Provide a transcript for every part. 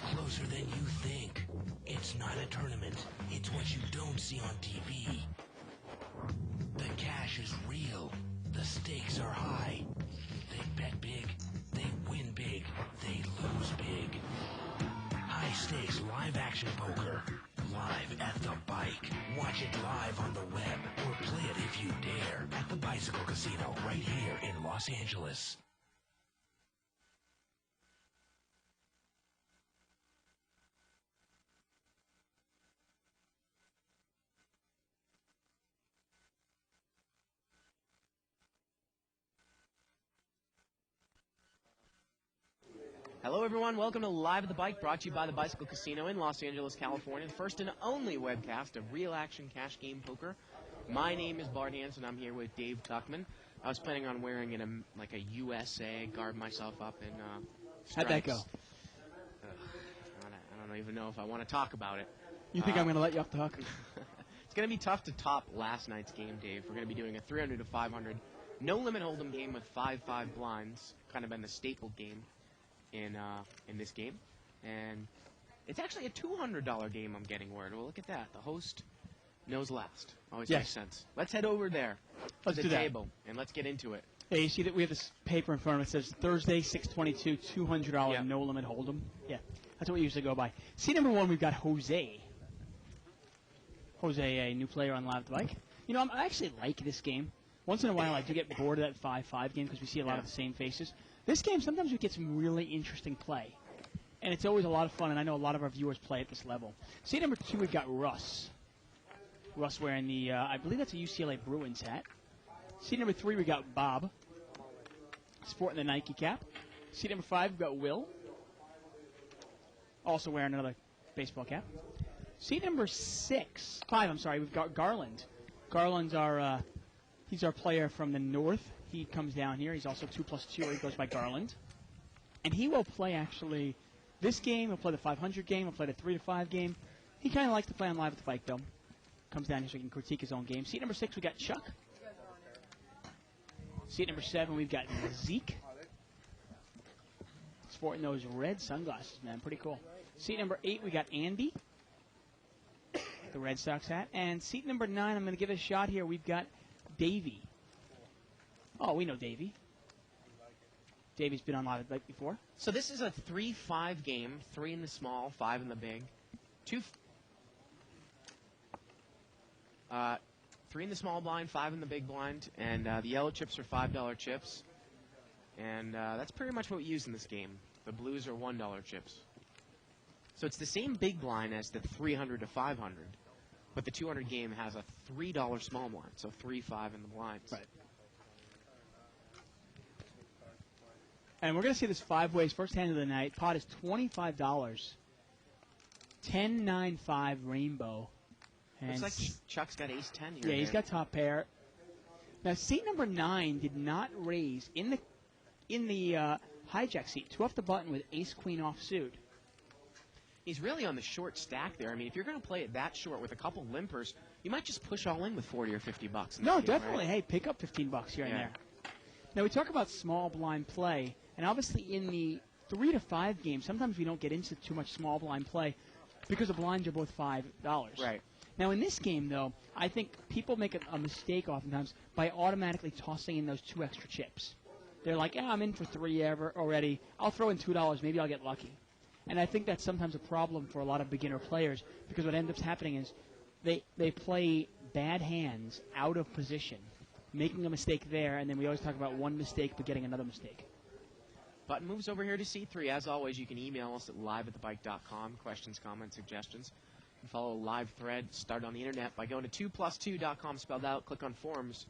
closer than you think. It's not a tournament. It's what you don't see on TV. The cash is real. The stakes are high. They bet big. They win big. They lose big. High stakes live action poker. Live at the bike. Watch it live on the web or play it if you dare at the Bicycle Casino right here in Los Angeles. Hello, everyone. Welcome to Live at the Bike, brought to you by the Bicycle Casino in Los Angeles, California, the first and only webcast of real action cash game poker. My name is Bart Hanson. I'm here with Dave Tuckman. I was planning on wearing a USA, garb myself up in stripes. How'd that go? I don't even know if I want to talk about it. You think I'm going to let you off the hook? It's going to be tough to top last night's game, Dave. We're going to be doing a 300 to 500 no-limit hold'em game with 5-5 blinds, kind of been the staple game in this game, and it's actually a $200 game. I'm getting word. Well, look at that. The host knows last. Always makes sense. Let's head over there to the table and let's get into it. Hey, you see that we have this paper in front of us that says Thursday 6/22 $200 no limit hold'em. Yeah, that's what we usually go by. Seat number 1, we've got Jose. Jose, a new player on Live at the Bike. You know, I actually like this game. Once in a while, I do get bored of that 5-5 game because we see a lot of the same faces. This game, sometimes we get some really interesting play. And it's always a lot of fun, and I know a lot of our viewers play at this level. Seat number 2, we've got Russ. Russ wearing the, I believe that's a UCLA Bruins hat. Seat number 3, we got Bob, sporting the Nike cap. Seat number 5, we've got Will, also wearing another baseball cap. Seat number 5, we've got Garland. Garland's he's our player from the north. He comes down here. He's also 2+2. He goes by Garland. And he will play, actually, this game. He'll play the 500 game. He'll play the 3 to 5 game. He kind of likes to play on Live at the Bike, though. Comes down here so he can critique his own game. Seat number 6, we got Chuck. Seat number 7, we've got Zeke. Sporting those red sunglasses, man. Pretty cool. Seat number 8, we got Andy. The Red Sox hat. And seat number 9, I'm going to give it a shot here. We've got Davey. Oh, we know Davey. Davey's been on Live at the Bike before. So this is a 3-5 game, 3 in the small, 5 in the big. 3 in the small blind, 5 in the big blind, and the yellow chips are $5 chips. And that's pretty much what we use in this game. The blues are $1 chips. So it's the same big blind as the 300 to 500, but the 200 game has a $3 small blind, so 3-5 in the blinds. Right. And we're going to see this 5 ways. First hand of the night. Pot is $25. 10-9-5 rainbow. And looks like Chuck's got ace-10 here. Yeah, he's got top pair. Now, seat number 9 did not raise in the hijack seat. 2 off the button with ace-queen offsuit. He's really on the short stack there. I mean, if you're going to play it that short with a couple limpers, you might just push all in with $40 or $50. No, definitely. Right? Hey, pick up $15 here and there. Now, we talk about small blind play, and obviously in the 3 to 5 game, sometimes we don't get into too much small blind play because the blinds are both $5. Right. Now, in this game, though, I think people make a mistake oftentimes by automatically tossing in those 2 extra chips. They're like, I'm in for 3 already. I'll throw in $2. Maybe I'll get lucky. And I think that's sometimes a problem for a lot of beginner players because what ends up happening is they play bad hands out of position, making a mistake there, and then we always talk about one mistake but getting another mistake. Button moves over here to C3. As always, you can email us at liveatthebike.com, questions, comments, suggestions. You can follow a live thread, start on the internet by going to 2plus2.com, spelled out, click on forums.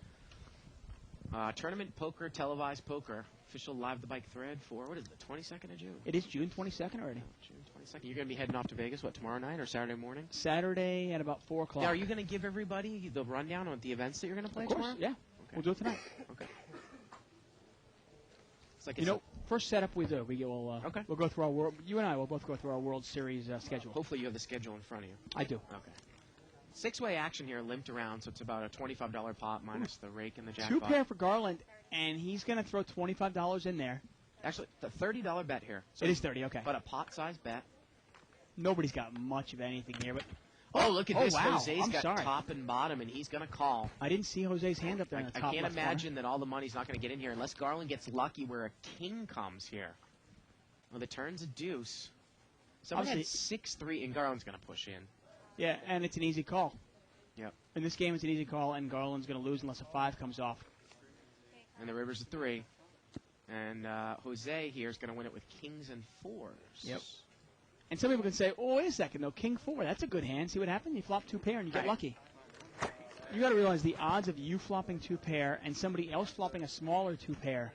Tournament poker, televised poker, official Live at the Bike thread for, what is it, the 22nd of June? It is June 22nd already. June 22nd. You're going to be heading off to Vegas, what, tomorrow night or Saturday morning? Saturday at about 4 o'clock. Now, are you going to give everybody the rundown on the events that you're going to play tomorrow? Yeah. Okay. We'll do it tonight. Okay. It's like first setup we do. We'll go through our world. You and I will both go through our World Series schedule. Hopefully you have the schedule in front of you. I do. Okay. 6-way action here, limped around, so it's about a $25 pot minus the rake and the jackpot. 2 pair for Garland, and he's going to throw $25 in there. Actually, the $30 bet here. So it is 30, okay. But a pot-sized bet, Nobody's got much of anything here, but Oh, look at this. wow. Jose's I'm got sorry. top and bottom, and he's going to call. I didn't see Jose's hand up there in the I top can't left imagine that all the money's not going to get in here unless Garland gets lucky where a king comes here. Well, the turn's a deuce. Someone had Obviously- 6-3, and Garland's going to push in. corner. Yeah, and it's an easy call. Yep. In this game, it's an easy call, and Garland's going to lose unless a 5 comes off. And the river's a 3. And Jose here is going to win it with kings and 4s. Yep. And some people can say, oh, wait a second, no, king 4, that's a good hand. See what happened? You flop 2 pair and you get Right. lucky. You got to realize the odds of you flopping 2 pair and somebody else flopping a smaller 2 pair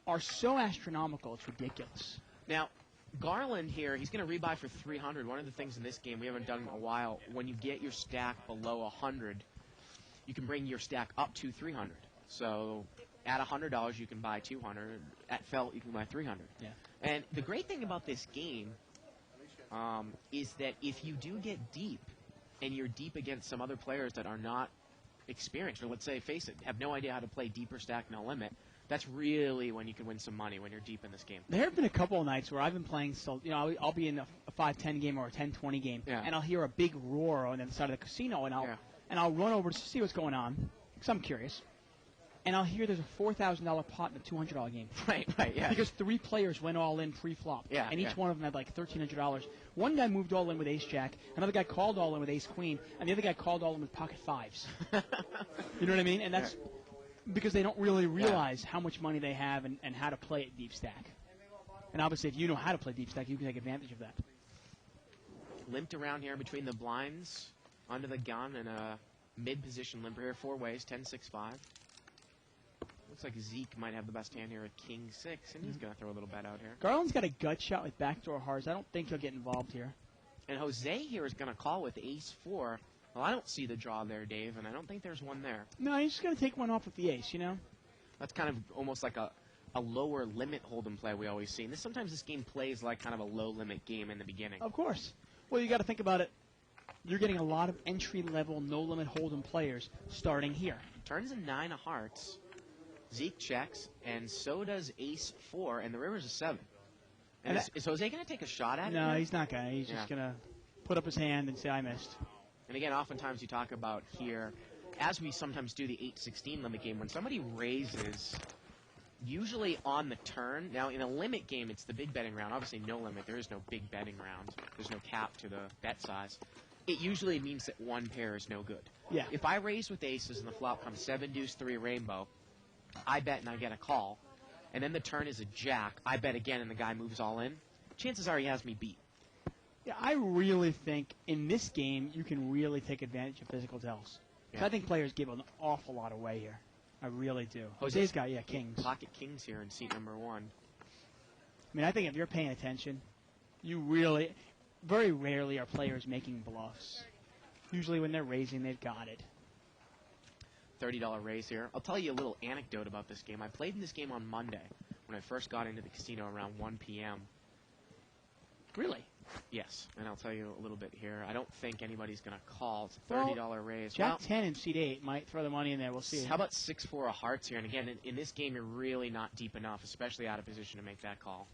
are so astronomical, it's ridiculous. Now, Garland here, he's going to rebuy for 300. One of the things in this game we haven't done in a while, when you get your stack below 100, you can bring your stack up to 300. So at $100, you can buy 200. At felt, you can buy 300. Yeah. And the great thing about this game is that if you do get deep, and you're deep against some other players that are not experienced, or let's say, face it, have no idea how to play deeper stack no limit, that's really when you can win some money, when you're deep in this game. There have been a couple of nights where I've been playing, so I'll be in a 5-10 game or a 10-20 game, Yeah. and I'll hear a big roar on the other side of the casino, and I'll run over to see what's going on, because I'm curious. And I'll hear there's a $4,000 pot in a $200 game. Right, yeah. Because 3 players went all in pre-flop. Yeah, and each yeah. one of them had like $1,300. One guy moved all in with ace-jack. Another guy called all in with ace-queen. And the other guy called all in with pocket 5s. You know what I mean? And that's because they don't really realize how much money they have and how to play it deep stack. And obviously, if you know how to play deep stack, you can take advantage of that. Limped around here between the blinds, under the gun, and a mid-position limper here. 4 ways, 10-6-5. Looks like Zeke might have the best hand here at king 6, and he's going to throw a little bet out here. Garland's got a gut shot with backdoor hearts. I don't think he'll get involved here. And Jose here is going to call with ace 4. Well, I don't see the draw there, Dave, and I don't think there's one there. No, he's just going to take one off with the ace, you know? That's kind of almost like a lower limit hold'em play we always see. And sometimes this game plays like kind of a low limit game in the beginning. Of course. Well, you got to think about it. You're getting a lot of entry-level, no-limit hold'em players starting here. Turns a 9 of hearts. Zeke checks, and so does ace 4, and the river's a 7. And is Jose going to take a shot at it? No, here? he's not going to. He's just going to put up his hand and say, I missed. And again, oftentimes you talk about here, as we sometimes do the 8-16 limit game, when somebody raises, usually on the turn, now in a limit game, it's the big betting round. Obviously, no limit. There is no big betting round. There's no cap to the bet size. It usually means that one pair is no good. Yeah. If I raise with aces and the flop comes 7, deuce, 3, rainbow, I bet and I get a call, and then the turn is a jack, I bet again and the guy moves all in, chances are he has me beat. Yeah, I really think in this game you can really take advantage of physical tells. 'Cause Yeah. I think players give an awful lot away here. I really do. Jose's Jose's got, kings. Pocket kings here in seat number 1. I mean, I think if you're paying attention, you really, very rarely are players making bluffs. Usually when they're raising, they've got it. $30 raise here. I'll tell you a little anecdote about this game. I played in this game on Monday when I first got into the casino around 1 p.m. Really? Yes, and I'll tell you a little bit here. I don't think anybody's going to call. It's a Well, $30 raise. Jack 10 and seat 8 might throw the money in there. We'll see. How about 6-4 of hearts here? And again, in this game, you're really not deep enough, especially out of position to make that call.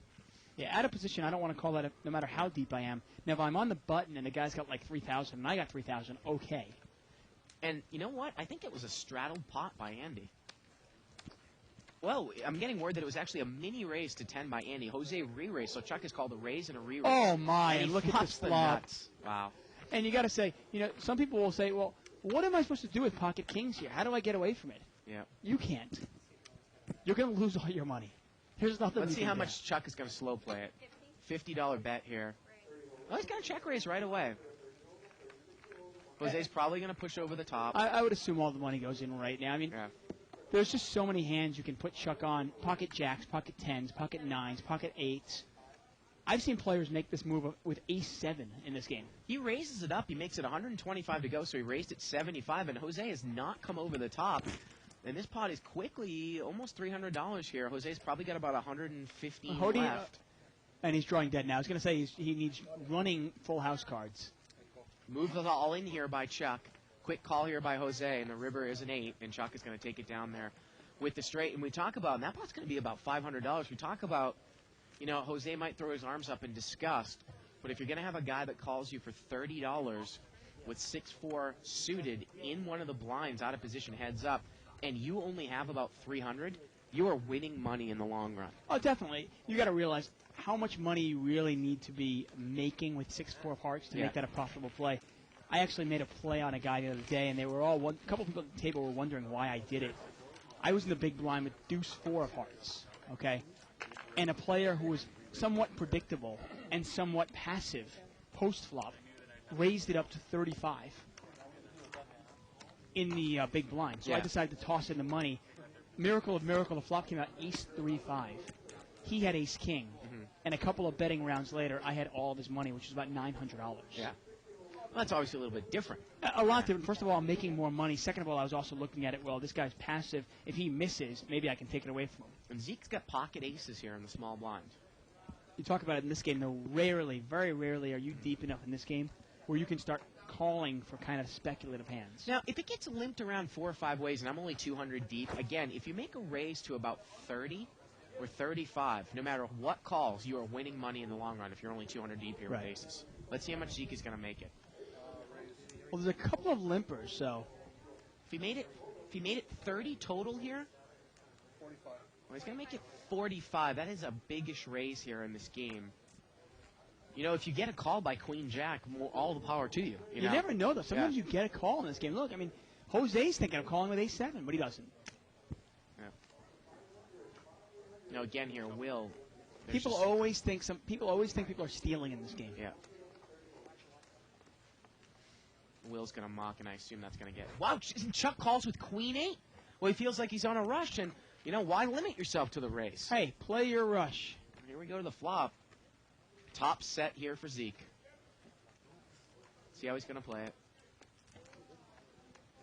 Yeah, out of position, I don't want to call that no matter how deep I am. Now, if I'm on the button and the guy's got like 3,000 and I got 3,000, okay. And you know what? I think it was a straddled pot by Andy. Well, I'm getting word that it was actually a mini raise to 10 by Andy. Jose re-raised, so Chuck has called a raise and a re-raise. Oh, my, And he and look at flops this the flop. nuts. Wow. And you got to say, some people will say, well, what am I supposed to do with pocket kings here? How do I get away from it? Yeah. You can't. You're going to lose all your money. There's nothing. Let's you see can how do. much Chuck is going to slow play it. $50 bet here. Oh, he's got a check raise right away. Jose's probably going to push over the top. I would assume all the money goes in right now. I mean, Yeah. there's just so many hands you can put Chuck on. Pocket jacks, pocket 10s, pocket 9s, pocket 8s. I've seen players make this move with ace-7 in this game. He raises it up. He makes it 125 to go, so he raised it 75, and Jose has not come over the top. And this pot is quickly almost $300 here. Jose's probably got about 115 left. And he's drawing dead now. I was going to say he needs running full house cards. Move it all in here by Chuck. Quick call here by Jose, and the river is an 8, and Chuck is going to take it down there with the straight. And we talk about, and that pot's going to be about $500. We talk about you know, Jose might throw his arms up in disgust, but if you're going to have a guy that calls you for $30 with 6'4" suited in one of the blinds out of position heads up, and you only have about 300, you are winning money in the long run. Oh, definitely. You got to realize how much money you really need to be making with 6'4" of hearts to make that a profitable play. I actually made a play on a guy the other day, and they were all a couple people at the table were wondering why I did it. I was in the big blind with deuce 4 of hearts, okay, and a player who was somewhat predictable and somewhat passive post flop raised it up to 35 in the big blind. So I decided to toss in the money. Miracle of miracle, the flop came out ace 3-5. He had ace king, and a couple of betting rounds later, I had all of his money, which was about $900. Yeah. Well, that's obviously a little bit different. A lot different. First of all, I'm making more money. Second of all, I was also looking at it, well, this guy's passive. If he misses, maybe I can take it away from him. And Zeke's got pocket aces here in the small blind. You talk about it in this game, though, rarely, very rarely are you deep enough in this game where you can start calling for kind of speculative hands. Now, if it gets limped around 4 or 5 ways and I'm only 200 deep, again, if you make a raise to about 30 or 35, no matter what calls, you are winning money in the long run if you're only 200 deep here with aces. Let's see how much Zeke is going to make it. Well, there's a couple of limpers, so if he made it 30 total here, 45. Well, he's going to make it 45. That is a biggish raise here in this game. You know, if you get a call by Queen Jack, all the power to you. You know? Never know, though. Sometimes you get a call in this game. Look, I mean, Jose's thinking of calling with ace-7, but he doesn't. Yeah. No, again here, Will. People always think people are stealing in this game. Yeah. Will's going to mock, and I assume that's going to get... Wow, Chuck calls with Queen 8. Well, he feels like he's on a rush, and, you know, why limit yourself to the race? Hey, play your rush. Here we go to the flop. Top set here for Zeke. See how he's going to play it.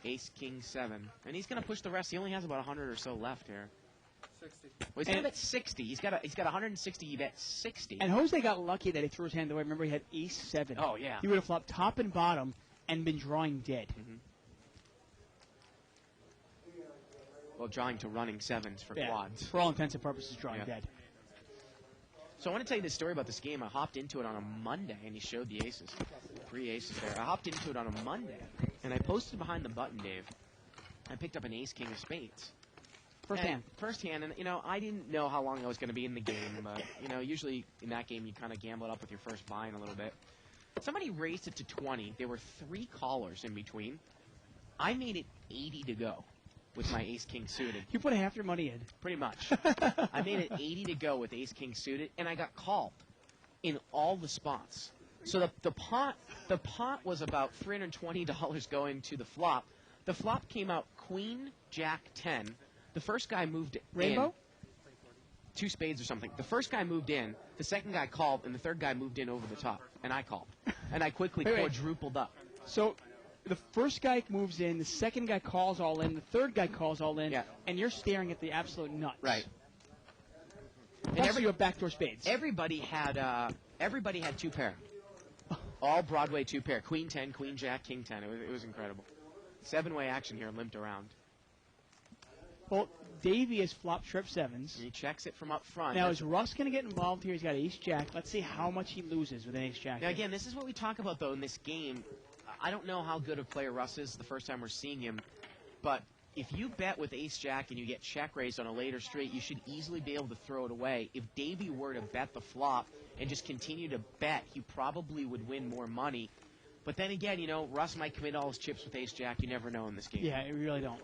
Ace, King, 7. And he's going to push the rest. He only has about 100 or so left here. 60. Well, he's going to bet 60. He's got 160. He bet 60. And Jose got lucky that he threw his hand away. Remember, he had ace-7. Oh, yeah. He would have flopped top and bottom and been drawing dead. Well, drawing to running 7s for quads. For all intents and purposes, drawing dead. So I want to tell you this story about this game. I hopped into it on a Monday, and he showed the aces. 3 aces there. I hopped into it on a Monday, and I posted behind the button, Dave. I picked up an ace, king of spades. First hand, and, you know, I didn't know how long I was going to be in the game, but, you know, usually in that game you kind of gamble it up with your first buy-in a little bit. Somebody raised it to 20. There were 3 callers in between. I made it 80 to go with my ace-king suited. You put half your money in. Pretty much. I made it 80 to go with ace-king suited, and I got called in all the spots. So the pot was about $320 going to the flop. The flop came out Queen, Jack, 10. The first guy moved Rainbow? in. 2 spades or something. The first guy moved in, the second guy called, and the third guy moved in over the top. And I called. And I quickly quadrupled up. So the first guy moves in, the second guy calls all in, the third guy calls all in, and you're staring at the absolute nuts. Right. And you have backdoor spades. Everybody had 2 pair. All Broadway 2 pair. Queen 10, Queen Jack, King 10. It was incredible. 7-way action here, limped around. Well, Davey has flopped trip 7s. He checks it from up front. Now, is Russ going to get involved here? He's got ace-jack. Let's see how much he loses with an ace-jack. Now, again, this is what we talk about, though, in this game. I don't know how good a player Russ is the first time we're seeing him, but if you bet with ace-jack and you get check raised on a later straight, you should easily be able to throw it away. If Davey were to bet the flop and just continue to bet, he probably would win more money. But then again, you know, Russ might commit all his chips with ace-jack. You never know in this game. Yeah, you really don't.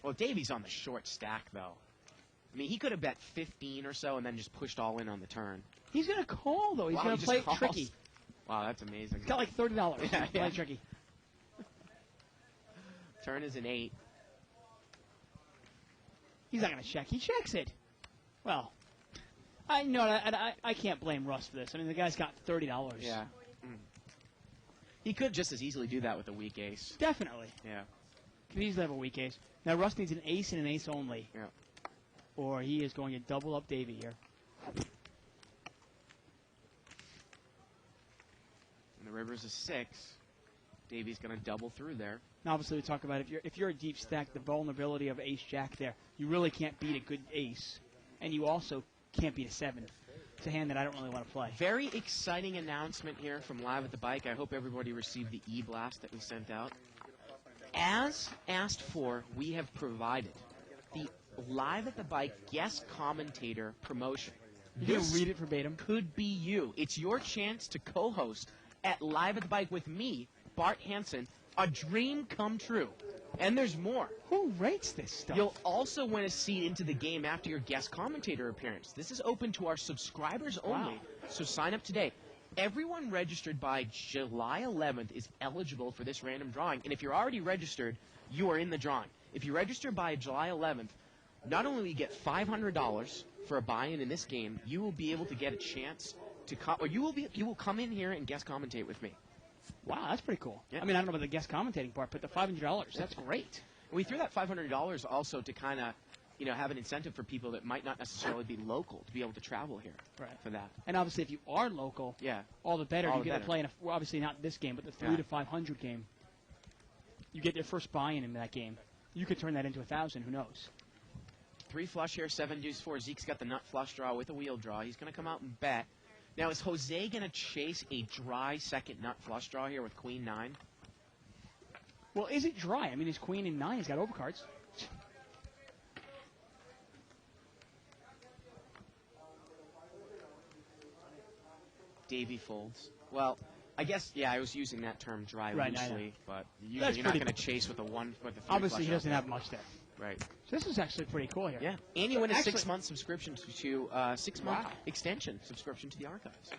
Well, Davey's on the short stack, though. I mean, he could have bet 15 or so and then just pushed all in on the turn. He's going to call, though. He's going to play it tricky. Wow, that's amazing. He's got like $30. Play it tricky. Turn is an 8. He's not going to check. He checks it. Well, I can't blame Russ for this. I mean, the guy's got $30. Yeah. He could just as easily do that with a weak ace. Definitely. Yeah. Could easily have a weak ace. Now, Russ needs an ace and an ace only. Yeah. Or he is going to double up Davey here. And the river's a 6. Davey's going to double through there. Now, obviously, we talk about if you're a deep stack, the vulnerability of ace-jack there. You really can't beat a good ace. And you also can't beat a 7. It's a hand that I don't really want to play. Very exciting announcement here from Live at the Bike. I hope everybody received the e-blast that we sent out. As asked for, we have provided the Live at the Bike guest commentator promotion. You're going to read it verbatim? Could be you. It's your chance to co-host at Live at the Bike with me, Bart Hansen, a dream come true. And there's more. Who rates this stuff? You'll also win a seat into the game after your guest commentator appearance. This is open to our subscribers only, so sign up today. Everyone registered by July 11th is eligible for this random drawing, and if you're already registered, you are in the drawing. If you register by July 11th, not only will you get $500 for a buy-in in this game, you will be able to get a chance to you will come in here and guest commentate with me. Wow, that's pretty cool. Yeah. I mean, I don't know about the guest commentating part, but the $500, that's great. We threw that $500 also to kind of, have an incentive for people that might not necessarily be local to be able to travel here for that. And obviously, if you are local, all the better. You get to play in well, obviously not this game, but the 3 to 500 game. You get your first buy-in in that game. You could turn that into 1,000. Who knows? 3 flush here, 7 deuce 4. Zeke's got the nut flush draw with a wheel draw. He's going to come out and bet. Now, is Jose going to chase a dry second nut flush draw here with queen 9? Well, is it dry? I mean, his queen in 9. He's got overcards. Davey folds. Well, I guess, I was using that term dry loosely, but you're not going to chase with a 1 with the 3 obviously, he doesn't there. have much there. Right. So this is actually pretty cool here. Yeah. And you win a 6-month subscription to 6-month extension subscription to the archives.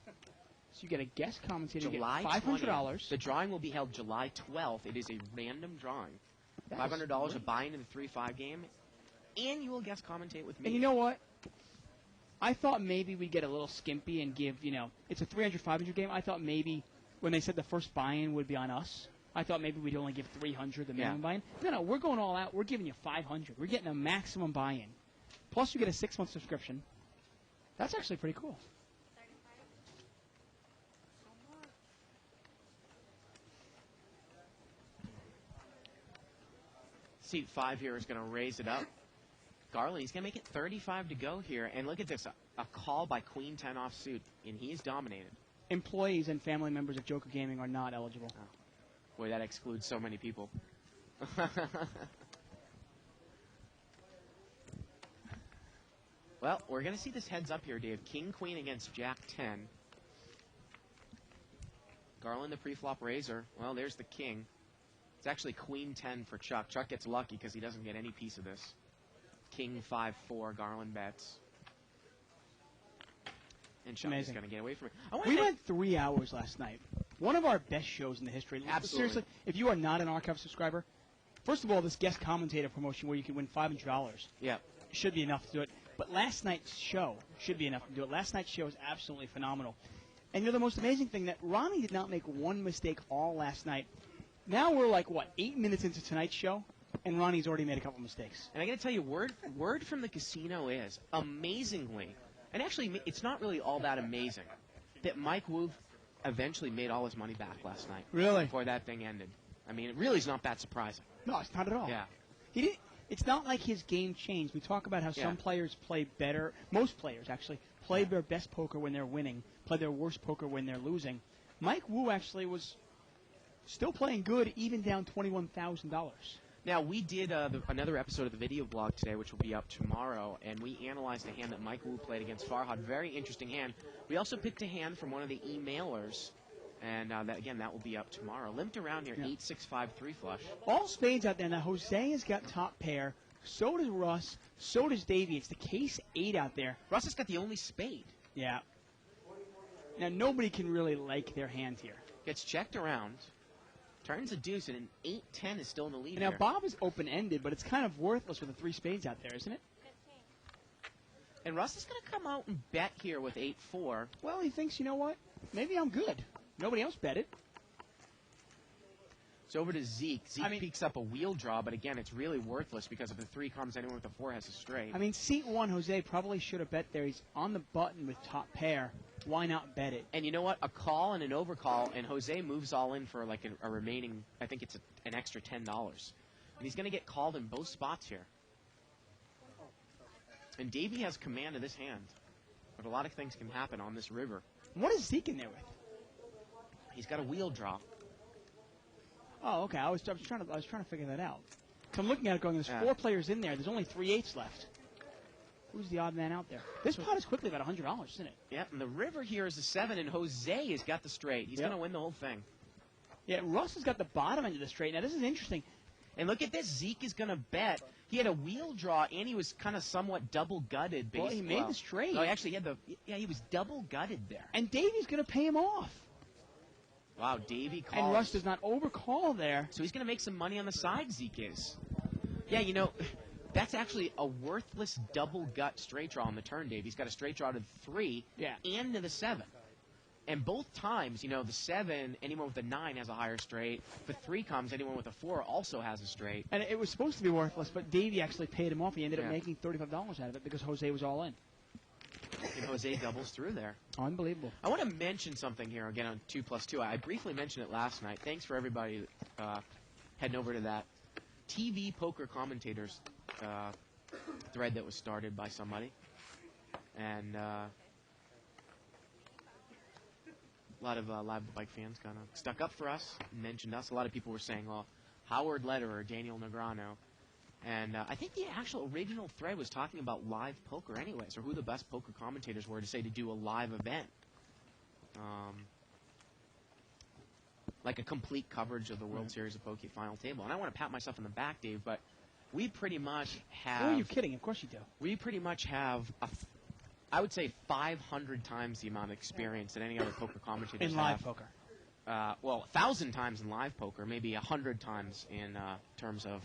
So you get a guest commentator, July you get $500. The drawing will be held July 12th. It is a random drawing. $500 a buy-in in the 3-5 game, and you will guest commentate with me. And you know what? I thought maybe we'd get a little skimpy and give, it's a 300, 500 game. I thought maybe when they said the first buy-in would be on us, I thought maybe we'd only give 300 the minimum buy-in. No, we're going all out. We're giving you 500. We're getting a maximum buy-in. Plus, you get a 6-month subscription. That's actually pretty cool. Seat 5 here is going to raise it up. Garland, he's going to make it 35 to go here. And look at this, a call by Queen 10 offsuit, and he's dominated. Employees and family members of Joker Gaming are not eligible. Oh. Boy, that excludes so many people. Well, we're going to see this heads up here, Dave. King, Queen against Jack 10. Garland, the pre-flop raiser. Well, there's the king. It's actually Queen 10 for Chuck. Chuck gets lucky because he doesn't get any piece of this. King 5-4, Garland bets. And Chuck is going to get away from it. We went 3 hours last night. One of our best shows in the history. Absolutely. Seriously, if you are not an archive subscriber, first of all, this guest commentator promotion where you can win $500 should be enough to do it. But last night's show should be enough to do it. Last night's show is absolutely phenomenal. And the most amazing thing that Ronnie did not make one mistake all last night. Now we're 8 minutes into tonight's show, and Ronnie's already made a couple mistakes. And I got to tell you, word from the casino is, amazingly, and actually it's not really all that amazing, that Mike Wu eventually made all his money back last night. Really? Before that thing ended. I mean, it really is not that surprising. No, it's not at all. Yeah. He didn't. It's not like his game changed. We talk about how some players play better. Most players, actually, play their best poker when they're winning, play their worst poker when they're losing. Mike Wu actually was still playing good, even down $21,000. Now, we did another episode of the video blog today, which will be up tomorrow, and we analyzed a hand that Mike Wu played against Farhad. Very interesting hand. We also picked a hand from one of the emailers, and that will be up tomorrow. Limped around here, 8-6-5 3 flush. All spades out there. Now, Jose has got top pair. So does Russ. So does Davey. It's the case 8 out there. Russ has got the only spade. Yeah. Now, nobody can really like their hand here. Gets checked around. Turns a deuce, and an 8-10 is still in the lead. Now, here. Bob is open-ended, but it's kind of worthless with the 3 spades out there, isn't it? And Russ is going to come out and bet here with 8-4. Well, he thinks, you know what? Maybe I'm good. Nobody else bet it. It's over to Zeke. Zeke peeks up a wheel draw, but again, it's really worthless because if the 3 comes, anyone with a 4 has a straight. I mean, seat 1, Jose probably should have bet there. He's on the button with top pair. Why not bet it? And you know what? A call and an overcall, and Jose moves all in for like a remaining, I think it's an extra $10. And he's going to get called in both spots here. And Davey has command of this hand. But a lot of things can happen on this river. What is Zeke in there with? He's got a wheel draw. Oh, okay. I was trying to figure that out. So I'm looking at it going, there's Yeah. 4 players in there. There's only 3 8s left. Who's the odd man out there? This pot is quickly about $100, isn't it? Yeah, and the river here is a 7, and Jose has got the straight. He's Yep. going to win the whole thing. Yeah, Russ has got the bottom end of the straight. Now, this is interesting. And look at this. Zeke is going to bet. He had a wheel draw, and he was kind of somewhat double-gutted. Well, he made the straight. No, actually, he was double-gutted there. And Davey's going to pay him off. Wow, Davey calls. And Russ does not overcall there. So he's going to make some money on the side, Zeke is. Yeah, you know, that's actually a worthless double-gut straight draw on the turn, Dave. He's got a straight draw to the 3 Yeah. and to the 7. And both times, you know, the 7, anyone with a 9 has a higher straight. If a 3 comes, anyone with a 4 also has a straight. And it was supposed to be worthless, but Davey actually paid him off. He ended up Yeah. making $35 out of it because Jose was all in. And Jose doubles through there. Unbelievable. I want to mention something here again on 2+2. I briefly mentioned it last night. Thanks for everybody heading over to that TV poker commentators thread that was started by somebody. And a lot of Live the Bike fans kind of stuck up for us, mentioned us. A lot of people were saying, well, Howard Lederer, Daniel Negreanu. And I think the actual original thread was talking about live poker anyways, or who the best poker commentators were to say to do a live event. Like a complete coverage of the World Series of Poker Final Table. And I want to pat myself on the back, Dave, but we pretty much have... Oh, are you kidding? Of course you do. We pretty much have, I would say, 500 times the amount of experience that any other poker commentators In live have. poker. Well, 1,000 times in live poker, maybe 100 times in terms of,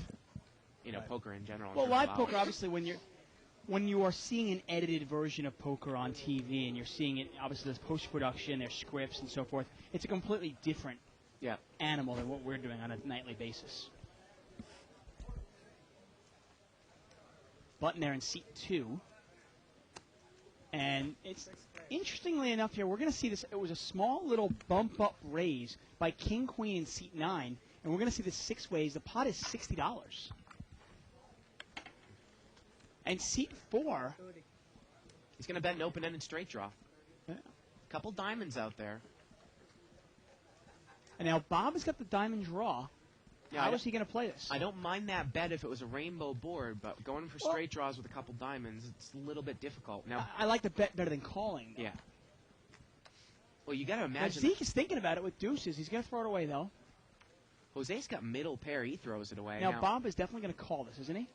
poker in general. Well, live poker, obviously, when you are seeing an edited version of poker on TV and you're seeing it, obviously, there's post-production, there's scripts and so forth, it's a completely different animal than what we're doing on a nightly basis. Button there in seat 2. And it's, interestingly enough here, we're going to see this, it was a small little bump-up raise by King-Queen in seat 9, and we're going to see this 6 ways. The pot is $60. And seat 4... He's going to bet an open-ended straight draw. Yeah. Couple diamonds out there. And now Bob has got the diamond draw. Yeah, How is he going to play this? I don't mind that bet if it was a rainbow board, but going for straight draws with a couple diamonds, it's a little bit difficult. Now, I like the bet better than calling. yeah. Well, you got to Now, imagine. Zeke is thinking about it with deuces. He's going to throw it away, though. Jose's got middle pair. He throws it away. Now, Bob is definitely going to call this, isn't he?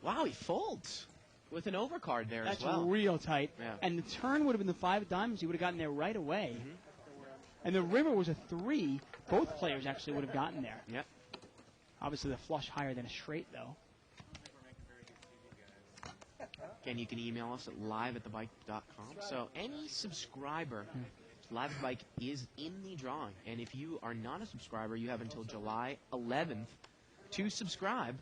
Wow, he folds with an overcard there That's as well. real tight. Yeah. And the turn would have been the 5 of diamonds. He would have gotten there right away. And the river was a 3. Both players actually would have gotten there. Yep. Obviously, the flush higher than a straight, though. Again, you can email us at live@thebike.com. So any subscriber, Live at the Bike is in the drawing. And if you are not a subscriber, you have until July 11th to subscribe.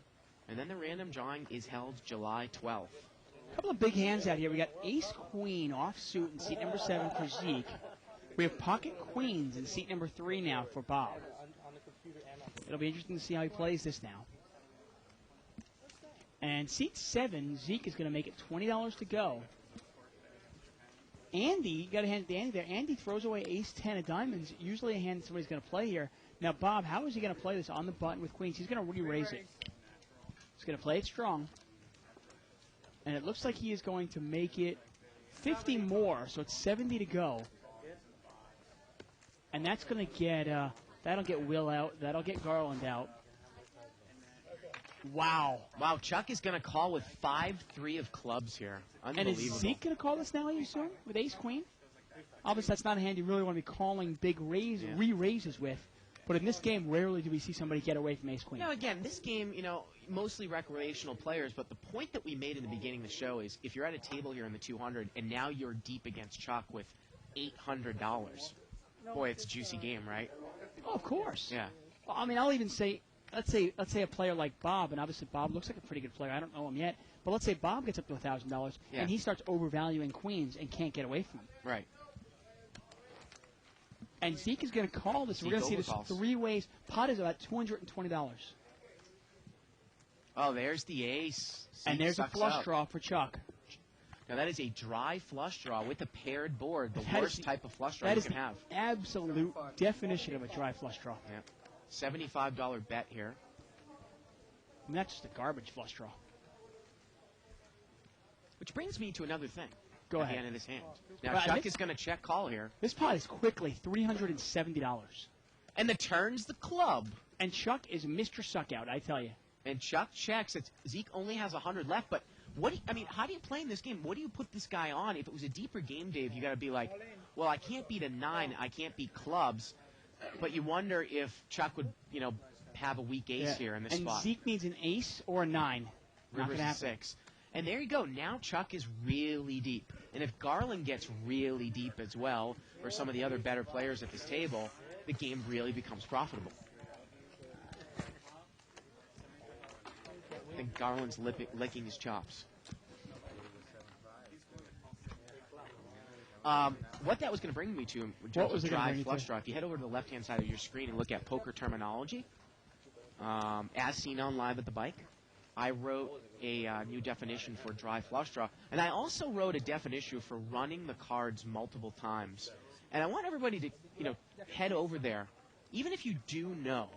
And then the random drawing is held July 12th. A couple of big hands out here. We got Ace-Queen offsuit in seat number 7 for Zeke. We have Pocket Queens in seat number 3 now for Bob. It'll be interesting to see how he plays this now. And seat 7, Zeke is going to make it $20 to go. Andy, you got to hand it to Andy there. Andy throws away Ace-10 of diamonds, usually a hand somebody's going to play here. Now, Bob, how is he going to play this on the button with queens? He's going to re-raise it. He's going to play it strong. And it looks like he is going to make it 50 more, so it's 70 to go. And that's going to get, that'll get Will out. That'll get Garland out. Wow. Wow, Chuck is going to call with 5-3 of clubs here. And Unbelievable. is Zeke going to call this now, you assume, with Ace-Queen? Obviously, that's not a hand you really want to be calling big re-raises with. But in this game, rarely do we see somebody get away from Ace-Queen. Now, again, this game, mostly recreational players, but the point that we made in the beginning of the show is if you're at a table here in the 200 and now you're deep against Chuck with $800, boy, it's a juicy game, right? Oh, of course. Yeah. Well, I mean, I'll even say, let's say a player like Bob, and obviously Bob looks like a pretty good player. I don't know him yet. But let's say Bob gets up to $1,000, and he starts overvaluing queens and can't get away from them. Right. And Zeke is going to call this. We're going to see this 3 ways. Pot is about $220. Oh, there's the ace. And Zeke there's a sucks flush up. draw for Chuck. Now, that is a dry flush draw with a paired board, the That is worst the- type of flush draw That you is can the have. absolute definition of a dry flush draw. Yeah. $75 bet here. And that's just a garbage flush draw. Which brings me to another thing. Go at ahead. the end of this hand. Now, Well, Chuck this- is going to check call here. This pot is quickly $370. And the turn's the club. And Chuck is Mr. Suckout, I tell you. And Chuck checks. Zeke only has 100 left, but how do you play in this game? What do you put this guy on? If it was a deeper game, Dave, you got to be like, well, I can't beat a 9, I can't beat clubs. But you wonder if Chuck would, have a weak ace here in this and spot. Zeke needs an ace or a 9. Not Rivers gonna is happen. 6. And there you go. Now Chuck is really deep. And if Garland gets really deep as well, or some of the other better players at this table, the game really becomes profitable. I think Garland's licking his chops. What that was going to bring me to, in What terms was of it gonna dry bring you flush to? draw, if you head over to the left-hand side of your screen and look at poker terminology, as seen on Live at the Bike, I wrote a new definition for dry flush draw, and I also wrote a definition for running the cards multiple times. And I want everybody to, head over there, even if you do know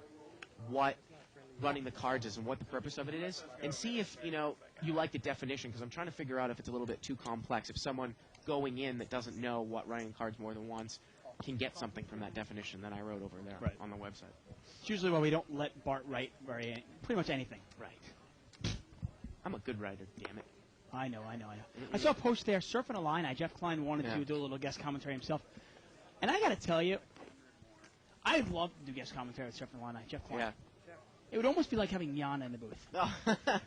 what running the cards is and what the purpose of it is, and see if, you like the definition, because I'm trying to figure out if it's a little bit too complex. If someone going in that doesn't know what running the cards more than once can get something from that definition that I wrote over there Right. on the website. It's usually why we don't let Bart write pretty much anything. Right. I'm a good writer, damn it. I know. I saw a post there, Surfing a Line. Jeff Klein wanted Yeah. to do a little guest commentary himself. And I got to tell you, I'd love to do guest commentary with Surfing a Line, Jeff Klein. Yeah. It would almost be like having Yana in the booth. Oh.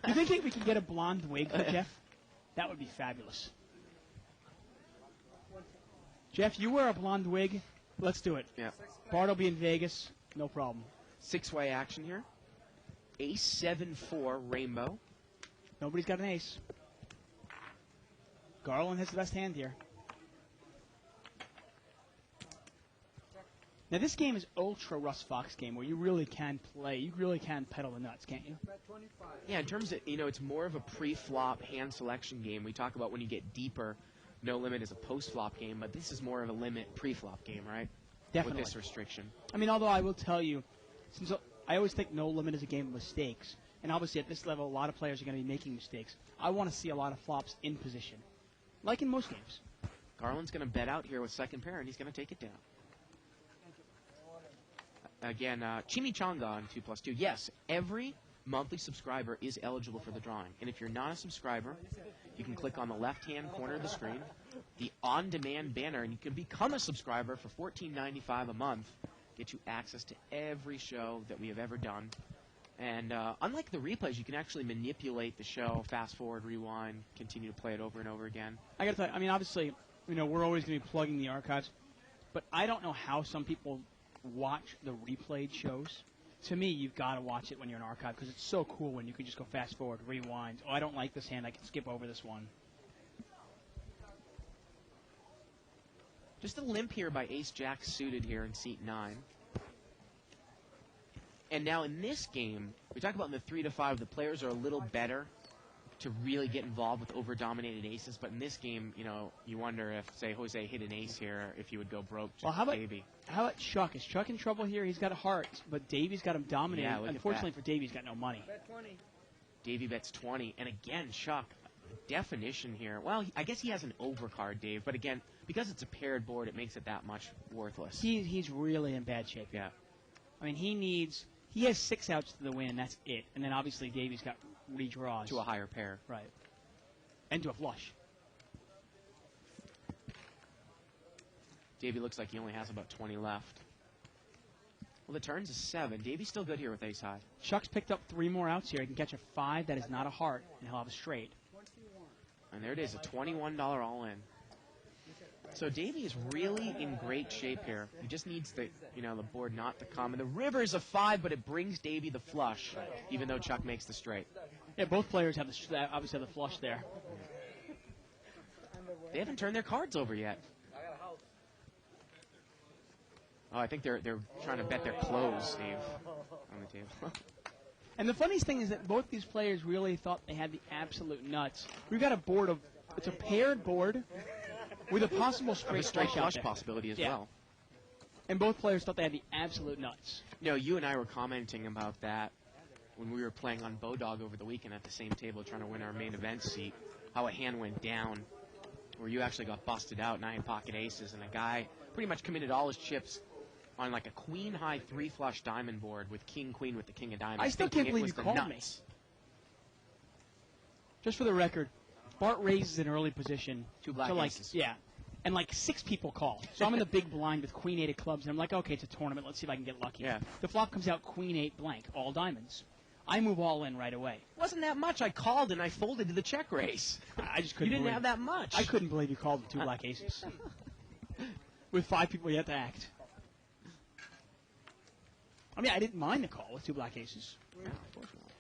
You think we could get a blonde wig for Jeff? That would be fabulous. Jeff, you wear a blonde wig. Let's do it. Yeah. Bart will be in Vegas. No problem. 6-way action here. Ace 7-4 rainbow. Nobody's got an ace. Garland has the best hand here. Now, this game is ultra Russ Fox game where you really can play. You really can pedal the nuts, can't you? Yeah, in terms of, it's more of a pre-flop hand selection game. We talk about when you get deeper, No Limit is a post-flop game, but this is more of a limit pre-flop game, right? Definitely. With this restriction. I mean, although I will tell you, since I always think No Limit is a game of mistakes, and obviously at this level, a lot of players are going to be making mistakes. I want to see a lot of flops in position, like in most games. Garland's going to bet out here with second pair, and he's going to take it down. Again, Chimichanga on 2+2. Yes, every monthly subscriber is eligible for the drawing. And if you're not a subscriber, you can click on the left-hand corner of the screen, the on-demand banner, and you can become a subscriber for $14.95 a month. Get you access to every show that we have ever done. And unlike the replays, you can actually manipulate the show, fast forward, rewind, continue to play it over and over again. I got to tell you, I mean, obviously, we're always going to be plugging the archives, but I don't know how some people watch the replayed shows. To me, you've got to watch it when you're in archive because it's so cool when you can just go fast forward, rewind. Oh, I don't like this hand. I can skip over this one. Just a limp here by Ace-Jack suited here in seat 9. And now in this game, we talk about in the 3 to 5, the players are a little better to really get involved with over-dominated aces. But in this game, you wonder if, say, Jose hit an ace here, if he would go broke. Well, how about Davey. Chuck? Is Chuck in trouble here? He's got a heart, but Davey's got him dominating. Yeah, look at Unfortunately that. for Davey, he's got no money. Davey bets 20. And again, Chuck, definition here. Well, I guess he has an overcard, Dave. But again, because it's a paired board, it makes it that much worthless. He's really in bad shape. Yeah. I mean, he has 6 outs to the win, and that's it. And then obviously Davey's got redraws. To a higher pair. Right. And to a flush. Davey looks like he only has about 20 left. Well, the turn's a 7. Davey's still good here with ace high. Chuck's picked up 3 more outs here. He can catch a 5 that is not a heart, and he'll have a straight. And there it is, a $21 all-in. So Davey is really in great shape here. He just needs the board not to come. And the river's a 5, but it brings Davey the flush, even though Chuck makes the straight. Yeah, both players have obviously have the flush there. They haven't turned their cards over yet. Oh, I think they're trying to bet their clothes, Dave, on the table. And the funniest thing is that both these players really thought they had the absolute nuts. We've got a board of, it's a paired board with a possible straight Straight flush out flush there. possibility as Yeah. well. And both players thought they had the absolute nuts. You know, you and I were commenting about that when we were playing on Bodog over the weekend at the same table trying to win our main event seat, how a hand went down where you actually got busted out, 9 pocket aces, and a guy pretty much committed all his chips on like a queen-high 3-flush diamond board with king-queen with the king of diamonds. I still thinking can't believe it was you the called me. nuts. Just for the record, Bart raises an early position. Two black to like, aces. Yeah. And like 6 people call. So I'm in the big blind with queen 8 of clubs, and I'm like, okay, it's a tournament. Let's see if I can get lucky. Yeah. The flop comes out queen 8 blank, all diamonds. I move all in right away. Wasn't that much. I called and I folded to the check raise. I just You couldn't didn't believe have that much. I couldn't believe you called with 2 black aces. With 5 people yet to act. I mean, I didn't mind the call with 2 black aces. Yeah, of course not.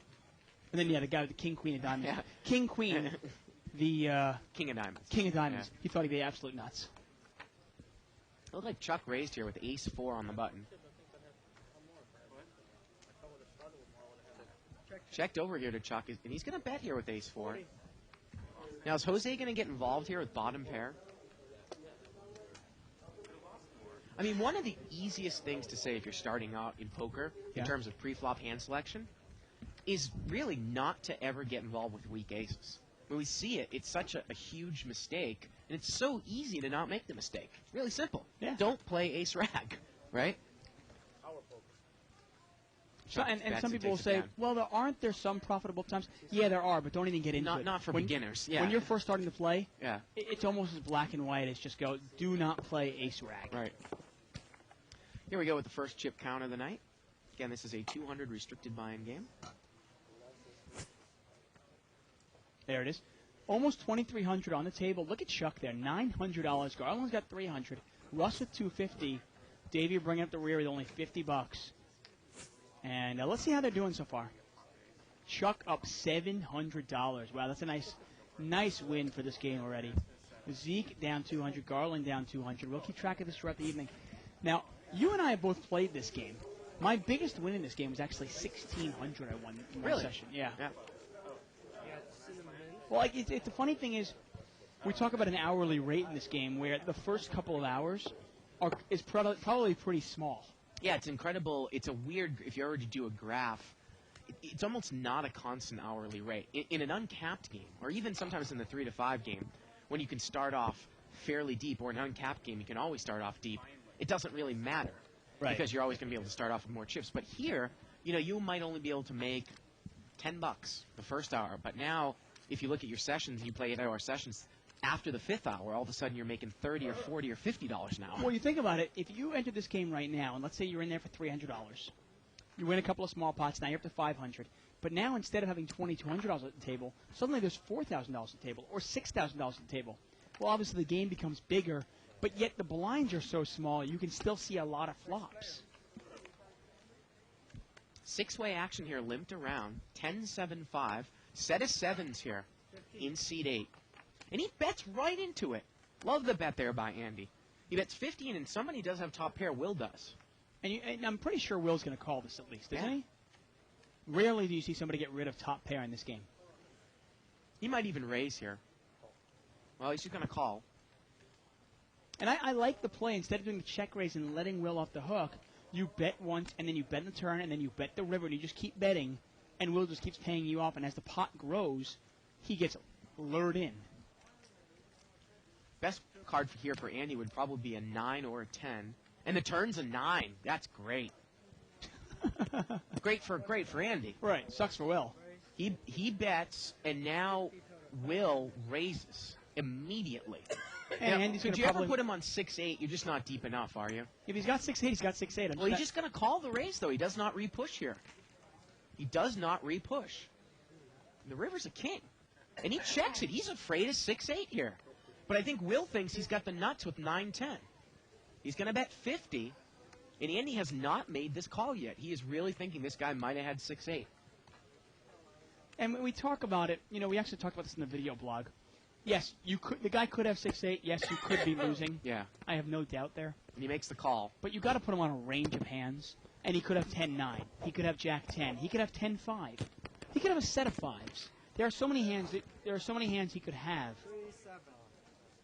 And then you had a guy with the king, queen of diamonds. Yeah. King, queen, the King of diamonds. king of diamonds. Yeah. He thought he'd be absolute nuts. It looked like Chuck raised here with ace 4 on the button. Checked over here to Chuck, and he's going to bet here with ace 4. Now, is Jose going to get involved here with bottom pair? I mean, one of the easiest things to say if you're starting out in poker in Yeah. terms of pre-flop hand selection is really not to ever get involved with weak aces. When we see it, it's such a huge mistake, and it's so easy to not make the mistake. Really simple. Yeah. Don't play ace rag, right? So, Chuck and bets some people will takes it say, down. well, aren't there some profitable times? Yeah, there are, but don't even get into it. Not for When- beginners. Yeah. When you're first starting to play, yeah. it's almost as black and white as just go, do not play ace rag. Right. Here we go with the first chip count of the night. Again, this is a 200 restricted buy-in game. There it is. Almost 2,300 on the table. Look at Chuck there, $900. Garland's got 300. Russ with 250. Davey bringing up the rear with only $50. And let's see how they're doing so far. Chuck up $700. Wow, that's a nice win for this game already. Zeke down 200. Garland down 200. We'll keep track of this throughout the evening. Now, you and I have both played this game. My biggest win in this game was actually 1,600 I won in one Really? session. Yeah. Yeah. Well, like, the funny thing is, we talk about an hourly rate in this game where the first couple of hours is probably pretty small. Yeah, it's incredible. It's a weird, if you were to do a graph, it's almost not a constant hourly rate. In an uncapped game, or even sometimes in the 3 to 5 game, when you can start off fairly deep, or an uncapped game, you can always start off deep, it doesn't really matter. Right. Because you're always going to be able to start off with more chips. But here, you might only be able to make $10 the first hour. But now, if you look at your sessions, you play 8-hour sessions, after the 5th hour, all of a sudden you're making $30 or $40 or $50 now. Well, you think about it. If you enter this game right now, and let's say you're in there for $300, you win a couple of small pots. Now you're up to $500. But now instead of having $2,200 at the table, suddenly there's $4,000 at the table or $6,000 at the table. Well, obviously the game becomes bigger, but yet the blinds are so small, you can still see a lot of flops. 6-way action here, limped around. 10-7-5. Set of 7s here in seat 8. And he bets right into it. Love the bet there by Andy. He bets 15, and somebody does have top pair. Will does. And I'm pretty sure Will's going to call this at least, isn't Yeah. he? Rarely do you see somebody get rid of top pair in this game. He might even raise here. Well, he's just going to call. And I like the play. Instead of doing the check raise and letting Will off the hook, you bet once, and then you bet the turn, and then you bet the river, and you just keep betting, and Will just keeps paying you off. And as the pot grows, he gets lured in. Best card here for Andy would probably be a 9 or a 10. And the turn's a 9. That's great. Great for Andy. Right. Sucks for Will. He bets, and now Will raises immediately. And Now, Andy's could gonna you ever probably- put him on 6-8? You're just not deep enough, are you? If he's got 6-8, he's got 6-8. Well, he's just going to call the raise, though. He does not re-push here. He does not re-push. The river's a king. And he checks it. He's afraid of 6-8 here. But I think Will thinks he's got the nuts with 9-10. He's going to bet 50. And Andy has not made this call yet. He is really thinking this guy might have had 6-8. And when we talk about it, we actually talked about this in the video blog. Yes, you could. The guy could have 6-8. Yes, you could be losing. Yeah. I have no doubt there. And he makes the call. But you got to put him on a range of hands, and he could have 10-9. He could have Jack 10. He could have 10-5. He could have a set of fives. There are so many hands. There are so many hands he could have.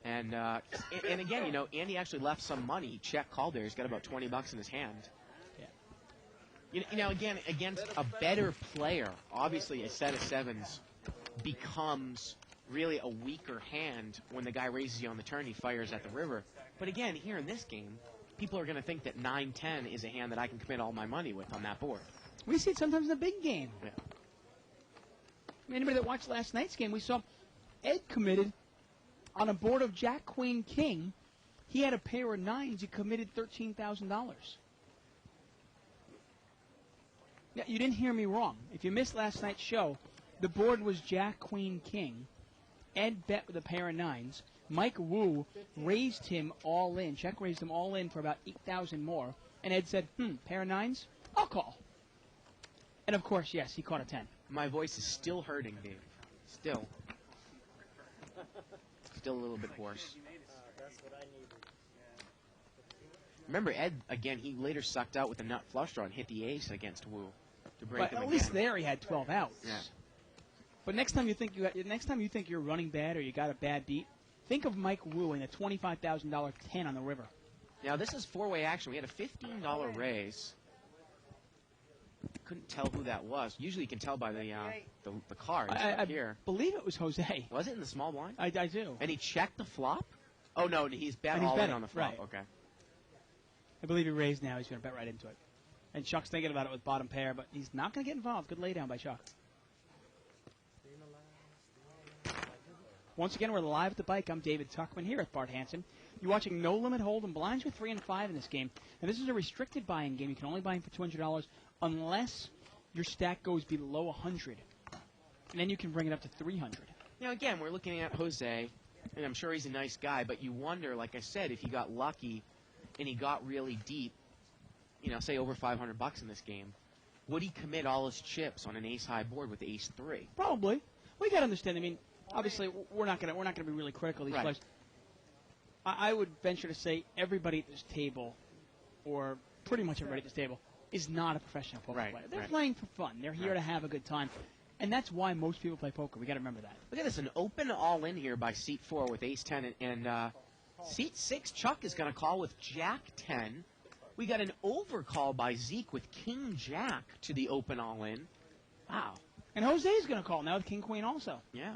And again, you know, Andy actually left some money. He check called there. He's got about $20 in his hand. Yeah. You know, again, against a better player, obviously a set of sevens becomes really a weaker hand when the guy raises you on the turn. He fires at the river. But again, here in this game, people are going to think that 9-10 is a hand that I can commit all my money with on that board. We see it sometimes in the big game. Yeah. Anybody that watched last night's game, we saw Ed committed on a board of Jack, Queen, King. He had a pair of nines. He committed $13,000. Yeah, you didn't hear me wrong. If you missed last night's show, the board was Jack, Queen, King. Ed bet with a pair of nines. Mike Wu raised him all in. Check raised him all in for about 8,000 more. And Ed said, pair of nines? I'll call. And of course, yes, he caught a 10. My voice is still hurting, Dave. Still. Still a little bit hoarse. Remember, Ed, again, he later sucked out with a nut flush draw and hit the ace against Wu to break But him at again. least there he had 12 outs. Yeah. But next time you think you're running bad or you got a bad beat, think of Mike Wu and a $25,000 10 on the river. Now, this is four-way action. We had a $15 raise. Couldn't tell who that was. Usually you can tell by the cards I here. believe it was Jose. Was it in the small blind? I do. And he checked the flop? Oh, no, he's bet And he's all in betting, on the flop. right. Okay. I believe he raised now. He's going to bet right into it. And Chuck's thinking about it with bottom pair, but he's not going to get involved. Good laydown by Chuck. Once again, we're live at the bike. I'm David Tuckman here at Bart Hansen. You're watching No Limit Hold'em. Blinds with 3 and 5 in this game. And this is a restricted buy-in game. You can only buy in for $200 unless your stack goes below 100. And then you can bring it up to 300. Now, again, we're looking at Jose, and I'm sure he's a nice guy, but you wonder, like I said, if he got lucky and he got really deep, you know, say over $500 in this game, would he commit all his chips on an ace-high board with ace-3? Probably. We got to understand. I mean, obviously, we're not going to be really critical of these Right. players. I would venture to say everybody at this table, or pretty much everybody at this table, is not a professional poker Right, player. They're right. playing for fun. They're here Right. to have a good time. And that's why most people play poker. We got to remember that. Look at this, an open all-in here by seat 4 with ace-10, and seat 6, Chuck is going to call with jack-10. We got an overcall by Zeke with king-jack to the open all-in. Wow. And Jose's going to call now with King Queen also. Yeah.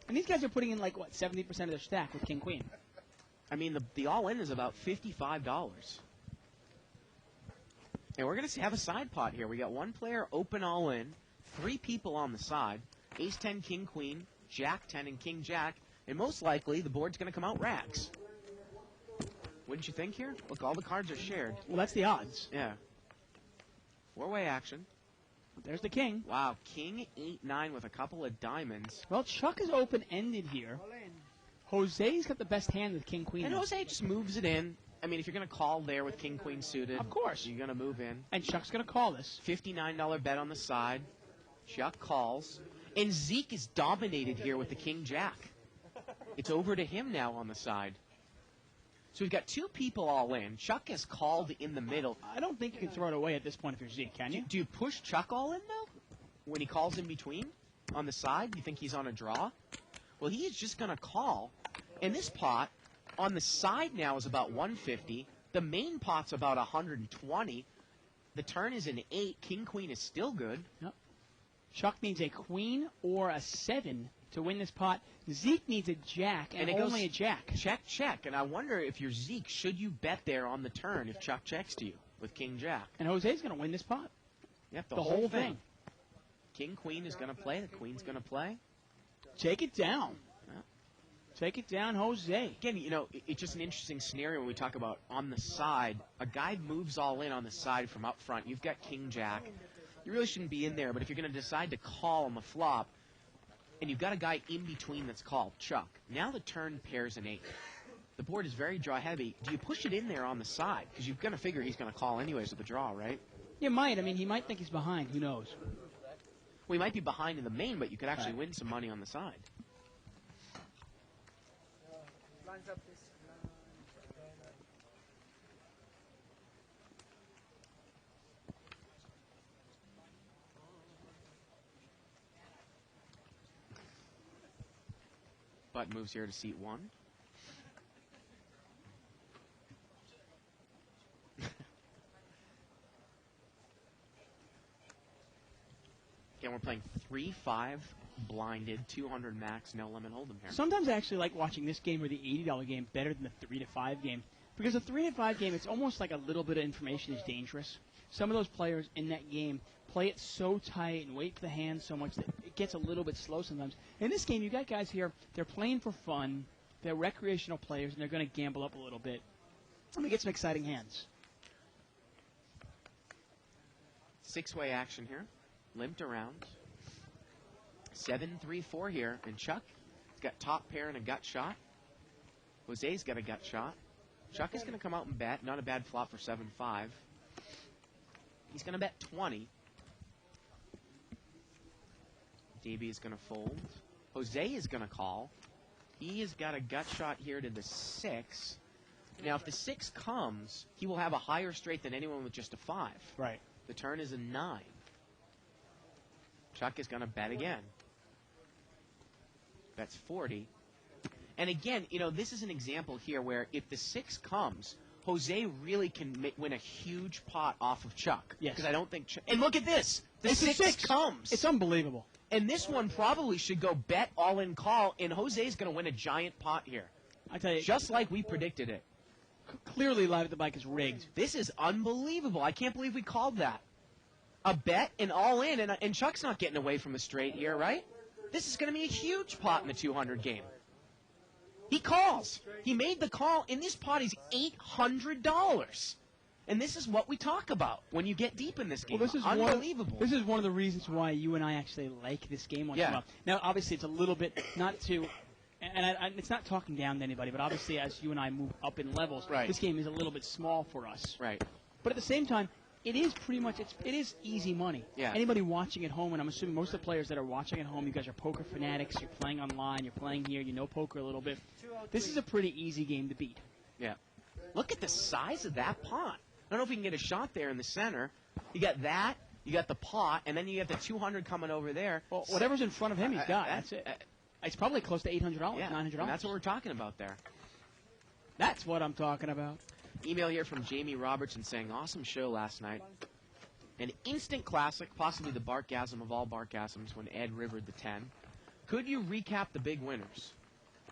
And these guys are putting in like, what, 70% of their stack with King Queen. I mean, the all-in is about $55. And we're going to have a side pot here. We got one player open all-in, 3 people on the side, ace-10, king-queen, jack-10, and king-jack, and most likely the board's going to come out rags. Wouldn't you think here? Look, all the cards are shared. Well, that's the odds. Yeah. 4-way action. There's the King. Wow, king 8-9 with a couple of diamonds. Well, Chuck is open-ended here. Jose's got the best hand with King Queen. And though. Jose just moves it in. I mean, if you're going to call there with king-queen suited, Of course. you're going to move in. And Chuck's going to call this. $59 bet on the side. Chuck calls. And Zeke is dominated here with the king-jack. It's over to him now on the side. So we've got 2 people all in. Chuck has called in the middle. I don't think you can throw it away at this point if you're Zeke, can you? Do you push Chuck all in, though? When he calls in between? On the side? You think he's on a draw? Well, he is just going to call. And this pot, on the side now, is about 150. The main pot's about 120. The turn is an 8. King-queen is still good. Yep. Chuck needs a queen or a 7 to win this pot. Zeke needs a jack and it goes only a jack. Check, check. And I wonder if you're Zeke, should you bet there on the turn if Chuck checks to you with king-jack? And Jose's going to win this pot. Yep, The whole thing. King-queen is going to play. The queen's going to play. Take it down. Yeah. Take it down, Jose. Again, you know, it's just an interesting scenario when we talk about on the side. A guy moves all in on the side from up front. You've got king-jack. You really shouldn't be in there, but if you're going to decide to call on the flop, and you've got a guy in between that's called, Chuck, now the turn pairs an 8. The board is very draw-heavy. Do you push it in there on the side? Because you're going to figure he's going to call anyways with the draw, right? You might. I mean, he might think he's behind. Who knows? Well, he might be behind in the main, but you could actually Right. win some money on the side. Lines up this. Butt moves here to seat 1. Again, we're playing 3-5 blinded, 200 max, no limit hold'em here. Sometimes I actually like watching this game or the $80 game better than the 3-5 game. Because the 3-5 game, it's almost like a little bit of information is dangerous. Some of those players in that game play it so tight and wait for the hand so much that it gets a little bit slow sometimes. In this game, you got guys here, they're playing for fun, they're recreational players, and they're going to gamble up a little bit. Let me get some exciting hands. 6-way action here. Limped around. 7-3-4 here. And Chuck has got top pair and a gut shot. Jose's got a gut shot. Chuck is going to come out and bet. Not a bad flop for 7-5. He's going to bet 20. DB is going to fold. Jose is going to call. He has got a gut shot here to the 6. Now, if the 6 comes, he will have a higher straight than anyone with just a 5. Right. The turn is a 9. Chuck is going to bet again. Bets 40. And again, you know, this is an example here where if the 6 comes, Jose really can win a huge pot off of Chuck. Yes. Because I don't think and look at this. The It's a 6 comes. It's unbelievable. And this one probably should go bet all in call, and Jose's going to win a giant pot here. I tell you, Just like we predicted it. clearly Live at the Bike is rigged. This is unbelievable. I can't believe we called that. A bet and all in, and Chuck's not getting away from a straight here, right? This is going to be a huge pot in the 200 game. He calls. He made the call. In this pot, he's $800. And this is what we talk about when you get deep in this game. Well, this is unbelievable. This is one of the reasons why you and I actually like this game once in Yeah. a while. Now, obviously, it's a little bit not to, and it's not talking down to anybody, but obviously, as you and I move up in levels, Right. this game is a little bit small for us. Right. But at the same time, it is pretty much it is easy money. Yeah. Anybody watching at home, and I'm assuming most of the players that are watching at home, you guys are poker fanatics. You're playing online. You're playing here. You know poker a little bit. This is a pretty easy game to beat. Yeah. Look at the size of that pot. I don't know if we can get a shot there in the center. You got that. You got the pot, and then you got the 200 coming over there. Well, whatever's in front of him, he's got. That's- That's it. It's probably close to $800, Yeah, $900. and that's what we're talking about there. That's what I'm talking about. Email here from Jamie Robertson saying, awesome show last night. An instant classic, possibly the barkgasm of all barkgasms when Ed rivered the 10. Could you recap the big winners?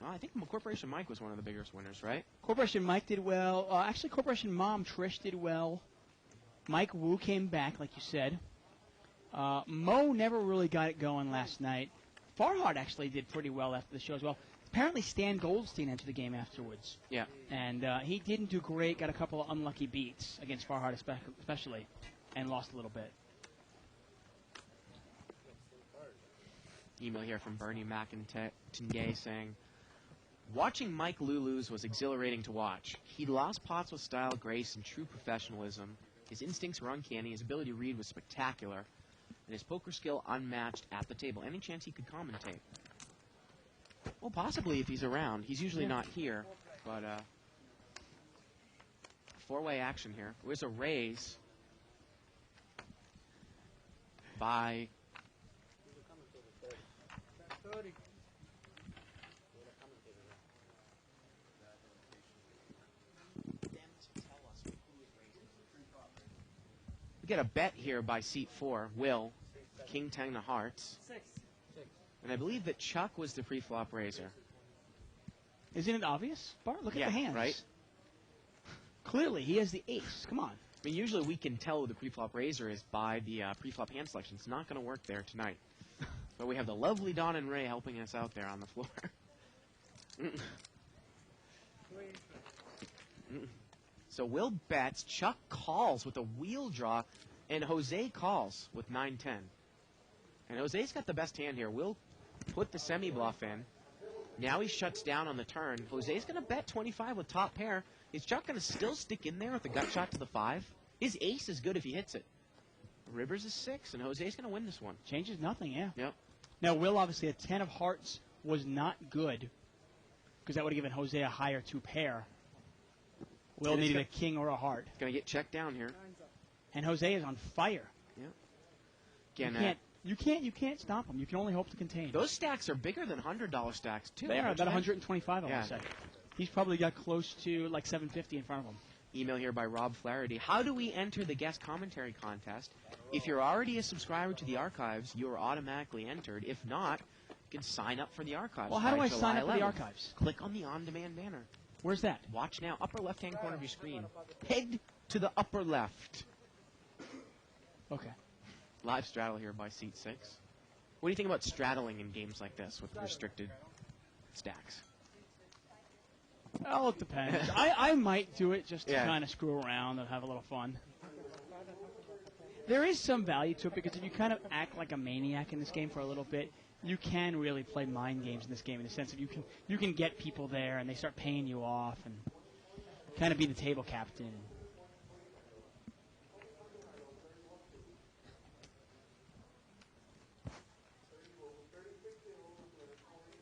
Well, I think Corporation Mike was one of the biggest winners, right? Corporation Mike did well. Actually, Corporation Mom Trish did well. Mike Wu came back, like you said. Mo never really got it going last night. Farhad actually did pretty well after the show as well. Apparently, Stan Goldstein entered the game afterwards. Yeah. And he didn't do great. Got a couple of unlucky beats against Farhad especially, and lost a little bit. Email here from Bernie McIntyre saying, watching Mike lose was exhilarating to watch. He lost pots with style, grace, and true professionalism. His instincts were uncanny, his ability to read was spectacular, and his poker skill unmatched at the table. Any chance he could commentate? Well, possibly if he's around. He's usually not here, but 4-way action here. There's a raise by 30. we get a bet here by seat 4, Will, King 10 of hearts. 6. And I believe that Chuck was the pre-flop raiser. Isn't it obvious? Bart, look Yeah, at the hands. right? Clearly, he has the ace. Come on. I mean, usually we can tell who the pre-flop raiser is by the pre-flop hand selection. It's not going to work there tonight. But we have the lovely Don and Ray helping us out there on the floor. So Will bets, Chuck calls with a wheel draw, and Jose calls with 9-10. And Jose's got the best hand here. Will put the semi-bluff in. Now he shuts down on the turn. Jose's going to bet 25 with top pair. Is Chuck going to still stick in there with the gut shot to the 5? His ace is good if he hits it. Rivers is 6, and Jose's going to win this one. Changes nothing, yeah. Yep. Now, Will, obviously, a 10 of hearts was not good. because that would have given Jose a higher 2-pair. Will And it's needed got- a king or a heart. Going to get checked down here. And Jose is on fire. Again, You can't stop him. You can only hope to contain. those stacks are bigger than $100 stacks, too. They are Don't you about think? 125, I Yeah. want to say. He's probably got close to like 750 in front of him. Email here by Rob Flaherty. How do we enter the guest commentary contest? If you're already a subscriber to the archives, you're automatically entered. If not, you can sign up for the archives. Well, how do by I sign July up for the 11th. archives? Click on the on-demand banner. Where's that? Watch now, upper left-hand corner of your screen. Head to the upper left. Okay. Live straddle here by Seat 6. What do you think about straddling in games like this with restricted stacks? Well, it depends. I might do it just to Yeah. kind of screw around and have a little fun. There is some value to it because if you kind of act like a maniac in this game for a little bit, you can really play mind games in this game in the sense of you can get people there and they start paying you off and kind of be the table captain.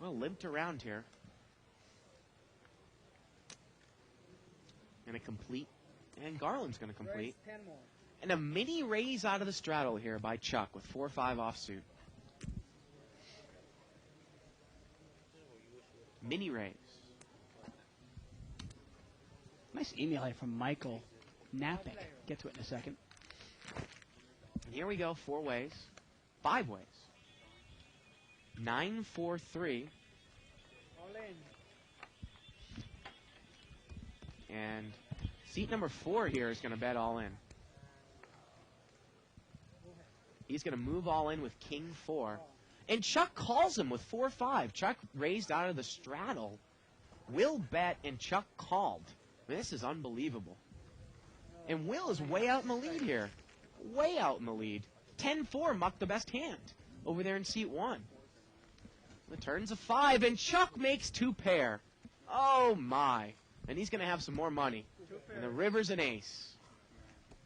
Well, limped around here. And a complete. And Garland's going to complete. 10 more. And a mini raise out of the straddle here by Chuck with 4-5 offsuit. Mini raise. Nice email here from Michael Napick. Get to it in a second. And here we go, 4 ways. 5 ways. 9, 4, 3. All in. And seat number 4 here is going to bet all in. He's going to move all in with King 4. And Chuck calls him with 4-5. Chuck raised out of the straddle. Will bet, and Chuck called. I mean, this is unbelievable. And Will is way out in the lead here. Way out in the lead. 10-4, Muck the best hand over there in seat 1. The turn's a 5, and Chuck makes 2-pair. Oh, my. And he's going to have some more money. And the river's an ace.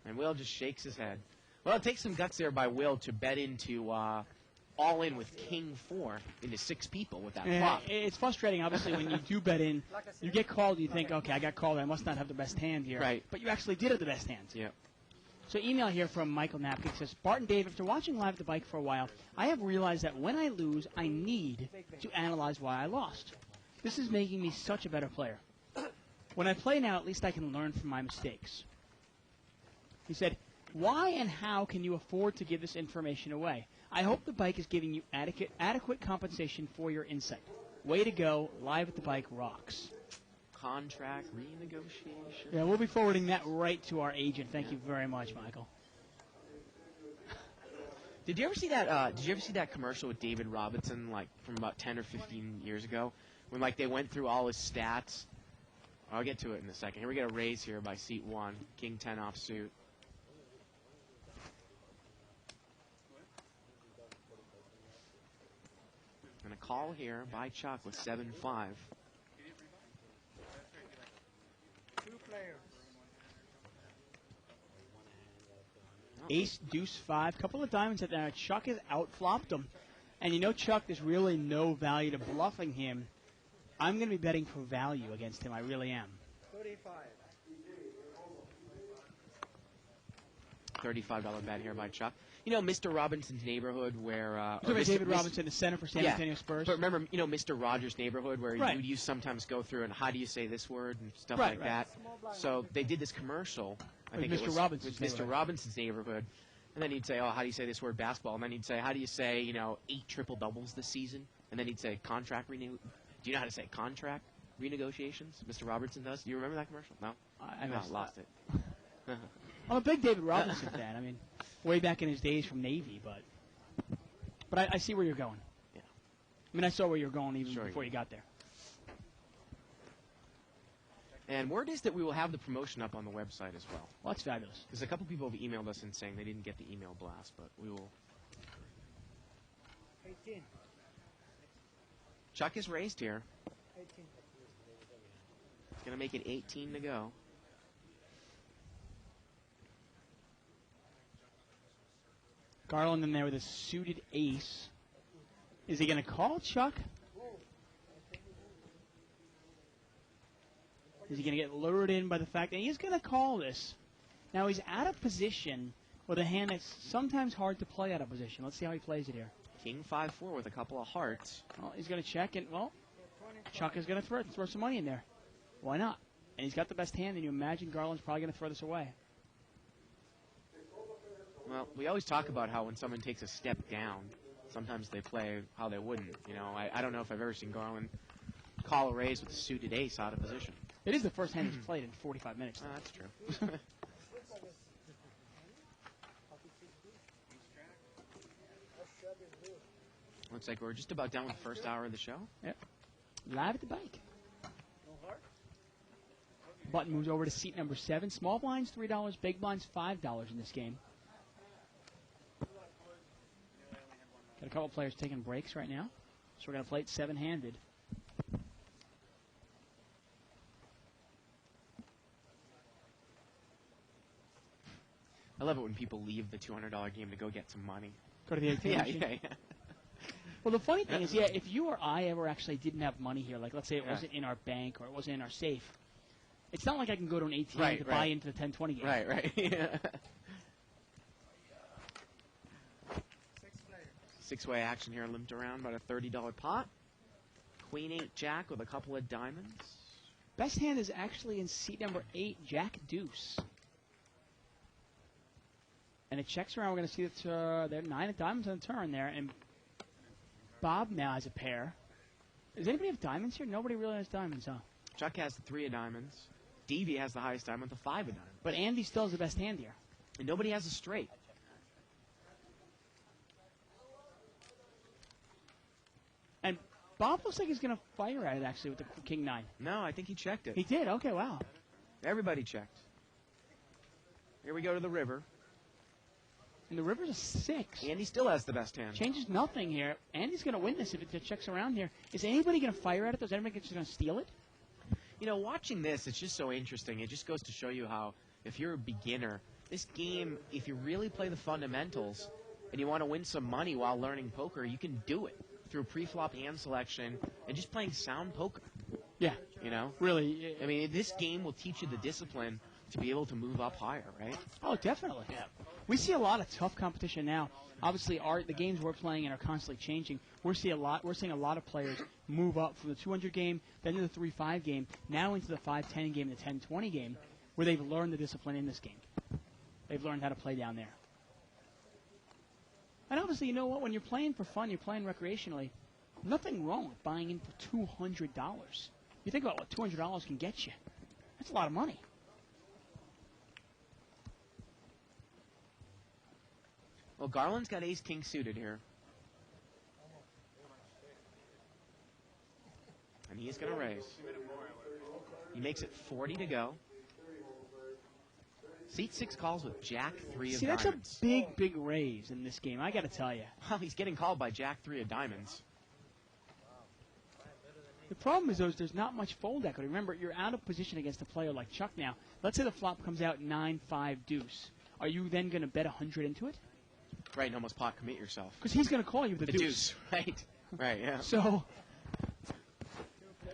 And Will just shakes his head. Well, it takes some guts there by Will to bet into all in with King 4 into 6 people with that Yeah, flop. it's frustrating, obviously, when you do bet in. You get called, you think, okay, I got called, I must not have the best hand here. Right. But you actually did have the best hand. Yep. So email here from Michael Napkin says, Bart and Dave, after watching Live at the Bike for a while, I have realized that when I lose, I need to analyze why I lost. This is making me such a better player. When I play now, at least I can learn from my mistakes. He said, why and how can you afford to give this information away? I hope the bike is giving you adequate compensation for your insight. Way to go. Live at the Bike rocks. Contract renegotiation. Yeah, we'll be forwarding that right to our agent. Thank you very much, Michael. Did you ever see that? Did you ever see that commercial with David Robinson, like from about 10 or 15 years ago, when like they went through all his stats? I'll get to it in a second. Here we get a raise here by seat 1, King 10 offsuit. And a call here by Chuck with 7-5. 2 players. Ace, deuce, 5. Couple of diamonds at there. Chuck has outflopped him. And you know, Chuck, there's really no value to bluffing him. I'm going to be betting for value against him. I really am. 35. $35 bet here by Chuck. You know, Mr. Robinson's Neighborhood, where Look at Mr. David Robinson, the center for San Antonio Spurs. But remember, you know, Mr. Rogers' Neighborhood, where Right. you sometimes go through and how do you say this word and stuff Right, like right. that. So they did this commercial. I With think Mr. it was Robinson's with Mr. Neighborhood. Robinson's Neighborhood, and then he'd say, "Oh, how do you say this word basketball?" And then he'd say, "How do you say, you know, 8 triple doubles this season?" And then he'd say, "Contract renew." Do you know how to say contract renegotiations? Mr. Robertson does. Do you remember that commercial? No, I No, missed lost that. it. I'm a big David Robinson fan. I mean, way back in his days from Navy, but I see where you're going. Yeah. I mean, I saw where you were going even Sure you before you did. got there. And word is that we will have the promotion up on the website as well. Well, that's fabulous. Because a couple people have emailed us and saying they didn't get the email blast, but we will. 18. Chuck is raised here. 18. It's going to make it 18 to go. Garland in there with a suited ace. Is he going to call Chuck? Is he going to get lured in by the fact that he's going to call this? Now he's out of position with a hand that's sometimes hard to play out of position. Let's see how he plays it here. King 5-4 with a couple of hearts. Well, he's going to check, and, well, Chuck is going to throw some money in there. Why not? And he's got the best hand, and you imagine Garland's probably going to throw this away. Well, we always talk about how when someone takes a step down, sometimes they play how they wouldn't. You know, I don't know if I've ever seen Garland call a raise with a suited ace out of position. It is the first hand he's played in 45 minutes. Oh, that's true. Looks like we're just about done with the first hour of the show. Yep. Live at the bike. Button moves over to seat number 7. Small blinds, $3. Big blinds, $5 in this game. Got a couple players taking breaks right now. So we're going to play it 7-handed. I love it when people leave the $200 game to go get some money. Go to the ATM Yeah, machine. yeah. Well, the funny thing is, yeah, if you or I ever actually didn't have money here, like let's say it wasn't in our bank or it wasn't in our safe, it's not like I can go to an ATM to buy into the 10-20 game. Right. Yeah. Six-way action here, limped around, about a $30 pot. Queen 8 Jack with a couple of diamonds. Best hand is actually in seat number 8, Jack Deuce. And it checks around. We're going to see that there are 9 of diamonds on the turn there. And Bob now has a pair. Does anybody have diamonds here? Nobody really has diamonds, huh? Chuck has the 3 of diamonds. Davey has the highest diamond with the 5 of diamonds. But Andy still has the best hand here. And nobody has a straight. And Bob looks like he's going to fire at it, actually, with the King 9. No, I think he checked it. He did? Okay, wow. Everybody checked. Here we go to the river. And the river's a 6. Andy still has the best hand. Changes nothing here. Andy's going to win this if it checks around here. Is anybody going to fire at it? Is anybody just going to steal it? You know, watching this, it's just so interesting. It just goes to show you how, if you're a beginner, this game, if you really play the fundamentals and you want to win some money while learning poker, you can do it through pre-flop hand selection and just playing sound poker. Yeah. You know? Really. I mean, this game will teach you the discipline to be able to move up higher, right? Oh, definitely. Yeah. We see a lot of tough competition now. Obviously, the games we're playing and are constantly changing. We're seeing a lot of players move up from the 200 game, then to the 3-5 game, now into the 5-10 game, the 10-20 game, where they've learned the discipline in this game. They've learned how to play down there. And obviously, you know what? When you're playing for fun, you're playing recreationally. Nothing wrong with buying in for $200. You think about what $200 can get you. That's a lot of money. Well, Garland's got ace-king suited here. And he's going to raise. He makes it 40 to go. Seat 6 calls with Jack 3 of diamonds. See, that's a big raise in this game, I got to tell you. Well, he's getting called by Jack 3 of diamonds. The problem is, there's not much fold equity. Remember, you're out of position against a player like Chuck now. Let's say the flop comes out 9-5 deuce. Are you then going to bet 100 into it? Right, and almost pot commit yourself. Because he's going to call you with the deuce. Right, right, yeah. So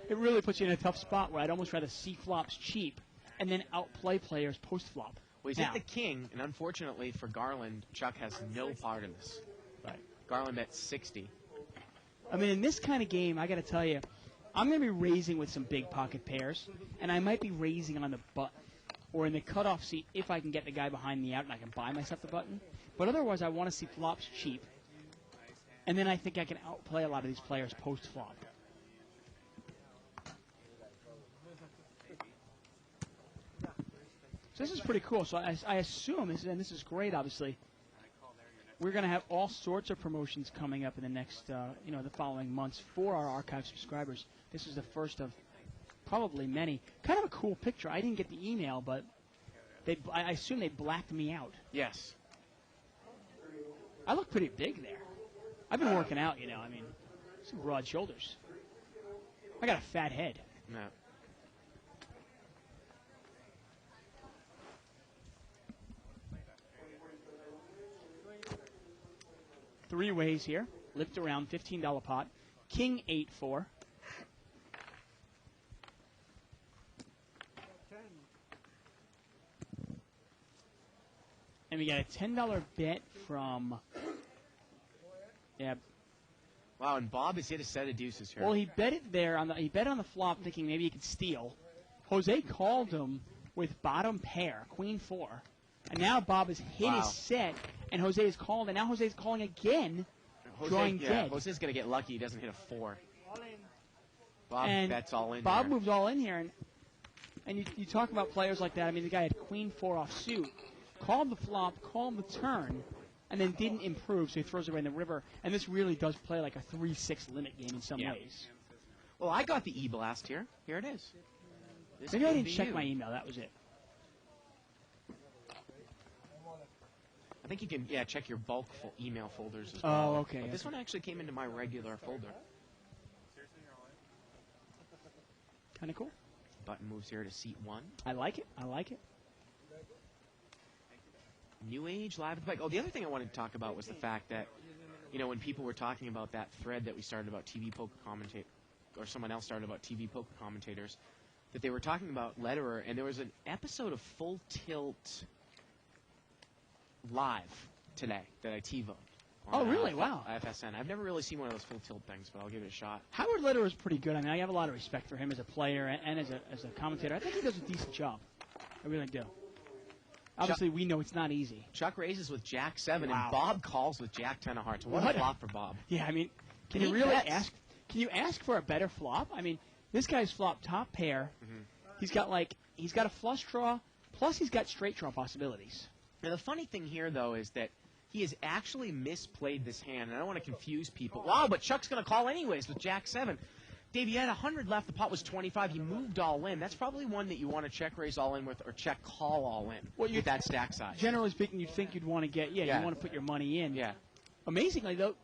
it really puts you in a tough spot where I'd almost rather see flops cheap and then outplay players post-flop. Well, he's now, hit the king, and unfortunately for Garland, Chuck has no part in this. Right. Garland bet 60. I mean, in this kind of game, I got to tell you, I'm going to be raising with some big pocket pairs, and I might be raising on the button or in the cutoff seat if I can get the guy behind me out and I can buy myself the button. But otherwise, I want to see flops cheap, and then I think I can outplay a lot of these players post-flop. So this is pretty cool. So I assume, and this is great, obviously, we're going to have all sorts of promotions coming up in the next, the following months for our archive subscribers. This is the first of probably many. Kind of a cool picture. I didn't get the email, but I assume they blacked me out. Yes. I look pretty big there. I've been working out, I mean, some broad shoulders. I got a fat head. No. Three ways here. Lift around, $15 pot. King 8-4. And we got a $10 bet from. Yeah. Wow, and Bob has hit a set of deuces here. Well, he bet it there he bet on the flop, thinking maybe he could steal. Jose called him with bottom pair, Queen 4, and now Bob has hit Wow. his set, and Jose is called, and now Jose is calling again, drawing dead. Jose's going to get lucky he doesn't hit a 4. All in. Bob And bets all in Bob there. moves all in here, and you talk about players like that. I mean, the guy had Queen 4 off suit, called the flop, called the turn, and then didn't improve, so he throws it away in the river. And this really does play like a 3-6 limit game in some Yeah. ways. Well, I got the E-Blast here. Here it is. This Maybe I could didn't be check you. my email. That was it. I think you can, check your bulk email folders as Oh, well. okay, But this okay. one actually came into my regular folder. Kind of cool. Button moves here to seat 1. I like it. I like it. New Age Live at the Pike. Oh, the other thing I wanted to talk about was the fact that, when people were talking about that thread that we started about TV poker commentators, or someone else started about TV poker commentators, that they were talking about Lederer, and there was an episode of Full Tilt Live today that I TiVoed. Oh, really? Wow. FSN. I've never really seen one of those Full Tilt things, but I'll give it a shot. Howard Lederer is pretty good. I mean, I have a lot of respect for him as a player and as a commentator. I think he does a decent job. I really do. Obviously, we know it's not easy. Chuck raises with Jack 7, Wow. and Bob calls with Jack 10 of hearts. What What a a- flop for Bob. Yeah, I mean, can He you really bets. ask? Can you ask for a better flop? I mean, this guy's flop top pair. Mm-hmm. He's got a flush draw, plus he's got straight draw possibilities. Now, the funny thing here, though, is that he has actually misplayed this hand, and I don't want to confuse people. Wow, but Chuck's going to call anyways with Jack 7. Dave, you had 100 left. The pot was 25. He moved all in. That's probably one that you want to check raise all in with or check call all in with that stack size. Generally speaking, you'd think you'd want to get, you want to put your money in. Yeah. Amazingly, though,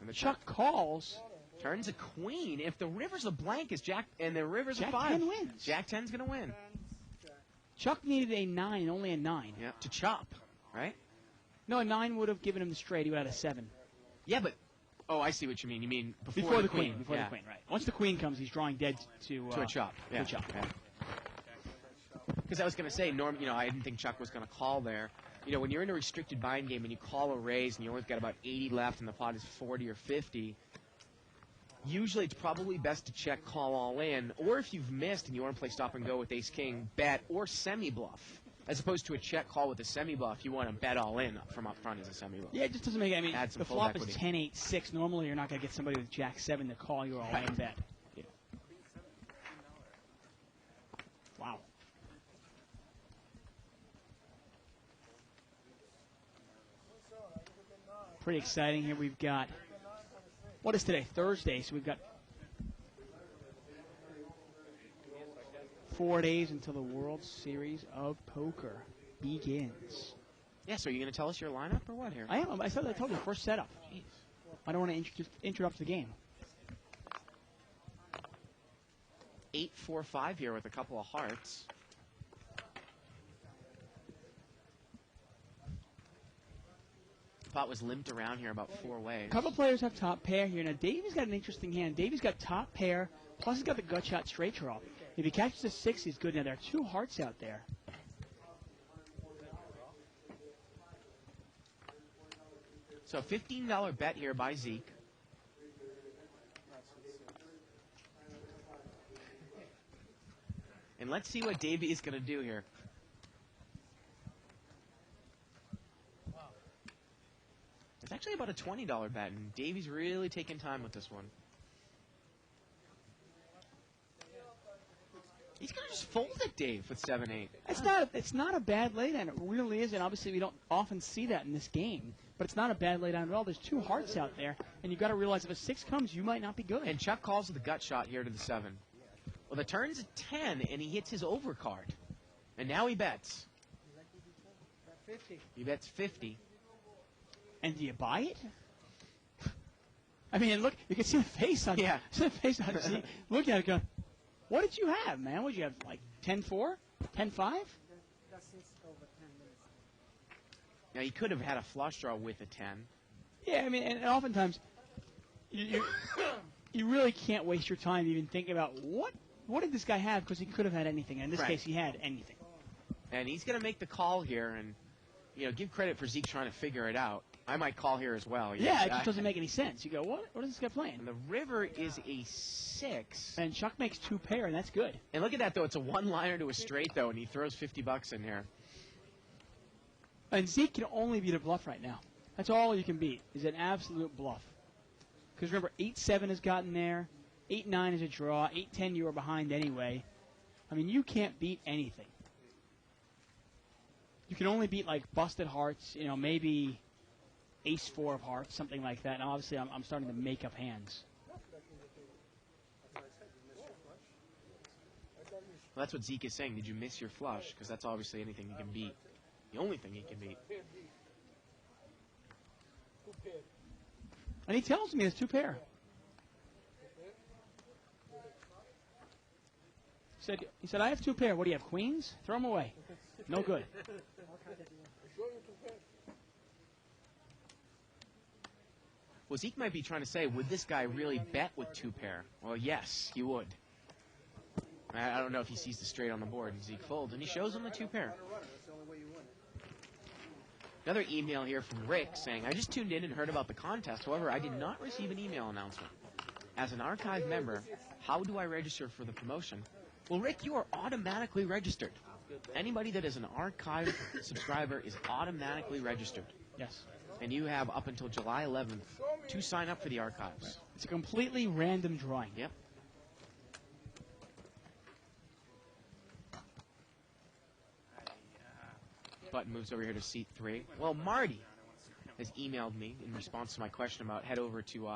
And the Chuck calls. turns a queen. If the river's a blank, is Jack, and the river's Jack a 5. 10 wins. Jack 10's going to win. Chuck needed a 9 and only a 9. Yeah. To chop, right? No, a 9 would have given him the straight. He would have had a 7. Yeah, but oh, I see what you mean. You mean Before the queen. Before yeah. the queen, right. Once the queen comes, he's drawing dead to To a chop. Yeah. To a chop. Because I was going to say, I didn't think Chuck was going to call there. When you're in a restricted bind game and you call a raise and you only got about 80 left and the pot is 40 or 50, usually it's probably best to check call all in. Or if you've missed and you want to play stop and go with ace king, bet or semi bluff. As opposed to a check call with a semi bluff, you want to bet all in from up front as a semi bluff. Yeah, it just doesn't make. I mean, Add some the full flop equity. is 10-8-6. Normally, you're not going to get somebody with Jack 7 to call you all in bet. Yeah. Wow. Pretty exciting here. We've got, what is today? Thursday. So we've got 4 days until the World Series of Poker begins. Yeah, so are you going to tell us your lineup or what here? I am. I told you, first setup. I don't want to interrupt the game. 8-4-5 here with a couple of hearts. Pot was limped around here about 4 ways. A couple players have top pair here. Now, Davey's got an interesting hand. Davey's got top pair, plus he's got the gut shot straight draw. If he catches a 6, he's good. Now, there are 2 hearts out there. So $15 bet here by Zeke. And let's see what Davey is going to do here. It's actually about a $20 bet, and Davey's really taking time with this one. He's going to just fold it, Dave, with 7-8. It's not a bad laydown. It really isn't. Obviously, we don't often see that in this game, but it's not a bad laydown at all. There's 2 hearts out there, and you've got to realize if a 6 comes, you might not be good. And Chuck calls with a gut shot here to the 7. Well, the turn's a 10, and he hits his overcard. And now he bets. 50. He bets 50. And do you buy it? I mean, look, you can see the face on Yeah. see the face on Z. Look at it, going, what did you have, man? What did you have, like 10-4, 10-5? That's it's over 10 minutes. Now, he could have had a flush draw with a 10. Yeah, I mean, and oftentimes you really can't waste your time even thinking about what did this guy have, because he could have had anything. In this Right. case, he had anything. And he's going to make the call here, and give credit for Zeke trying to figure it out. I might call here as well. Yeah, it just doesn't make any sense. You go, what is this guy playing? And the river is a 6. And Chuck makes 2 pair, and that's good. And look at that, though. It's a one-liner to a straight, though, and he throws $50 in there. And Zeke can only beat a bluff right now. That's all you can beat, is an absolute bluff. Because remember, 8-7 has gotten there. 8-9 is a draw. 8-10 you are behind anyway. I mean, you can't beat anything. You can only beat, like, busted hearts, maybe Ace-4 of hearts, something like that. And obviously, I'm starting to make up hands. Well, that's what Zeke is saying. Did you miss your flush? Because that's obviously anything you can beat. The only thing he can beat. And he tells me it's 2 pair. He said, I have 2 pair. What do you have, queens? Throw them away. No good. Well, Zeke might be trying to say, would this guy really bet with 2 pair? Well, yes, he would. I don't know if he sees the straight on the board, and Zeke folds, and he shows him the 2 pair. Another email here from Rick saying, I just tuned in and heard about the contest. However, I did not receive an email announcement. As an archive member, how do I register for the promotion? Well, Rick, you are automatically registered. Anybody that is an archive subscriber is automatically registered. Yes. And you have up until July 11th to sign up for the archives. It's a completely random drawing. Yep. Button moves over here to seat 3. Well, Marty has emailed me in response to my question about head over to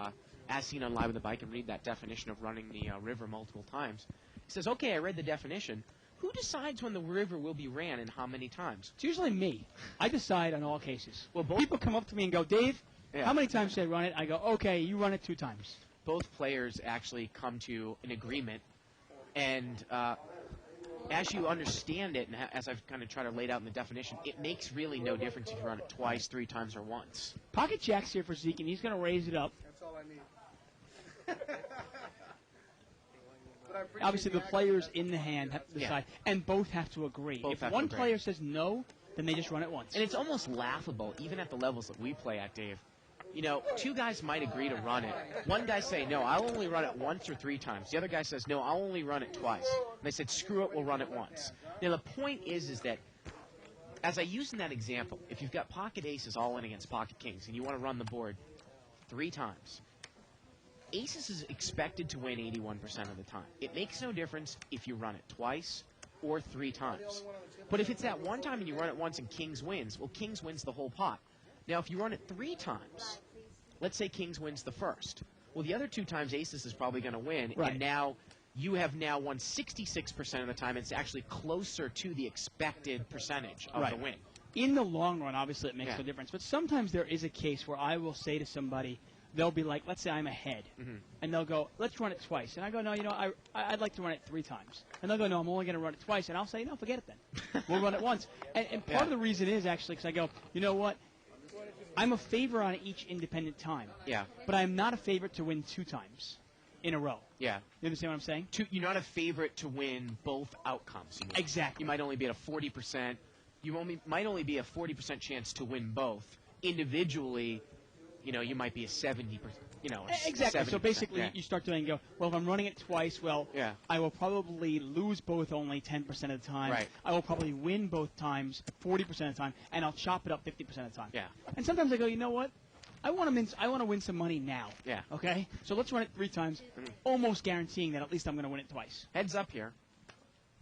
As Seen on Live with the Bike and read that definition of running the river multiple times. He says, okay, I read the definition. Who decides when the river will be ran and how many times? It's usually me. I decide on all cases. Well, both people come up to me and go, Dave, Yeah. how many times should I run it? I go, okay, you run it 2 times. Both players actually come to an agreement, and as you understand it, and as I've kind of tried to lay it out in the definition, it makes really no difference if you run it twice, 3 times, or once. Pocket Jack's here for Zeke, and he's going to raise it up. That's all I need. Obviously, the players in the hand have to decide, and both have to agree. Both if have to one agree. player says no, then they just run it once. And it's almost laughable, even at the levels that we play at, Dave. 2 guys might agree to run it. One guy say, no, I'll only run it once or 3 times. The other guy says, no, I'll only run it twice. And they said, screw it, we'll run it once. Now, the point is that, as I used in that example, if you've got pocket aces all in against pocket kings, and you want to run the board 3 times, aces is expected to win 81% of the time. It makes no difference if you run it twice or 3 times. But if it's that one time and you run it once and kings wins, well, kings wins the whole pot. Now, if you run it 3 times, let's say kings wins the first. Well, the other 2 times aces is probably going to win, Right. and now you have won 66% of the time. It's actually closer to the expected percentage of Right. the win. In the long run, obviously, it makes Yeah. no difference. But sometimes there is a case where I will say to somebody, they'll be like, let's say I'm ahead, and they'll go, let's run it twice. And I go, no, I'd like to run it 3 times. And they'll go, no, I'm only going to run it twice. And I'll say, no, forget it then. We'll run it once. And part of the reason is actually because I go, you know what? I'm a favor on each independent time. Yeah. But I'm not a favorite to win 2 times in a row. Yeah. You understand what I'm saying? You're not a favorite to win both outcomes. You mean. Exactly. You might only be at a 40%. Might only be a 40% chance to win both. Individually, you might be a 70%. Exactly. So 70%, basically, yeah. you start doing go, well, if I'm running it twice, well, Yeah. I will probably lose both only 10% of the time. Right. I will probably win both times 40% of the time, and I'll chop it up 50% of the time. Yeah. And sometimes I go, you know what? I want to win some money now. Yeah. Okay? So let's run it 3 times, almost guaranteeing that at least I'm going to win it twice. Heads up here.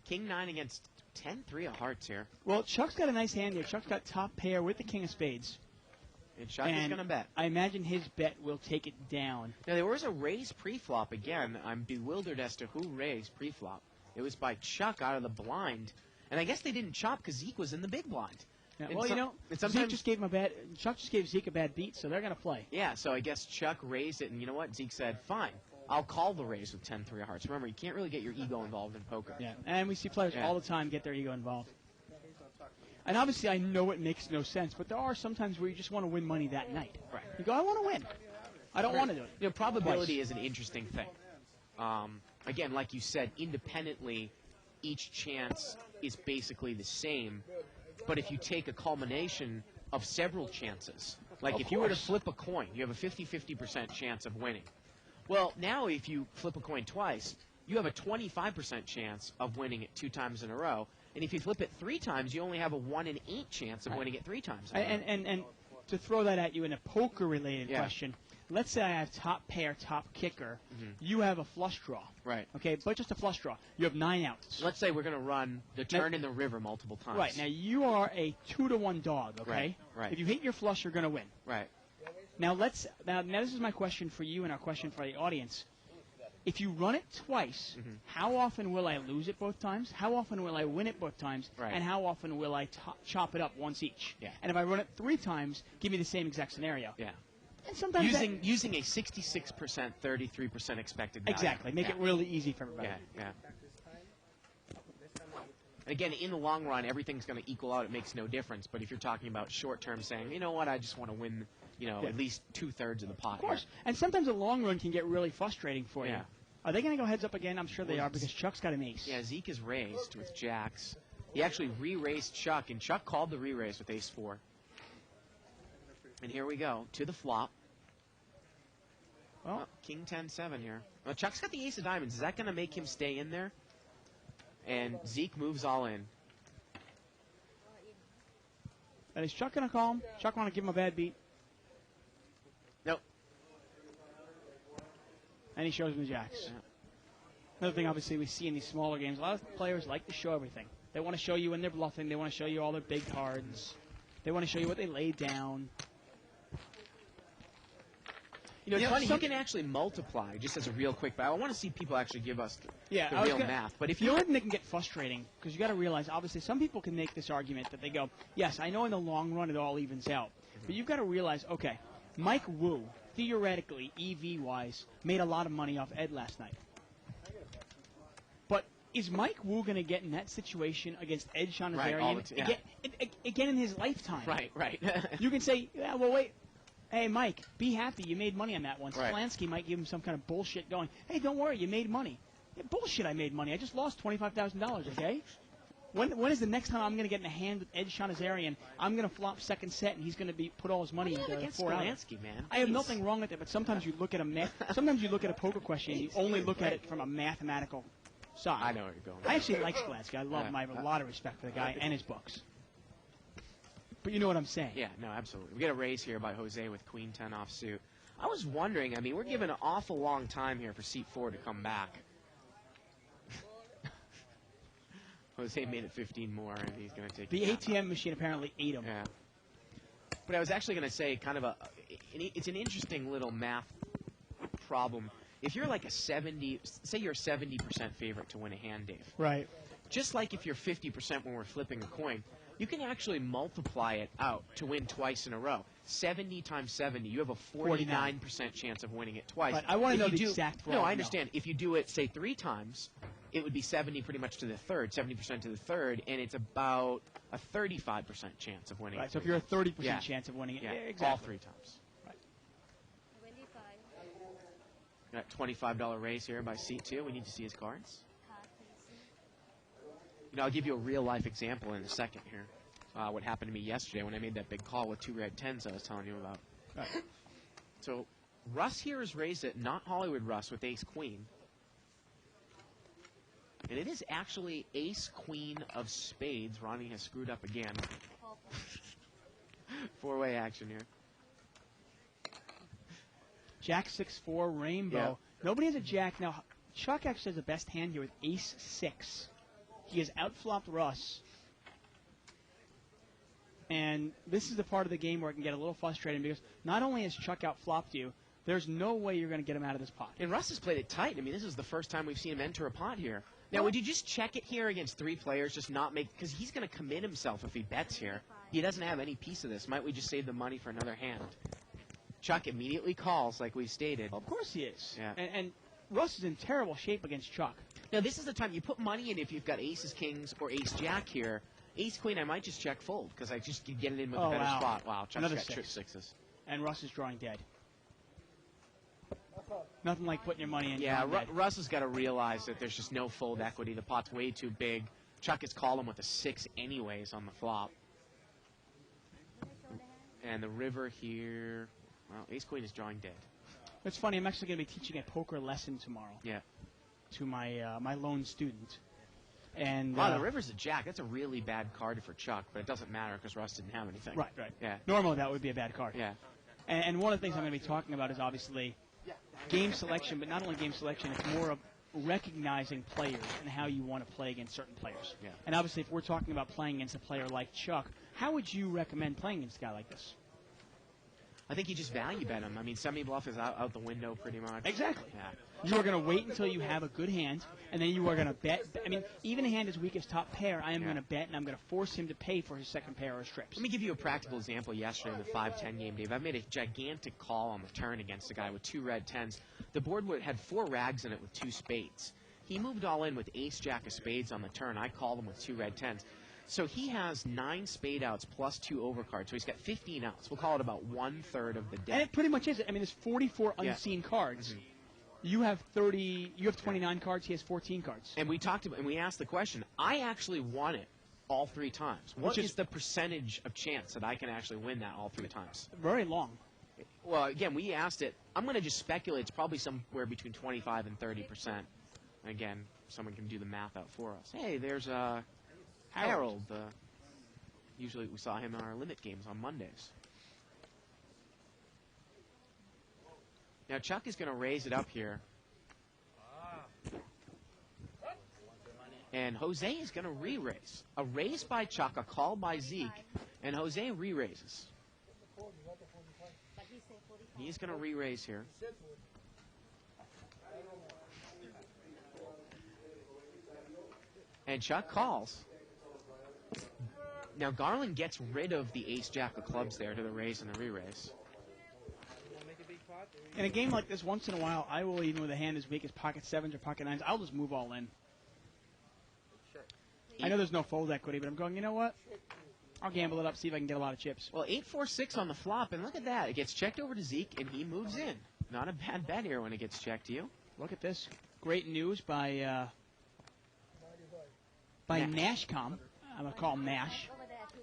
King 9 against 10-3 of hearts here. Well, Chuck's got a nice hand here. Chuck's got top pair with the king of spades. And Chuck is And going to bet. I imagine his bet will take it down. Now, there was a raise pre-flop again. I'm bewildered as to who raised pre-flop. It was by Chuck out of the blind. And I guess they didn't chop because Zeke was in the big blind. Yeah, And well, and Zeke sometimes, just gave him Chuck just gave Zeke a bad beat, so they're going to play. Yeah, so I guess Chuck raised it, and you know what? Zeke said, fine, I'll call the raise with 10-3 of hearts. Remember, you can't really get your ego involved in poker. Yeah, and we see players all the time get their ego involved. And obviously, I know it makes no sense, but there are sometimes where you just want to win money that night. Right. You go, I want to win. I don't want to do it. Probability is an interesting thing. Again, like you said, independently, each chance is basically the same. but if you take a culmination of several chances, like if you were to flip a coin, you have a 50-50% chance of winning. Well, now if you flip a coin twice, you have a 25% chance of winning it 2 times in a row. And if you flip it 3 times, you only have a 1 in 8 chance of winning it 3 times in a row. And to throw that at you in a poker-related question, let's say I have top pair, top kicker. You have a flush draw. Right. Okay, but just a flush draw. You have 9 outs. Let's say we're going to run the turn in the river multiple times. Right. Now, you are a 2-to-1 dog, okay? Right. If you hit your flush, you're going to win. Right. Now, now this is my question for you and our question for the audience. If you run it twice, how often will I lose it both times? How often will I win it both times? Right. And how often will I chop it up once each? Yeah. And if I run it 3 times, give me the same exact scenario. Yeah. And sometimes using a 66%, 33% expected value. Exactly. Make it really easy for everybody. Yeah. And again, in the long run, everything's going to equal out. It makes no difference. But if you're talking about short term, saying, you know what, I just want to win, at least 2/3 of the pot. Of course. And sometimes the long run can get really frustrating for you. Yeah. Are they going to go heads up again? I'm sure they are because Chuck's got an ace. Yeah, Zeke is raised with jacks. He actually re-raised Chuck, and Chuck called the re-raise with ace-4. And here we go, to the flop. Well, King 10-7 here. Well, Chuck's got the ace of diamonds. Is that going to make him stay in there? And Zeke moves all in. and is Chuck going to call him? Chuck want to give him a bad beat? Nope. And he shows him the jacks. Yeah. Another thing, obviously, we see in these smaller games, a lot of players like to show everything. They want to show you when they're bluffing. They want to show you all their big cards. They want to show you what they laid down. It's funny, you can actually multiply, just as a real quick, but I want to see people actually give us the real math. But if you know what, it can get frustrating, because you got to realize, obviously, some people can make this argument that they go, yes, I know in the long run it all evens out. But you've got to realize, okay, Mike Wu, theoretically, EV-wise, made a lot of money off Ed last night. But is Mike Wu going to get in that situation against Ed Shanazarian again in his lifetime? Right. You can say, yeah, well, wait. Hey, Mike, be happy. You made money on that one. Right. Slansky might give him some kind of bullshit going, hey, don't worry, you made money. Yeah, bullshit, I made money. I just lost $25,000, okay? When is the next time I'm going to get in a hand with Ed Shanazarian? I'm going to flop second set, and he's going to put all his money into 4 hours. Slansky, man. I have nothing wrong with it, but sometimes you look at sometimes you look at a poker question and you only look at it from a mathematical side. I know where you're going. I actually like Slansky. I love him. I have a lot of respect for the guy and his books. But you know what I'm saying. Yeah, no, absolutely. We get a raise here by Jose with Queen 10 offsuit. I was wondering, we're given an awful long time here for seat 4 to come back. Jose made it 15 more, and he's going to take the ATM machine apparently ate him. Yeah. But I was actually going to say it's an interesting little math problem. If you're like say you're a 70% favorite to win a hand, Dave. Right. Just like if you're 50% when we're flipping a coin, you can actually multiply it out to win twice in a row. 70 times 70, you have a 49% chance of winning it twice. But I want to know the exact No, I understand. If you do it, say, 3 times, it would be 70 pretty much to the third, 70% to the third, and it's about a 35% chance of winning it. Right, so if you're a 30% chance of winning it, exactly. All 3 times. Right. 25. Got $25 raise here by seat 2. We need to see his cards. I'll give you a real-life example in a second here. What happened to me yesterday when I made that big call with 2 red 10s I was telling you about. Right. So Russ here is raised at not Hollywood Russ with ace-queen. And it is actually ace-queen of spades. Ronnie has screwed up again. 4-way action here. Jack 6-4, rainbow. Yeah. Nobody has a jack. Now, Chuck actually has the best hand here with ace 6. He has outflopped Russ. And this is the part of the game where it can get a little frustrating because not only has Chuck outflopped you, there's no way you're going to get him out of this pot. And Russ has played it tight. This is the first time we've seen him enter a pot here. Now, would you just check it here against 3 players, just not make, because he's going to commit himself if he bets here. He doesn't have any piece of this. Might we just save the money for another hand? Chuck immediately calls, like we stated. Of course he is. Yeah. And Russ is in terrible shape against Chuck. Now, this is the time you put money in if you've got aces, kings, or ace-jack here. Ace-queen, I might just check fold because I just get it in with a better spot. Wow, Chuck's Another got 6. trick 6s. And Russ is drawing dead. Nothing like putting your money in. Yeah, Russ has got to realize that there's just no fold equity. The pot's way too big. Chuck has called him with a 6 anyways on the flop. And the river here, well, ace queen is drawing dead. It's funny. I'm actually going to be teaching a poker lesson tomorrow. Yeah. To my my lone student. And wow, the river's a jack. That's a really bad card for Chuck, but it doesn't matter because Russ didn't have anything. Right, right. Yeah. Normally that would be a bad card. Yeah. And one of the things I'm going to be talking about is obviously game selection, but not only game selection, it's more of recognizing players and how you want to play against certain players. Yeah. And obviously if we're talking about playing against a player like Chuck, how would you recommend playing against a guy like this? I think you just value bet him. I mean, semi-bluff is out the window pretty much. Exactly. Yeah. You are going to wait until you have a good hand, and then you are going to bet. I mean, even a hand as weak as top pair, I am going to bet, and I'm going to force him to pay for his second pair of strips. Let me give you a practical example yesterday in the 5-10 game, Dave. I made a gigantic call on the turn against a guy with 2 red 10s. The board had 4 rags in it with 2 spades. He moved all in with ace-jack of spades on the turn. I called him with 2 red 10s. So he has 9 spade outs plus 2 overcards. So he's got 15 outs. We'll call it about 1/3 of the deck. And it pretty much is. I mean, there's 44 unseen cards. Mm-hmm. You have 30. You have 29 cards. He has 14 cards. And we talked about, and we asked the question. I actually won it all 3 times. What is the percentage of chance that I can actually win that all 3 times? Very long. Well, again, we asked it. I'm going to just speculate. It's probably somewhere between 25 and 30%. Again, someone can do the math out for us. Hey, there's Harold. Usually we saw him in our limit games on Mondays. Now Chuck is going to raise it up here. And Jose is going to re-raise. A raise by Chuck, a call by Zeke, and Jose re-raises. He's going to re-raise here. And Chuck calls. Now Garland gets rid of the ace-jack of clubs there to the raise and the re-raise. In a game like this, once in a while, I will, even with a hand as weak as pocket 7s or pocket 9s, I'll just move all in. I know there's no fold equity, but I'm going, you know what? I'll gamble it up, see if I can get a lot of chips. Well, 8-4-6 on the flop, and look at that. It gets checked over to Zeke, and he moves in. Not a bad bet here when it gets checked to you. Look at this. Great news by Nashcom. I'm going to call him Nash.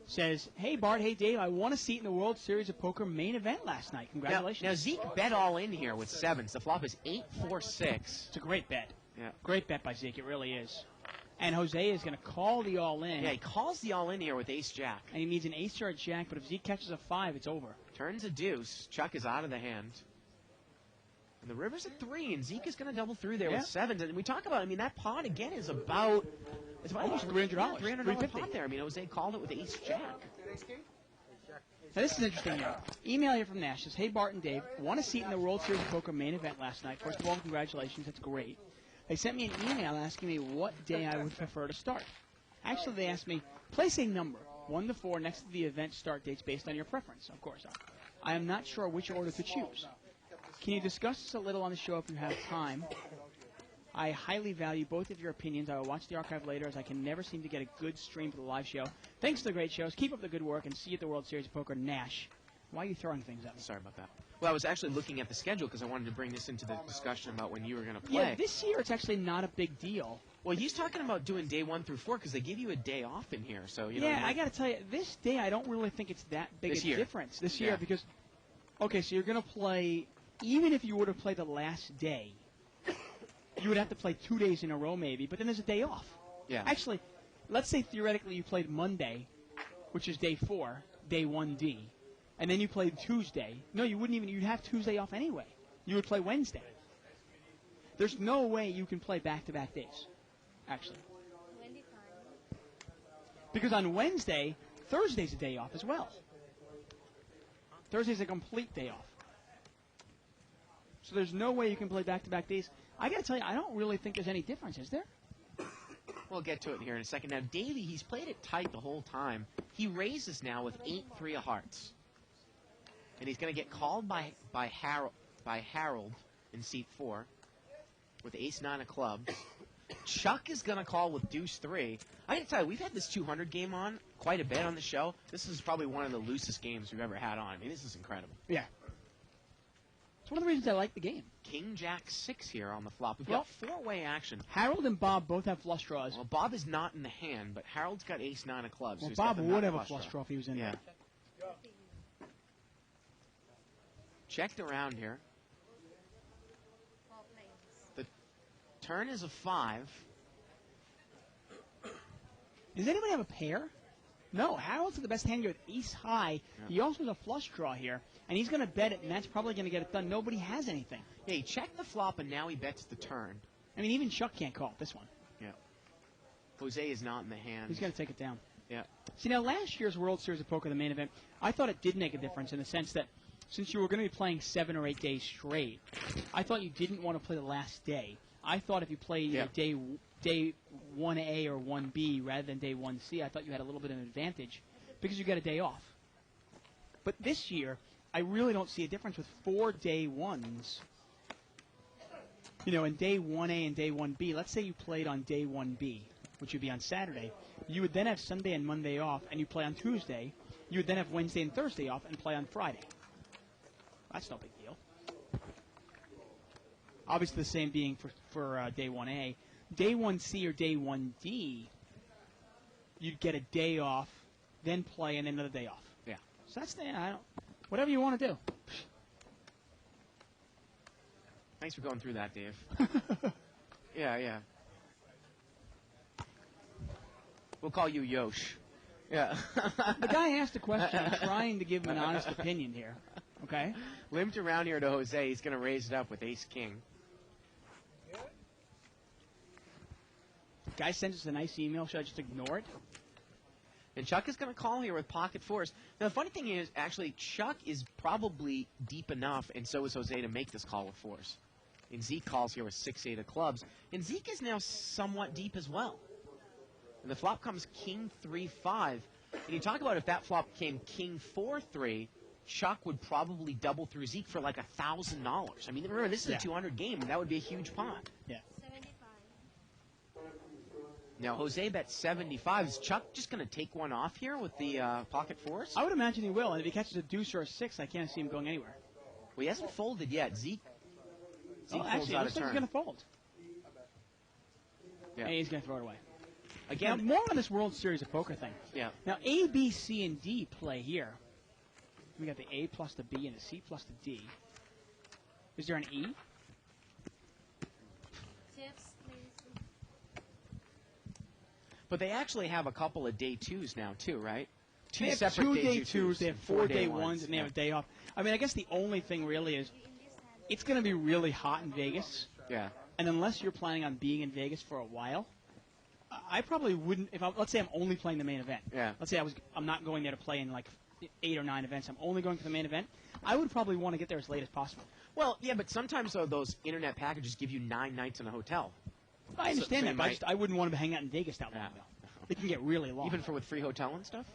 Says, hey, Bart, hey, Dave, I won a seat in the World Series of Poker main event last night. Congratulations. Now Zeke bet all in here with 7s. The flop is 8-4-6. It's a great bet. Yeah. Great bet by Zeke. It really is. And Jose is going to call the all-in. Yeah, he calls the all-in here with ace-jack. And he needs an ace or a jack, but if Zeke catches a 5, it's over. Turns a deuce. Chuck is out of the hand. And the river's at 3, and Zeke is going to double through there with 7s. And we talk about, I mean, that pot, again, is about... It's about almost $300. $300 pot there. I mean, Jose called it with ace-jack. Now, this is interesting here. Email here from Nash says, hey, Bart and Dave, won a seat in the World Series of Poker main event last night. First of all, congratulations. That's great. They sent me an email asking me what day I would prefer to start. Actually, they asked me, place a number, 1 to 4, next to the event start dates based on your preference. Of course. I am not sure which order to choose. Can you discuss this a little on the show if you have time? I highly value both of your opinions. I will watch the archive later as I can never seem to get a good stream for the live show. Thanks for the great shows. Keep up the good work and see you at the World Series of Poker. Nash. Why are you throwing things at me? Sorry about that. Well, I was actually looking at the schedule because I wanted to bring this into the discussion about when you were going to play. Yeah, this year it's actually not a big deal. Well, he's talking about doing day 1 through 4 because they give you a day off in here. So you know. Yeah, I got to tell you, this day I don't really think it's that big a difference this year because, okay, so you're going to play, even if you were to play the last day, you would have to play 2 days in a row maybe, but then there's a day off. Yeah. Actually, let's say theoretically you played Monday, which is day 4, day 1D, and then you played Tuesday. No, you wouldn't even, you'd have Tuesday off anyway. You would play Wednesday. There's no way you can play back-to-back days, actually. Because on Wednesday, Thursday's a day off as well. Thursday's a complete day off. So there's no way you can play back-to-back days. I got to tell you, I don't really think there's any difference, is there? We'll get to it here in a second. Now, Davey, he's played it tight the whole time. He raises now with 8-3 of hearts. And he's going to get called by Harold in seat 4 with ace-9 of clubs. Chuck is going to call with deuce 3. I got to tell you, we've had this 200 game on quite a bit on the show. This is probably one of the loosest games we've ever had on. I mean, this is incredible. Yeah. It's one of the reasons I like the game. King Jack 6 here on the flop. We've got 4-way action. Harold and Bob both have flush draws. Well, Bob is not in the hand, but Harold's got ace-9 of clubs. Well, so Bob would have a flush draw if he was in there. checked around here. Four planes. The turn is a 5. Does anybody have a pair? No, Harold's the best hand here with ace high. Yeah. He also has a flush draw here, and he's going to bet it, and that's probably going to get it done. Nobody has anything. Yeah, he checked the flop, and now he bets the turn. I mean, even Chuck can't call this one. Yeah. Jose is not in the hand. He's going to take it down. Yeah. See, now last year's World Series of Poker, the main event, I thought it did make a difference in the sense that since you were going to be playing 7 or 8 days straight, I thought you didn't want to play the last day. I thought if you played day 1A or 1B rather than day 1C, I thought you had a little bit of an advantage because you got a day off. But this year, I really don't see a difference with 4 day ones. You know, in day 1A and day 1B, let's say you played on day 1B, which would be on Saturday. You would then have Sunday and Monday off, and you play on Tuesday. You would then have Wednesday and Thursday off and play on Friday. That's no big deal. Obviously, the same being for day 1A. Day 1C or day 1D, you'd get a day off, then play, and then another day off. Yeah. So that's whatever you want to do. Thanks for going through that, Dave. Yeah. We'll call you Yosh. Yeah. The guy asked a question. I'm trying to give him an honest opinion here. Okay? Limped around here to Jose. He's going to raise it up with ace-king. Guy sends us a nice email. Should I just ignore it? And Chuck is going to call here with pocket fours. Now, the funny thing is, actually, Chuck is probably deep enough, and so is Jose, to make this call with fours. And Zeke calls here with 6-8 of clubs. And Zeke is now somewhat deep as well. And the flop comes king 3-5. And you talk about if that flop came king 4-3, Chuck would probably double through Zeke for like $1,000. I mean, remember, this is a 200 game, and that would be a huge pot. Yeah. 75. Now, Jose bet 75. Is Chuck just going to take one off here with the pocket fours? I would imagine he will. And if he catches a deuce or a 6, I can't see him going anywhere. Well, he hasn't folded yet. Zeke folds Actually, it out looks of like turn. he's going to fold. Yeah. And he's going to throw it away. Again, Now, more on this World Series of Poker thing. yeah. Now, A, B, C, and D play here. We got the A plus the B and the C plus the D. Is there an E? Tips, please. But they actually have a couple of day twos now, too, right? They have separate 2 day twos, they have 4 day ones, ones, and they have a day off. I mean, I guess the only thing really is it's going to be really hot in Vegas. Yeah. And unless you're planning on being in Vegas for a while, I probably wouldn't. Let's say I'm only playing the main event. Yeah. Let's say I'm not going there to play in like 8 or 9 events. I'm only going for the main event. I would probably want to get there as late as possible. Well, yeah, but sometimes, though, those internet packages give you 9 nights in a hotel. I understand so that, you but I wouldn't want to hang out in Vegas that long. Yeah. Though. It can get really long. Even for with free hotel and stuff?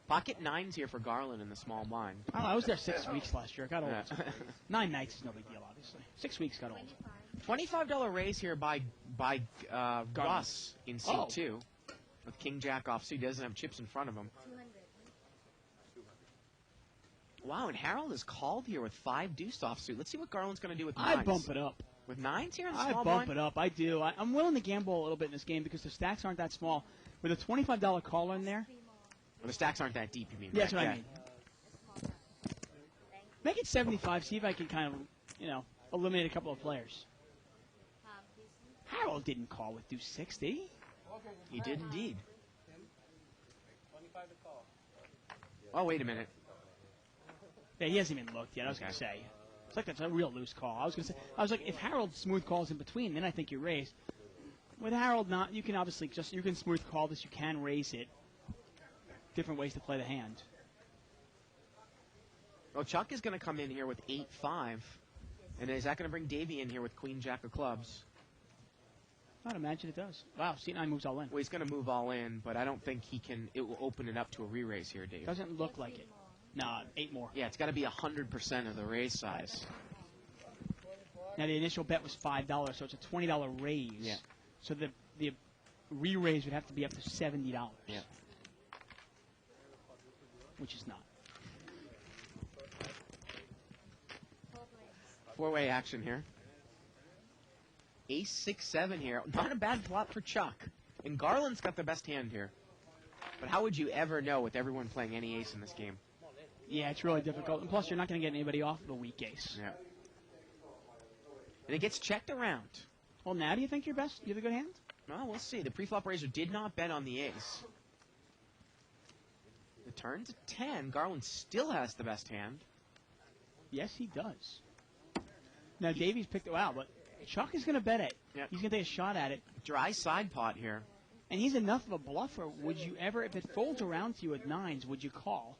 Pocket 9s here for Garland in the small blind. I was there 6 weeks last year. It got old. Yeah. 9 nights is no big deal, obviously. 6 weeks got old. 25. $25 raise here by Russ in C2 with King Jack off, so he doesn't have chips in front of him. 200. Wow, and Harold is called here with 5 deuce offsuit. Let's see what Garland's going to do with 9s. I bump it up. With 9s here in the I small bump blind? it up. I do. I'm willing to gamble a little bit in this game because the stacks aren't that small. With a $25 caller in there, 3 more. Well, the stacks aren't that deep, you mean? yeah, that's right? what I mean. Make it 75. See if I can kind of, eliminate a couple of players. Half, please. Harold didn't call with deuce 6, did he? He did indeed. Oh, wait a minute. Yeah, he hasn't even looked yet. I was Okay. going to say. It's like that's a real loose call. I was like, if Harold smooth calls in between, then I think you raise. With Harold not, you can obviously you can smooth call this. You can raise it. Different ways to play the hand. Well, Chuck is going to come in here with 8-5. And is that going to bring Davey in here with Queen Jack of clubs? I'd imagine it does. Wow, C9 moves all in. Well, he's going to move all in, but I don't think it will open it up to a re-raise here, Dave. Doesn't look like it. Nah, 8 more. Yeah, it's got to be 100% of the raise size. Now the initial bet was $5, so it's a $20 raise. Yeah. So the re-raise would have to be up to $70. Yeah. Which is not. 4 planes. Four-way action here. Ace 6-7 here. Not a bad flop for Chuck. And Garland's got the best hand here. But how would you ever know with everyone playing any ace in this game? Yeah, it's really difficult. And plus, you're not going to get anybody off of a weak ace. Yeah. And it gets checked around. Well, now do you think you're best? You have a good hand? Well, we'll see. The preflop raiser did not bet on the ace. The turn's at 10. Garland still has the best hand. Yes, he does. Now, Davies picked it out, but Chuck is going to bet it. Yep. He's going to take a shot at it. Dry side pot here. And he's enough of a bluffer. Would you ever, if it folds around to you at nines, would you call?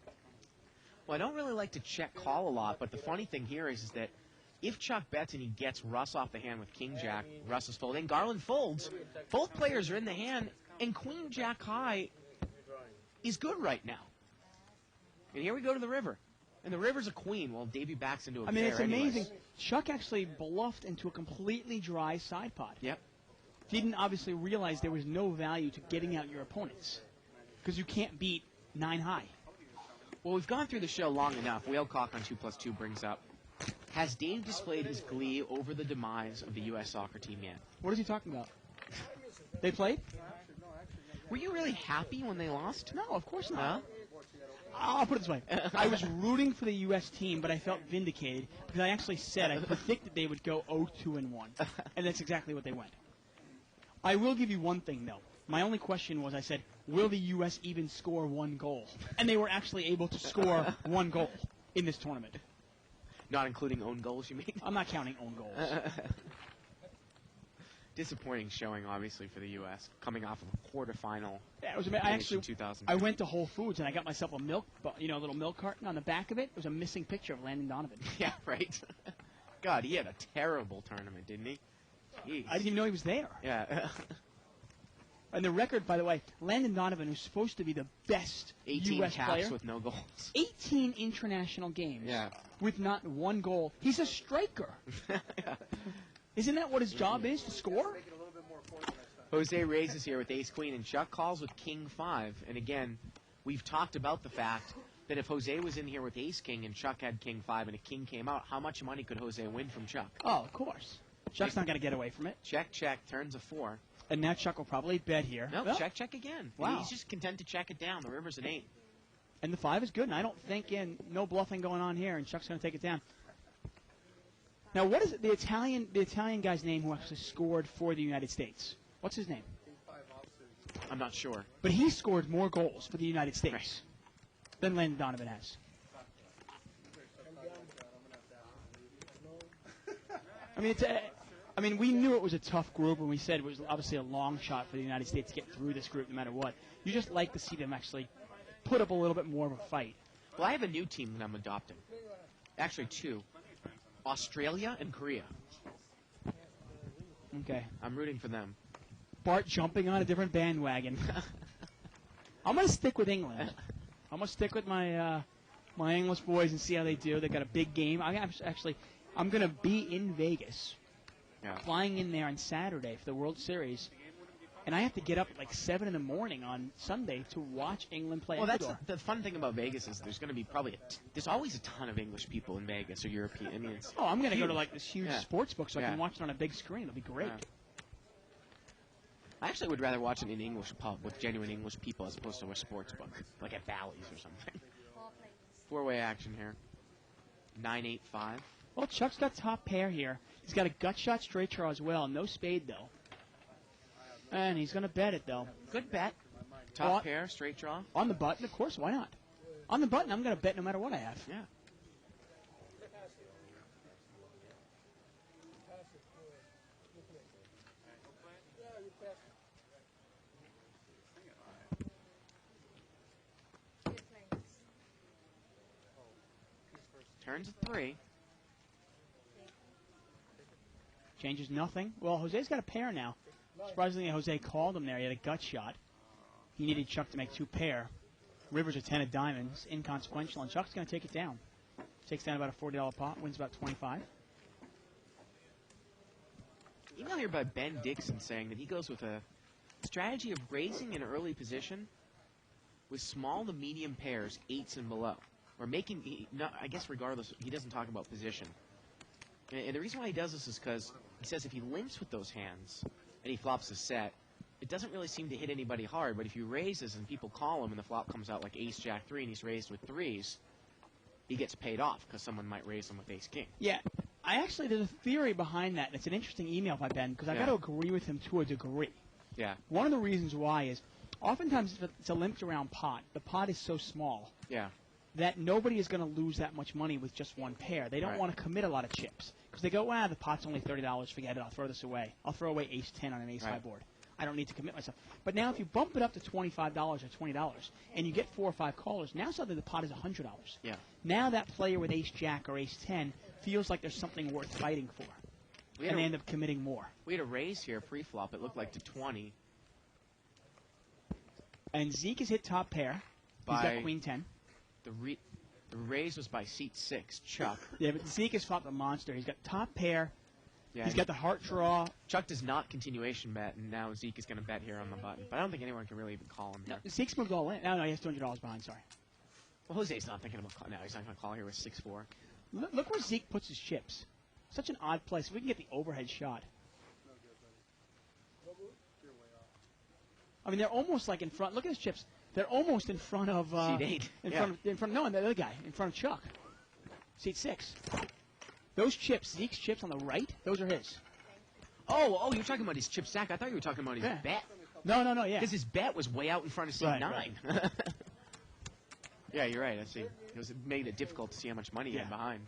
Well, I don't really like to check call a lot, but the funny thing here is that if Chuck bets and he gets Russ off the hand with King Jack, Russ is folding. Garland folds. Both players are in the hand, and Queen Jack high is good right now. And here we go to the river. And the river's a queen while Davey backs into a pair it's amazing. anyways. Chuck actually bluffed into a completely dry side pot. Yep. He didn't obviously realize there was no value to getting out your opponents because you can't beat 9 high. Well, we've gone through the show long enough. Whalecock on 2+2 brings up, has Dave displayed his glee over the demise of the U.S. soccer team yet? What is he talking about? They played? Were you really happy when they lost? No, of course not. Huh? I'll put it this way. I was rooting for the U.S. team, but I felt vindicated because I actually said I predicted they would go 0-2-1. And that's exactly what they went. I will give you one thing, though. My only question was, I said, will the U.S. even score 1 goal? And they were actually able to score 1 goal in this tournament. Not including own goals, you mean? I'm not counting own goals. Disappointing showing, obviously, for the U.S. coming off of a quarterfinal. Yeah, it was. I actually, 2000. I went to Whole Foods and I got myself a a little milk carton. On the back of it was a missing picture of Landon Donovan. Yeah, right. God, he had a terrible tournament, didn't he? Jeez. I didn't even know he was there. Yeah. And the record, by the way, Landon Donovan, who's supposed to be the best 18 U.S. caps player, with no goals. 18 international games Yeah. with not 1 goal. He's a striker. Yeah. Isn't that what his job is, to score? Jose raises here with ace-queen, and Chuck calls with king-5. And again, we've talked about the fact that if Jose was in here with ace-king and Chuck had king-5 and a king came out, how much money could Jose win from Chuck? Oh, of course. Chuck's not going to get away from it. Check, check, turns a 4. And now Chuck will probably bet here. No, Well, check, check again. Wow. He's just content to check it down. The river's an 8. And the 5 is good, and I don't think no bluffing going on here, and Chuck's going to take it down. Now, what is it, the Italian guy's name who actually scored for the United States? What's his name? I'm not sure. But he scored more goals for the United States Right. than Landon Donovan has. I mean, we knew it was a tough group, and we said it was obviously a long shot for the United States to get through this group no matter what. You just like to see them actually put up a little bit more of a fight. Well, I have a new team that I'm adopting. Actually, 2. Australia and Korea. Okay. I'm rooting for them. Bart jumping on a different bandwagon. I'm going to stick with England. I'm going to stick with my my English boys and see how they do. They got a big game. I'm going to be in Vegas, flying in there on Saturday for the World Series, and I have to get up at like 7 in the morning on Sunday to watch England play Ecuador. That's the fun thing about Vegas is there's going to be probably there's always a ton of English people in Vegas or European. I mean, it's I'm going to go to huge. like this huge Yeah. sports book so I Yeah. can watch it on a big screen. It'll be great. Yeah. I actually would rather watch it in an English pub with genuine English people as opposed to a sports book, like at Bally's or something. 4 players. 4-way action here. 9-8-5. Well, Chuck's got top pair here. He's got a gut shot straight draw as well. No spade, though. And he's going to bet it, though. Good bet. Top Well, pair, straight draw. On the button, of course. Why not? On the button, I'm going to bet no matter what I have. Yeah. Two players. Turns a 3. Changes nothing. Well, Jose's got a pair now. Surprisingly, Jose called him there. He had a gut shot. He needed Chuck to make 2 pair. River's a 10 of diamonds, inconsequential, and Chuck's going to take it down. Takes down about a $40 pot, wins about 25. Email here by Ben Dixon saying that he goes with a strategy of raising an early position with small to medium pairs, 8s and below. Or making, I guess regardless, he doesn't talk about position. And the reason why he does this is because he says if he limps with those hands and he flops a set, it doesn't really seem to hit anybody hard. But if he raises and people call him and the flop comes out like ace, jack, 3 and he's raised with 3s, he gets paid off because someone might raise him with ace-king. Yeah. There's a theory behind that. It's an interesting email by Ben because I got to agree with him to a degree. Yeah. One of the reasons why is oftentimes if it's a limped around pot. The pot is so small Yeah. that nobody is going to lose that much money with just one pair. They don't Right. want to commit a lot of chips because they go, the pot's only $30. Forget it. I'll throw this away. I'll throw away ace-10 on an ace-high Right. board. I don't need to commit myself. But now if you bump it up to $25 or $20 and you get 4 or 5 callers, now suddenly the pot is $100. Yeah. Now that player with ace-jack or ace-10 feels like there's something worth fighting for, We had, and they a, end up committing more. we had a raise here pre-flop. It looked like to 20 And Zeke has hit top pair. He's by got queen 10. the raise was by seat 6, Chuck. Yeah, but Zeke has flopped a monster. He's got top pair. Yeah, He's got the heart draw. Chuck does not continuation bet, and now Zeke is going to bet here on the button. But I don't think anyone can really even call him here. Zeke's moved all in. No, he has $200 behind. Sorry. Well, Jose's not thinking about call. No, he's not going to call here with 6-4. Look where Zeke puts his chips. Such an odd place. We can get the overhead shot. I mean, they're almost like in front. Look at his chips. They're almost in front of. Seat 8. In front. No, and the other guy in front of Chuck. Seat 6. Those chips, Zeke's chips on the right, those are his. Oh, you're talking about his chip stack. I thought you were talking about his Yeah. bet. No, yeah. Because his bet was way out in front of seat Right, 9. Yeah, you're right. I see. It made it difficult to see how much money he had Yeah. behind.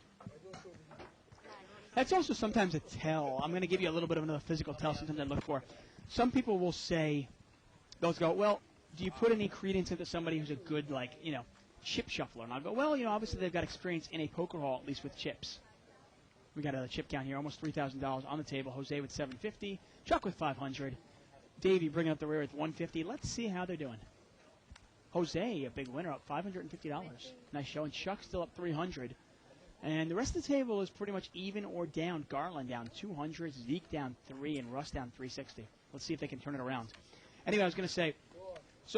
That's also sometimes a tell. I'm going to give you a little bit of another physical tell sometimes I look for. Some people will say, they'll go, well, do you put any credence into somebody who's a good, chip shuffler? And I'll go, well, obviously they've got experience in a poker hall, at least with chips. We got a chip count here, almost $3,000 on the table. Jose with $750, Chuck with $500, Davey bringing up the rear with $150. Let's see how they're doing. Jose, a big winner, up $550. Nice show, and Chuck still up $300. And the rest of the table is pretty much even or down. Garland down $200, Zeke down $3, and Russ down $360. Let's see if they can turn it around. Anyway, I was going to say,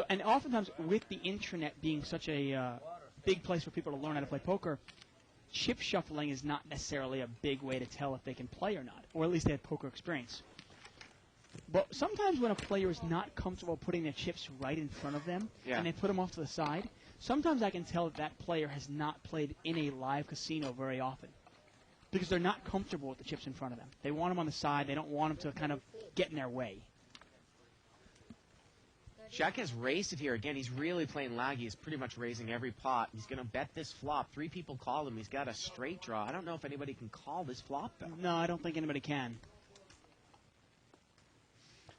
and oftentimes with the internet being such a big place for people to learn how to play poker, chip shuffling is not necessarily a big way to tell if they can play or not, or at least they have poker experience. But sometimes when a player is not comfortable putting their chips right in front of them, Yeah. and they put them off to the side, sometimes I can tell that that player has not played in a live casino very often, because they're not comfortable with the chips in front of them. They want them on the side. They don't want them to kind of get in their way. Chuck has raised it here again. He's really playing laggy. He's pretty much raising every pot. He's going to bet this flop. 3 people call him. He's got a straight draw. I don't know if anybody can call this flop, though. No, I don't think anybody can.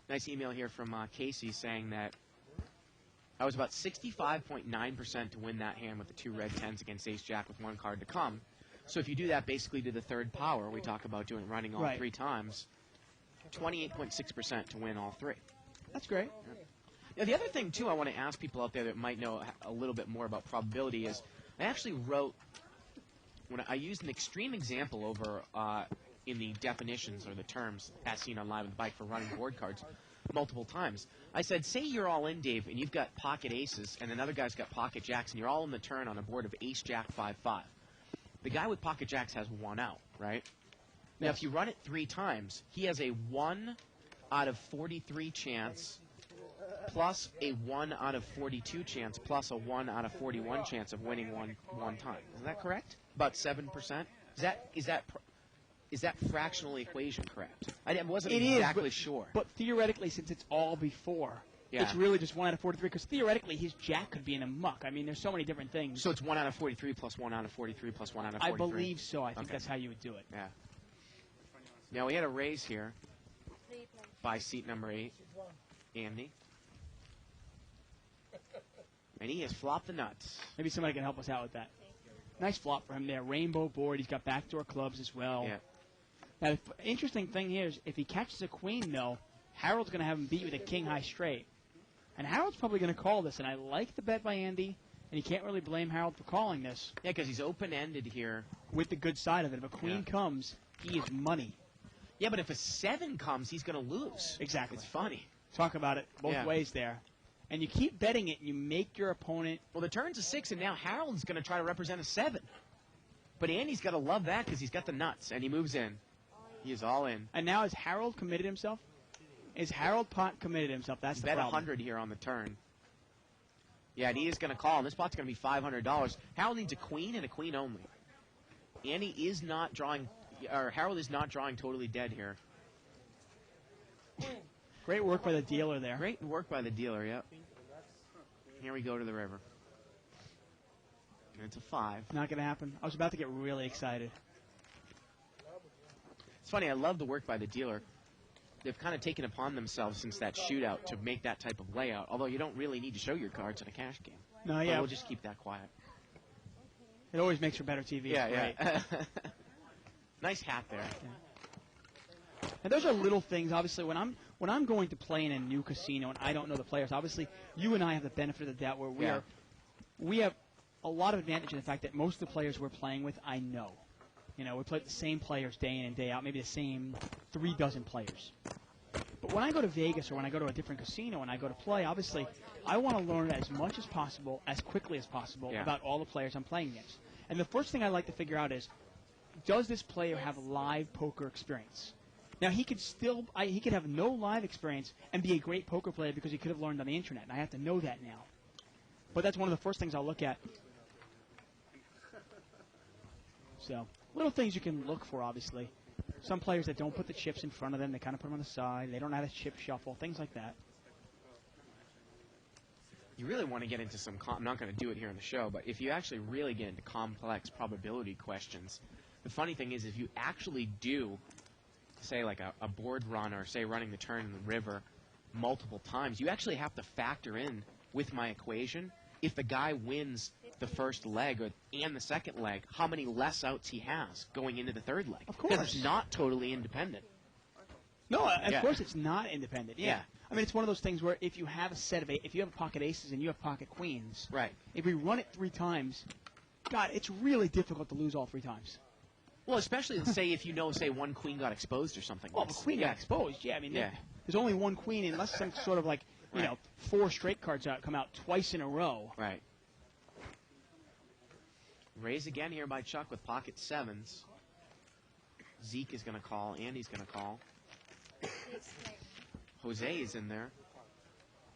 Nice email here from Casey saying that I was about 65.9% to win that hand with the 2 red 10s against ace-jack with 1 card to come. So if you do that basically to the 3rd power, we talk about running all Right. 3 times, 28.6% to win all 3. That's great. Now, the other thing, too, I want to ask people out there that might know a little bit more about probability is I actually wrote, when I used an extreme example over in the definitions or the terms as seen on Live with the Bike for running board cards multiple times. I said, say you're all in, Dave, and you've got pocket aces, and another guy's got pocket jacks, and you're all in the turn on a board of ace-jack 5-5. The guy with pocket jacks has 1 out, right? Now, Yes. if you run it 3 times, he has a 1 out of 43 chance plus a 1 out of 42 chance plus a 1 out of 41 chance of winning one time. Isn't that correct? About 7%? Is that fractional equation correct? I wasn't It is, exactly but- sure. But theoretically, since it's all before, Yeah. it's really just 1 out of 43, because theoretically his jack could be in a muck. I mean, there's so many different things. So it's 1 out of 43 plus 1 out of 43 plus 1 out of I 43? believe so. I think Okay. that's how you would do it. Yeah. Now, we had a raise here 3 players. by seat number 8, Andy. And he has flopped the nuts. Maybe somebody can help us out with that. Nice flop for him there. Rainbow board. He's got backdoor clubs as well. Yeah. Now, the interesting thing here is if he catches a queen, though, Harold's going to have him beat with a king high straight. And Harold's probably going to call this. And I like the bet by Andy. And you can't really blame Harold for calling this Yeah, because he's open-ended here. with the good side of it. If a queen Yeah. comes, he is money. Yeah, but if a 7 comes, he's going to lose. Exactly. It's funny. Talk about it both Yeah. ways there. And you keep betting it, and you make your opponent. Well, the turn's a 6, and now Harold's going to try to represent a 7. But Andy's got to love that because he's got the nuts, and he moves in. He is all in. And now has Harold committed himself? Is Harold Pot committed himself? That's He's the bet problem. 100 here on the turn. Yeah, and he is going to call, and this spot's going to be $500. Harold needs a queen and a queen only. Andy is not drawing, or Harold is not drawing totally dead here. Great work by the dealer there. Great work by the dealer, yep. Here we go to the river. And it's a 5. Not going to happen. I was about to get really excited. It's funny, I love the work by the dealer. They've kind of taken upon themselves since that shootout to make that type of layout, although you don't really need to show your cards in a cash game. No, But yeah. we'll just keep that quiet. It always makes for better TV. Yeah, It's great. yeah. Nice hat there. And those are little things. Obviously, when I'm going to play in a new casino and I don't know the players, obviously you and I have the benefit of the doubt where we have a lot of advantage in the fact that most of the players we're playing with I know. You know, we play with the same players day in and day out, maybe the same 3 dozen players. But when I go to Vegas or when I go to a different casino and I go to play, obviously I want to learn as much as possible, as quickly as possible about all the players I'm playing against. And the first thing I like to figure out is, does this player have live poker experience? Now, he could have no live experience and be a great poker player because he could have learned on the internet, and I have to know that now. But that's one of the first things I'll look at. So, little things you can look for, obviously. Some players that don't put the chips in front of them, they kind of put them on the side. They don't know how to chip shuffle, things like that. You really want to get into some, I'm not going to do it here in the show, but if you actually really get into complex probability questions, the funny thing is if you actually do, say like a board run or say running the turn in the river multiple times, you actually have to factor in with my equation, if the guy wins the first leg and the second leg, how many less outs he has going into the third leg. Of course. Because it's not totally independent. No, of course it's not independent. Yeah. I mean, it's one of those things where if you have a set of if you have pocket aces and you have pocket queens, Right. if we run it 3 times, God, it's really difficult to lose all 3 times. Well, especially say if you know, say one queen got exposed or something. Well, the queen got exposed. Yeah, I mean, there's only one queen unless some sort of like, you know, 4 straight cards come out twice in a row. Right. Raise again here by Chuck with pocket 7s. Zeke is going to call. Andy's going to call. Jose is in there.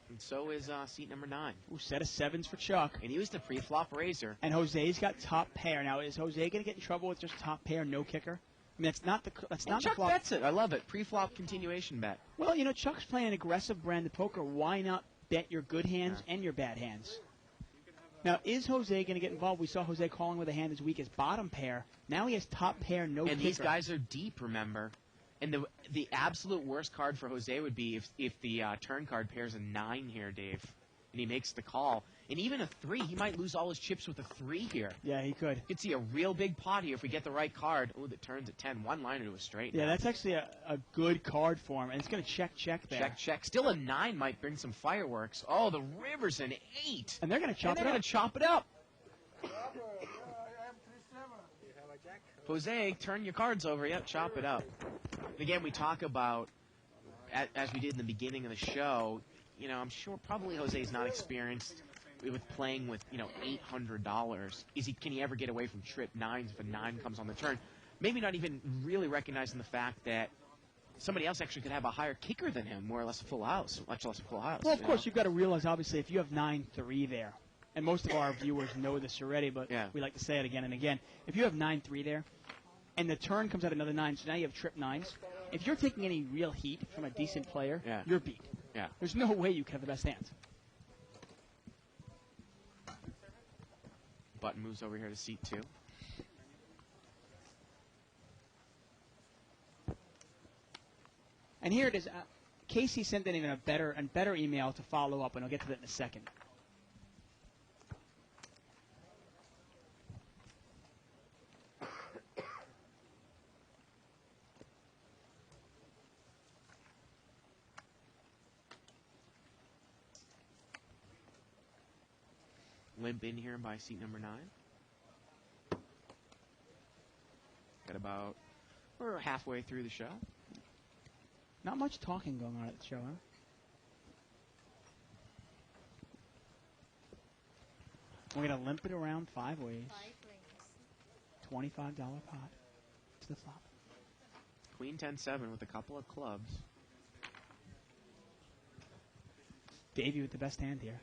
And so is seat number 9. Ooh, set of 7s for Chuck. And he was the pre-flop raiser. And Jose's got top pair. Now, is Jose going to get in trouble with just top pair, no kicker? I mean, that's not the Chuck flop. bets it. I love it. Pre-flop continuation bet. Well, you know, Chuck's playing an aggressive brand of poker. Why not bet your good hands and your bad hands? Now, is Jose going to get involved? We saw Jose calling with a hand as weak as bottom pair. Now he has top pair, no kicker. And these guys are deep, remember. And the absolute worst card for Jose would be if the turn card pairs a 9 here, Dave, and he makes the call. And even a 3, he might lose all his chips with a 3 here. Yeah, he could. You could see a real big pot here if we get the right card. Oh, that turns at 10. One liner to a straight. Yeah, that's actually a good card for him. And it's going to check there. Check. Still a 9 might bring some fireworks. Oh, the river's an 8. And they're going to chop it up. They're going to chop it up. Jose, turn your cards over. Yep, chop it up. And again, we talk about, as we did in the beginning of the show, you know, I'm sure probably Jose's not experienced with playing with, you know, $800. Can he ever get away from trip 9s if a 9 comes on the turn? Maybe not even really recognizing the fact that somebody else actually could have a higher kicker than him, more or less a full house, much less a full house. Well, of course, you've got to realize, obviously, if you have 9-3 there, and most of our viewers know this already, but we like to say it again and again. If you have 9-3 there, and the turn comes out another 9, so now you have trip 9s, if you're taking any real heat from a decent player, you're beat. Yeah. There's no way you can have the best hands. Button moves over here to seat 2. And here it is. Casey sent in even a better email to follow up, and I'll get to that in a second. Limp in here by seat number 9. We're halfway through the show. Not much talking going on at the show, huh? We're going to limp it around 5 ways. 5 rings. $25 pot to the flop. Queen 10-7 with a couple of clubs. Davey with the best hand here.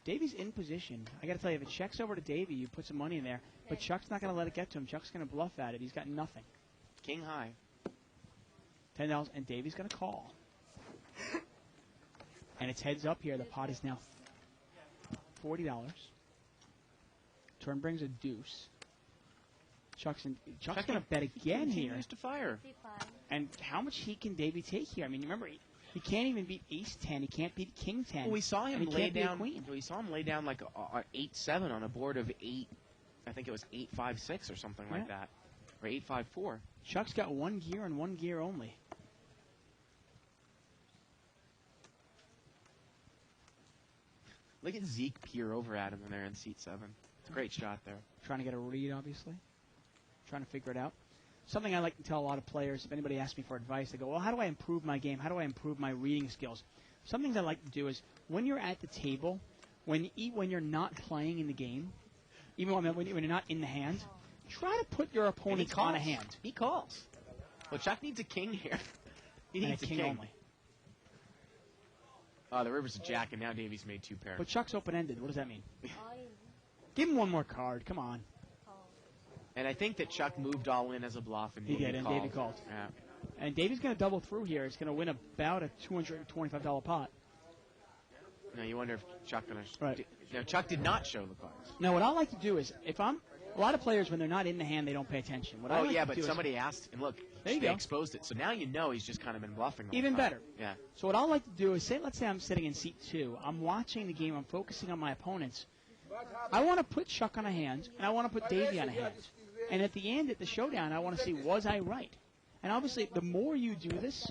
Davy's in position. I got to tell you, if it checks over to Davy, you put some money in there. But Chuck's not going to let it get to him. Chuck's going to bluff at it. He's got nothing. King high. $10, and Davy's going to call. And it's heads up here. The pot is now $40. Turn brings a deuce. Chuck's going to bet again here. Continues to fire. And how much heat can Davy take here? I mean, remember, he can't even beat ace 10. He can't beat king 10. Well, we saw him and he lay can't beat a down. queen. We saw him lay down like a 8-7 on a board of 8. I think it was 8-5-6 or something like that, or 8-5-4. Chuck's got one gear and one gear only. Look at Zeke peer over at him in there in seat 7. It's a great shot there. Trying to get a read, obviously. Trying to figure it out. Something I like to tell a lot of players, if anybody asks me for advice, they go, well, how do I improve my game? How do I improve my reading skills? Some things I like to do is when you're at the table, when you're not playing in the game, even when you're not in the hand, try to put your opponent on a hand. He calls. Well, Chuck needs a king here. He And needs a king only. Oh, the river's a jack, and now Davy's made 2 pairs. But Chuck's open-ended. What does that mean? Give him one more card. Come on. And I think that Chuck moved all in as a bluff, and He Davey did, and called. Davey called. Yeah. And Davy's going to double through here. He's going to win about a $225 pot. Now you wonder if Chuck gonna. Right. Now Chuck did not show the cards. Now, what I like to do is, if I'm a lot of players when they're not in the hand, they don't pay attention. What I Oh like yeah, to but do is- somebody asked, and look, There you they go. exposed it. So now you know he's just kind of been bluffing. the whole Even time. better. Yeah. So what I like to do is, let's say I'm sitting in seat 2. I'm watching the game. I'm focusing on my opponents. I want to put Chuck on a hand, and I want to put Davey on a hand. And at the end, at the showdown, I want to see, was I right? And obviously, the more you do this,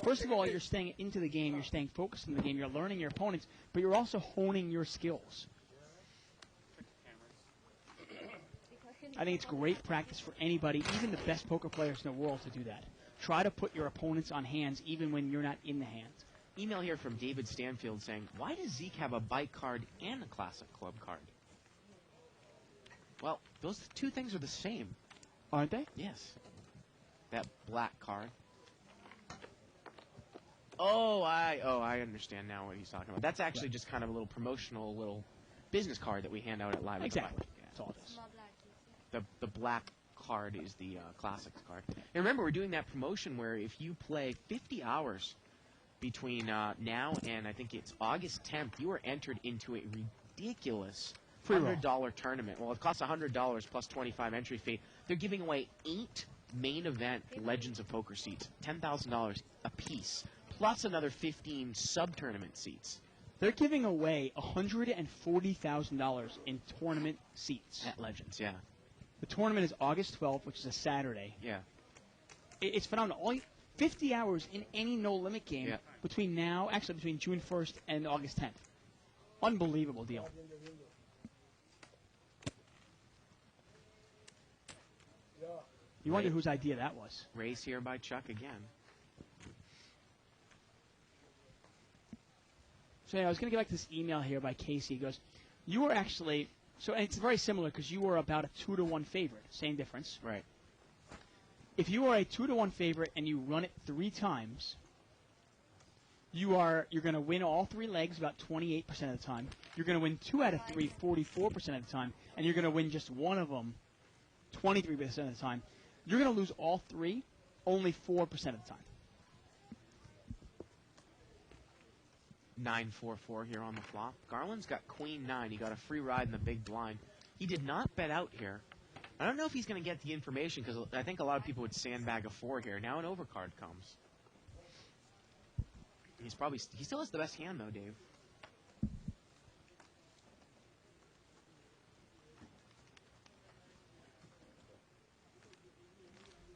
first of all, you're staying into the game. You're staying focused in the game. You're learning your opponents, but you're also honing your skills. I think it's great practice for anybody, even the best poker players in the world, to do that. Try to put your opponents on hands even when you're not in the hand. Email here from David Stanfield saying, why does Zeke have a bike card and a classic club card? Well, those 2 things are the same. Aren't they? Yes. That black card. Oh, I understand now what he's talking about. That's actually just kind of a little promotional little business card that we hand out at Live. Exactly. That's all it is. The black card is the classics card. And remember, we're doing that promotion where if you play 50 hours between now and I think it's August 10th, you are entered into a ridiculous Free roll. $100 tournament. Well, it costs $100 plus 25 entry fee. They're giving away 8 main event Legends of Poker seats, $10,000 a piece, plus another 15 sub-tournament seats. They're giving away $140,000 in tournament seats. At Legends, yeah. The tournament is August 12th, which is a Saturday. Yeah. It's phenomenal. 50 hours in any no-limit game Yeah. between June 1st and August 10th. Unbelievable deal. You wonder Right. whose idea that was. Race here by Chuck again. So yeah, I was going to get back to this email here by Casey. He goes, you were actually, and it's very similar because you were about a 2-to-1 favorite. Same difference. Right. If you are a 2-to-1 favorite and you run it 3 times, you're going to win all 3 legs about 28% of the time. You're going to win 2 out of 3 44% of the time, and you're going to win just one of them 23% of the time. You're going to lose all 3 only 4% of the time. 9-4-4 here on the flop. Garland's got Queen 9. He got a free ride in the big blind. He did not bet out here. I don't know if he's going to get the information because I think a lot of people would sandbag a 4 here. Now an overcard comes. He still has the best hand though, Dave.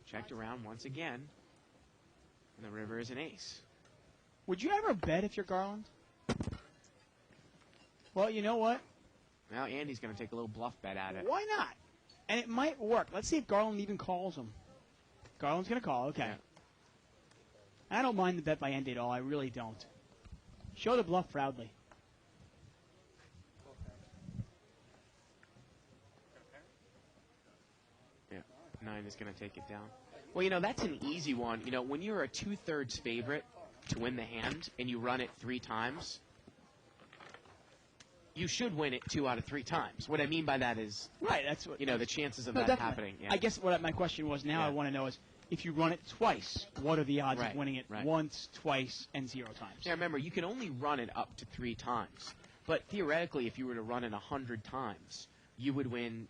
Checked around once again. And the river is an ace. Would you ever bet if you're Garland? Well, you know what? Now Andy's going to take a little bluff bet at it. Why not? And it might work. Let's see if Garland even calls him. Garland's going to call. Okay. Yeah. I don't mind the bet by Andy at all. I really don't. Show the bluff proudly. Yeah, 9 is going to take it down. Well, you know, that's an easy one. You know, when you're a 2/3 favorite to win the hand and you run it 3 times, you should win it 2 out of 3 times. What I mean by that is, Right, that's what... the chances of No, that definitely. happening. Yeah. I guess what my question was now I want to know is, if you run it twice, what are the odds of winning it once, twice, and 0 times? Yeah, remember, you can only run it up to 3 times. But theoretically, if you were to run it 100 times, you would win,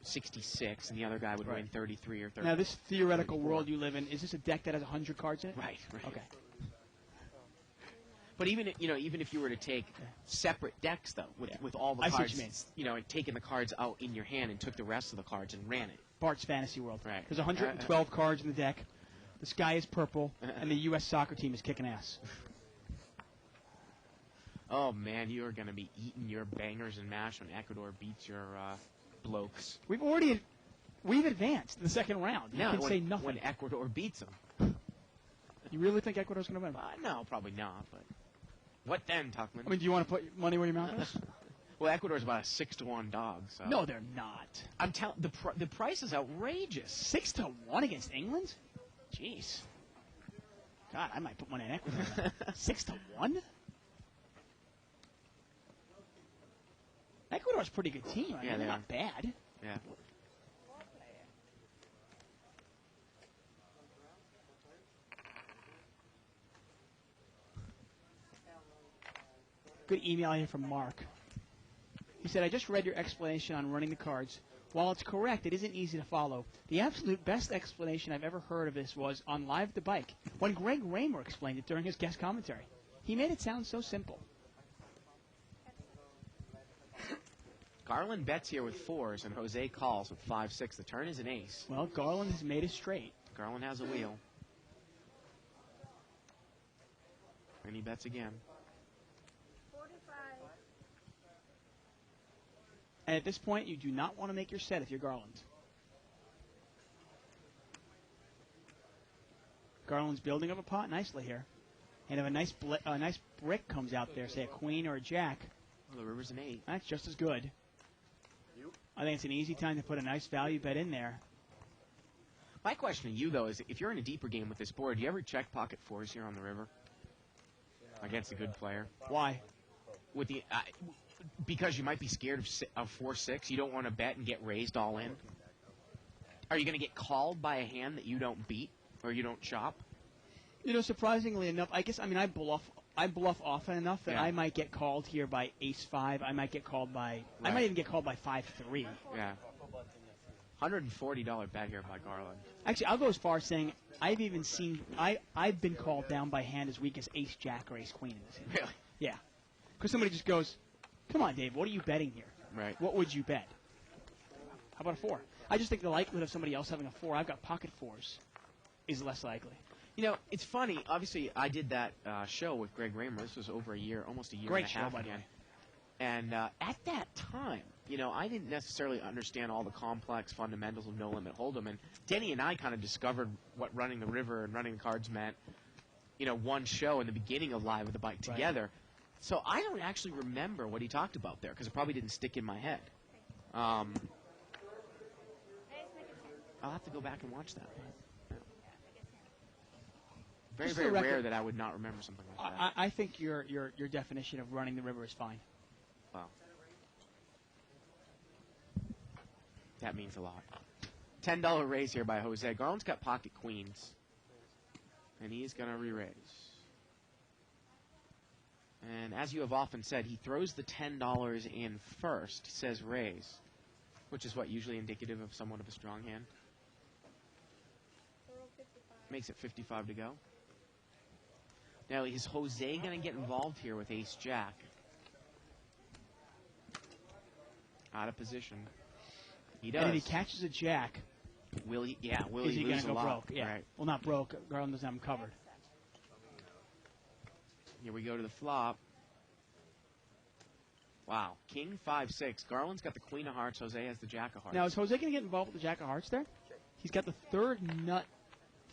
66, and the other guy would win 33 or 30. Now, this theoretical world you live in, is this a deck that has 100 cards in it? Right. Okay. But even if you were to take separate decks, though, with all the I see cards, what you mean. and taking the cards out in your hand and took the rest of the cards and ran it. Bart's Fantasy World. Right. There's 112 cards in the deck. The sky is purple, and the U.S. soccer team is kicking ass. Oh, man, you are going to be eating your bangers and mash when Ecuador beats your blokes. We've advanced to the second round. You can say nothing. When Ecuador beats them. You really think Ecuador's going to win? No, probably not, but what then, Tuckman? I mean, do you want to put money where your mouth is? Well, Ecuador's about a 6-1 dog. So. No, they're not. I'm telling the price is outrageous. 6-1 against England? Jeez. God, I might put money on Ecuador. 6-1? Ecuador's a pretty good team. I mean, they're not bad. Yeah. Good email here from Mark. He said, I just read your explanation on running the cards. While it's correct, it isn't easy to follow. The absolute best explanation I've ever heard of this was on Live at the Bike, when Greg Raymer explained it during his guest commentary. He made it sound so simple. Garland bets here with 4s, and Jose calls with 5-6. The turn is an ace. Well, Garland has made it straight. Garland has a wheel. And he bets again. And at this point, you do not want to make your set if you're Garland. Garland's building up a pot nicely here. And if a nice brick comes out there, say a queen or a jack, well, the river's an 8. That's just as good. I think it's an easy time to put a nice value bet in there. My question to you, though, is if you're in a deeper game with this board, do you ever check pocket 4s here on the river against a good player? Why? With the because you might be scared of 4-6. You don't want to bet and get raised all in. Are you going to get called by a hand that you don't beat or you don't chop? Surprisingly enough, I bluff often enough that I might get called here by ace-5. I might get called by... Right. I might even get called by 5-3. Yeah. $140 bet here by Garland. Actually, I'll go as far as saying I've even seen... I've been called down by hand as weak as ace-jack or ace-queen in this hand. Really? Yeah. Because somebody just goes, come on, Dave, what are you betting here? Right. What would you bet? How about a 4? I just think the likelihood of somebody else having a 4, I've got pocket 4s, is less likely. It's funny. Obviously, I did that show with Greg Raymer. This was over almost a year Great and a half show, by the ago. way. And at that time, I didn't necessarily understand all the complex fundamentals of No Limit Hold'em. And Denny and I kind of discovered what running the river and running the cards meant, one show in the beginning of Live with the Bike together. Right. So I don't actually remember what he talked about there because it probably didn't stick in my head. I'll have to go back and watch that. Very, very rare that I would not remember something like that. I think your definition of running the river is fine. Wow. That means a lot. $10 raise here by Jose. Garland's got pocket queens. And he's going to re-raise. And as you have often said, he throws the $10 in first, says raise, which is what, usually indicative of somewhat of a strong hand? Makes it 55 to go. Now, is Jose going to get involved here with ace-jack? Out of position. He does. And if he catches a jack, will he? Yeah, will is he going lose to go a lot? broke? Yeah. Right. Well, not broke. Garland doesn't have him covered. Here we go to the flop. Wow. King 5-6. Garland's got the queen of hearts. Jose has the jack of hearts. Now, is Jose going to get involved with the jack of hearts there? He's got the third nut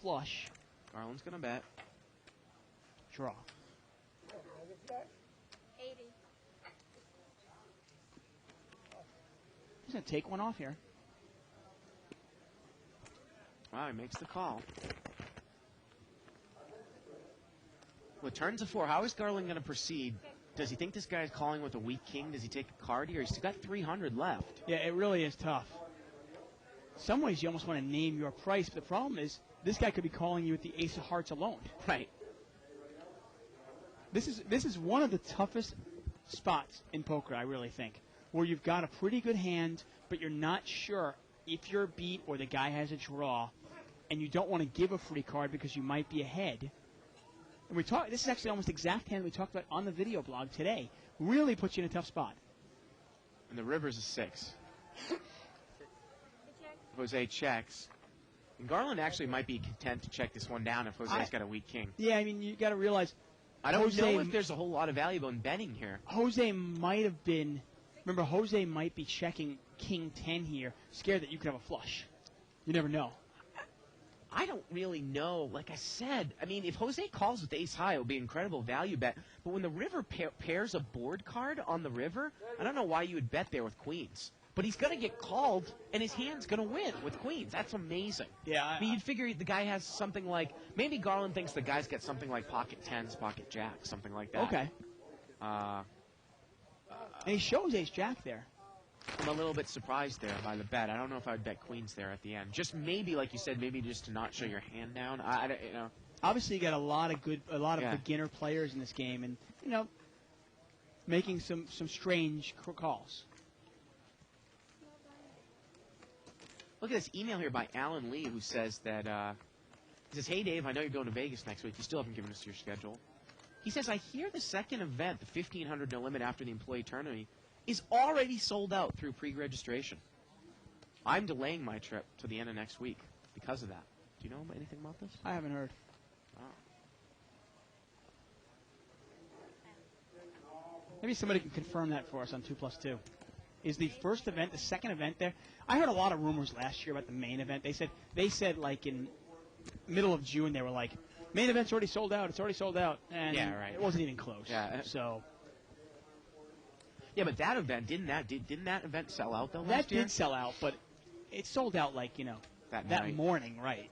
flush. Garland's going to bet. Draw. 80. He's going to take one off here. Wow, he makes the call. Well, turns a 4. How is Garland going to proceed Does he think this guy's calling with a weak king? Does he take a card here? He's got 300 left. Yeah, it really is tough. Some ways you almost want to name your price, but the problem is this guy could be calling you with the ace of hearts alone. Right. This is one of the toughest spots in poker, I really think, where you've got a pretty good hand, but you're not sure if you're beat or the guy has a draw, and you don't want to give a free card because you might be ahead. And this is actually almost the exact hand we talked about on the video blog today. Really puts you in a tough spot. And the river's a 6. Jose checks. And Garland actually might be content to check this one down if Jose's got a weak king. Yeah, I mean, you got to realize. I don't know if there's a whole lot of value in betting here. Jose might have been. Remember, Jose might be checking king 10 here, scared that you could have a flush. You never know. I don't really know. Like I said, I mean, if Jose calls with ace high, it would be an incredible value bet. But when the river pairs a board card on the river, I don't know why you would bet there with queens. But he's going to get called, and his hand's going to win with queens. That's amazing. Yeah. I mean, you'd figure the guy has something like, maybe Garland thinks the guy's got something like pocket tens, pocket jacks, something like that. Okay. And he shows ace jack there. I'm a little bit surprised there by the bet. I don't know if I would bet queens there at the end. Just maybe, like you said, maybe just to not show your hand down. I don't, you know. Obviously, you got a lot of beginner players in this game, and making some strange calls. Look at this email here by Alan Lee, who says that, he says, hey, Dave, I know you're going to Vegas next week. You still haven't given us your schedule. He says, I hear the second event, the 1,500 no limit after the employee tournament, is already sold out through pre-registration. I'm delaying my trip to the end of next week because of that. Do you know anything about this? I haven't heard. Oh. Maybe somebody can confirm that for us on 2+2. Is the first event, the second event there? I heard a lot of rumors last year about the main event. They said like in middle of June they were like, main event's already sold out. It's already sold out, and yeah, right. It wasn't even close. Yeah. So. Yeah, but that event didn't that event sell out though last year? That did sell out, but it sold out like that morning, right?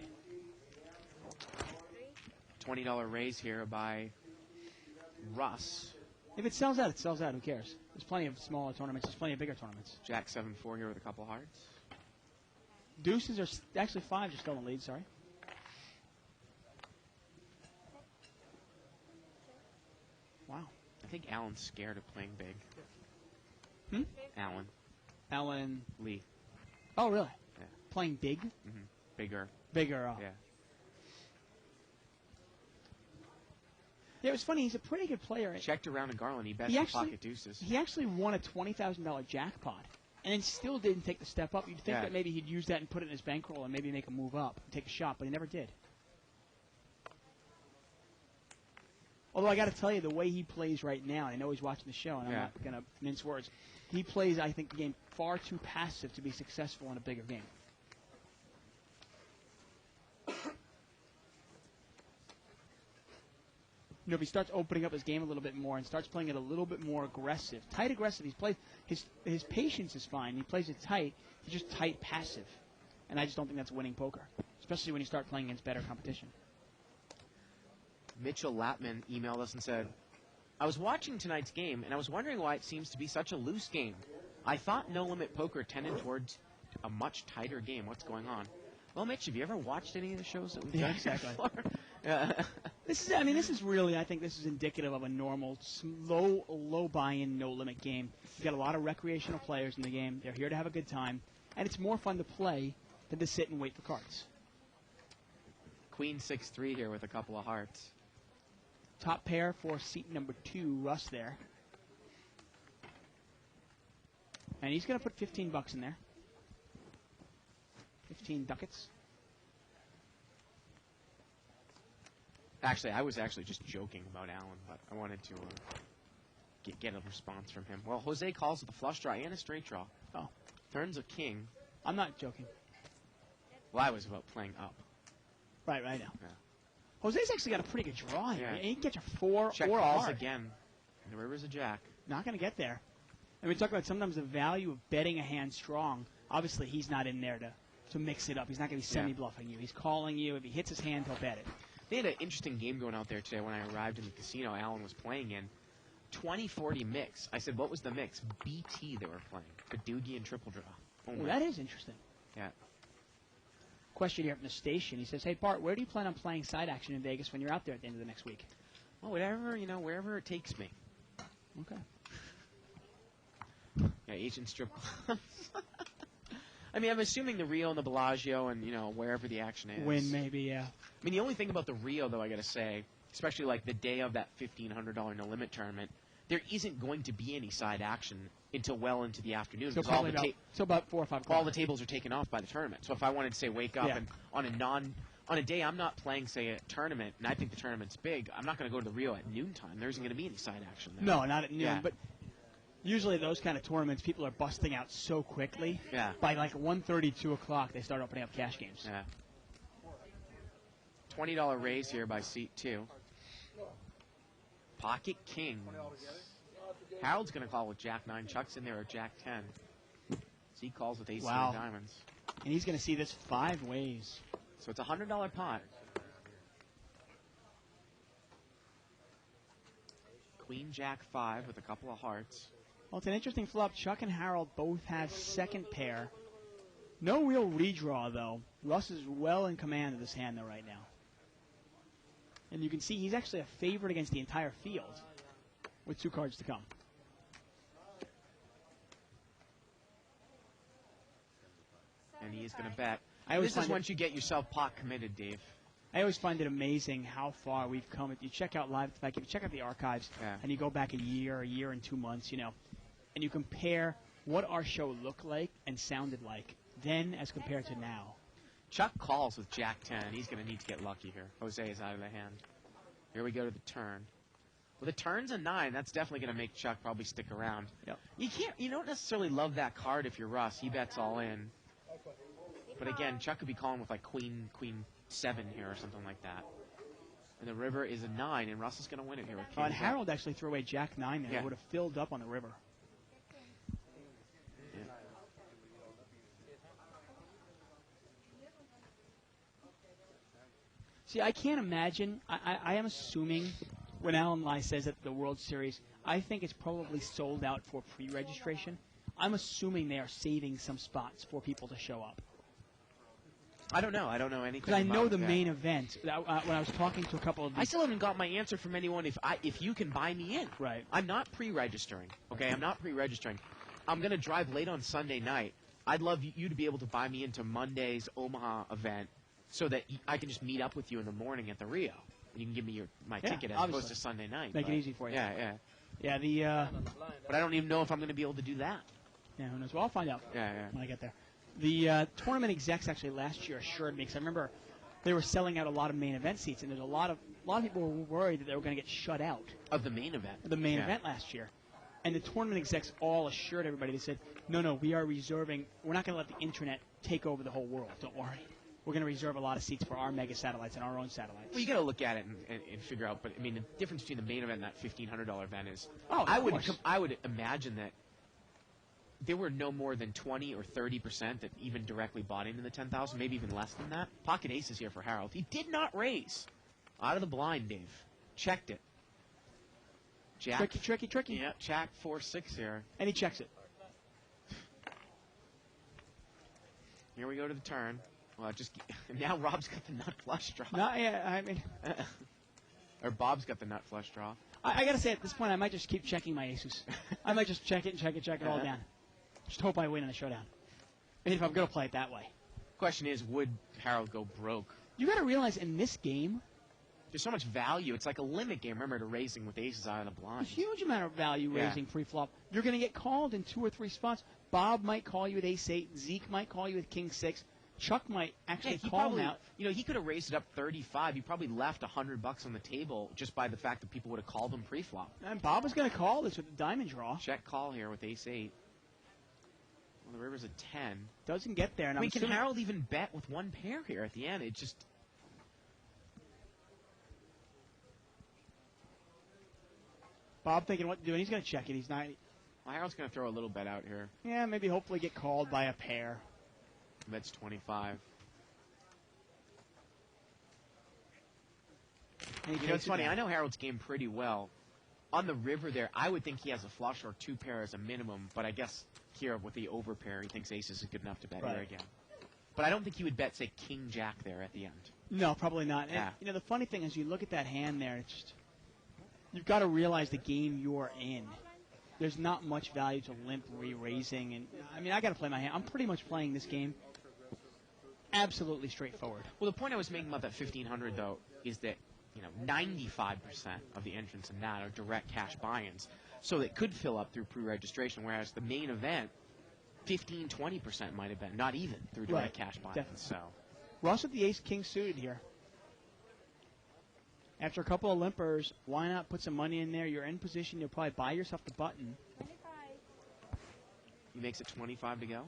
$20 raise here by Russ. If it sells out, it sells out. Who cares? There's plenty of smaller tournaments. There's plenty of bigger tournaments. Jack 7-4 here with a couple hearts. Deuces are actually 5 are still in the lead. Sorry. Wow. I think Alan's scared of playing big. Alan Lee. Oh, really? Yeah. Playing big? Mm-hmm. Bigger. Bigger. Oh. Yeah. Yeah, it was funny. He's a pretty good player. Checked around in Garland. He bet pocket deuces. He actually won a $20,000 jackpot, and then still didn't take the step up. You'd think that maybe he'd use that and put it in his bankroll and maybe make a move up and take a shot, but he never did. Although I got to tell you, the way he plays right now, and I know he's watching the show, and I'm not going to mince words. He plays, I think, the game far too passive to be successful in a bigger game. If he starts opening up his game a little bit more and starts playing it a little bit more aggressive, tight aggressive, his patience is fine. He plays it tight. He's just tight passive, and I just don't think that's winning poker, especially when you start playing against better competition. Mitchell Lapman emailed us and said, I was watching tonight's game, and I was wondering why it seems to be such a loose game. I thought No Limit Poker tended towards a much tighter game. What's going on? Well, Mitch, have you ever watched any of the shows that we've done exactly. before? This is really, I think this is indicative of a normal, low buy-in, no-limit game. You've got a lot of recreational players in the game. They're here to have a good time, and it's more fun to play than to sit and wait for cards. Queen 6-3 here with a couple of hearts. Top pair for seat number 2, Russ there. And he's going to put $15 in there. 15 ducats. Actually, I was just joking about Alan, but I wanted to get a response from him. Well, Jose calls with a flush draw and a straight draw. Oh. Turns a king. I'm not joking. Well, I was about playing up. Right now. Yeah. Jose's actually got a pretty good draw here. Yeah. He can get you 4 Check or a calls heart. again. And the river's a jack. Not going to get there. And we talk about sometimes the value of betting a hand strong. Obviously, he's not in there to mix it up. He's not going to be semi-bluffing you. He's calling you. If he hits his hand, he'll bet it. They had an interesting game going out there today when I arrived in the casino Alan was playing in. 20-40 mix. I said, what was the mix? BT they were playing. Badoogie and Triple Draw. Well, that is interesting. Yeah. Question here from the station. He says, hey, Bart, where do you plan on playing side action in Vegas when you're out there at the end of the next week? Well, whatever, wherever it takes me. Okay. Yeah, Asian strip clubs. I mean, I'm assuming the Rio and the Bellagio and, wherever the action is. Win, maybe, yeah. I mean, the only thing about the Rio, though, I got to say, especially like the day of that $1,500 no-limit tournament, there isn't going to be any side action until well into the afternoon. So, because about 4 or 5 o'clock. all the tables are taken off by the tournament. So if I wanted to, say, wake up and on a day I'm not playing, say, a tournament, and I think the tournament's big, I'm not going to go to the Rio at noontime. There isn't going to be any side action there. No, not at noon. Yeah. But usually those kind of tournaments, people are busting out so quickly. Yeah. By like 1:30, 2 o'clock, they start opening up cash games. Yeah. $20 raise here by seat 2. Pocket Kings. Harold's going to call with Jack 9. Chuck's in there at Jack 10. So he calls with ace 3 diamonds. And he's going to see this 5 ways. So it's a $100 pot. Queen Jack 5 with a couple of hearts. Well, it's an interesting flop. Chuck and Harold both have second pair. No real redraw, though. Russ is well in command of this hand, though, right now. And you can see he's actually a favorite against the entire field with 2 cards to come. And he is going to bet. This is once you get yourself pot committed, Dave. I always find it amazing how far we've come. If you check out live, like if you check out the archives and you go back a year and 2 months, and you compare what our show looked like and sounded like then as compared to now. Chuck calls with Jack 10. He's going to need to get lucky here. Jose is out of the hand. Here we go to the turn. Well, the turn's a 9. That's definitely going to make Chuck probably stick around. Yep. You don't necessarily love that card if you're Russ. He bets all in. But again, Chuck could be calling with like Queen 7 here or something like that. And the river is a 9, and Russ is going to win it here with King. And Harold actually threw away Jack 9 there. Yeah. It would have filled up on the river. Yeah. See, I can't imagine. I am assuming when Alan Lai says that the World Series, I think it's probably sold out for pre-registration. I'm assuming they are saving some spots for people to show up. I don't know. I don't know anything. Because I know the that. main event. When I was talking to a couple of I still haven't got my answer from anyone if you can buy me in. Right. I'm not pre-registering. Okay, I'm not pre-registering. I'm going to drive late on Sunday night. I'd love you to be able to buy me into Monday's Omaha event so that I can just meet up with you in the morning at the Rio. And you can give me my ticket as opposed to Sunday night. Make it easy for you. Yeah. Yeah, but I don't even know if I'm going to be able to do that. Yeah, who knows? Well, I'll find out when I get there. The tournament execs actually last year assured me, because I remember they were selling out a lot of main event seats, and there's a lot of people were worried that they were going to get shut out of the main event. The main event last year, and the tournament execs all assured everybody. They said, "No, we are reserving. We're not going to let the internet take over the whole world. Don't worry. We're going to reserve a lot of seats for our mega satellites and our own satellites." Well, you got to look at it and figure out. But I mean, the difference between the main event and that $1,500 event is, I would imagine that there were no more than 20 or 30% that even directly bought into the 10,000, maybe even less than that. Pocket ace is here for Harold. He did not raise. Out of the blind, Dave. Checked it. Jack. Tricky. Yeah, Jack 4-6 here. And he checks it. Here we go to the turn. Well, now Rob's got the nut flush draw. Or Bob's got the nut flush draw. I got to say, at this point, I might just keep checking my aces. I might just check it all down. Just hope I win in the showdown. If I'm going to play it that way. Question is, would Harold go broke? You got to realize in this game, there's so much value. It's like a limit game. Remember, to raising with aces out of the blind. A huge amount of value raising pre-flop. You're going to get called in 2 or 3 spots. Bob might call you with ace-8. Zeke might call you with king-6. Chuck might actually call him out. He could have raised it up 35. He probably left $100 on the table just by the fact that people would have called him pre-flop. And Bob was going to call this with a diamond draw. Check call here with ace-8. Well, the river's a 10. Doesn't get there. And can Harold even bet with one pair here at the end? It just... Bob thinking what to do, and he's going to check it. He's not... Well, Harold's going to throw a little bet out here. Yeah, maybe hopefully get called by a pair. Bet's 25. It's funny. I know Harold's game pretty well. on the river there, I would think he has a flush or 2 pair as a minimum, but I guess here with the overpair, he thinks aces is good enough to bet here again. But I don't think he would bet, say, king-jack there at the end. No, probably not. Yeah. And, you know, the funny thing is you look at that hand there, it's just, you've got to realize the game you're in. There's not much value to limp re-raising. And I mean, I got to play my hand. I'm pretty much playing this game absolutely straightforward. Well, the point I was making about that 1,500, though, is that, you know, 95% of the entrants in that are direct cash buy-ins. So it could fill up through pre-registration, whereas the main event, 15-20% might have been, not even through direct cash buy-ins. Definitely. So Russ with the ace-king suited here. After a couple of limpers, why not put some money in there? You're in position. You'll probably buy yourself the button. he makes it 25 to go.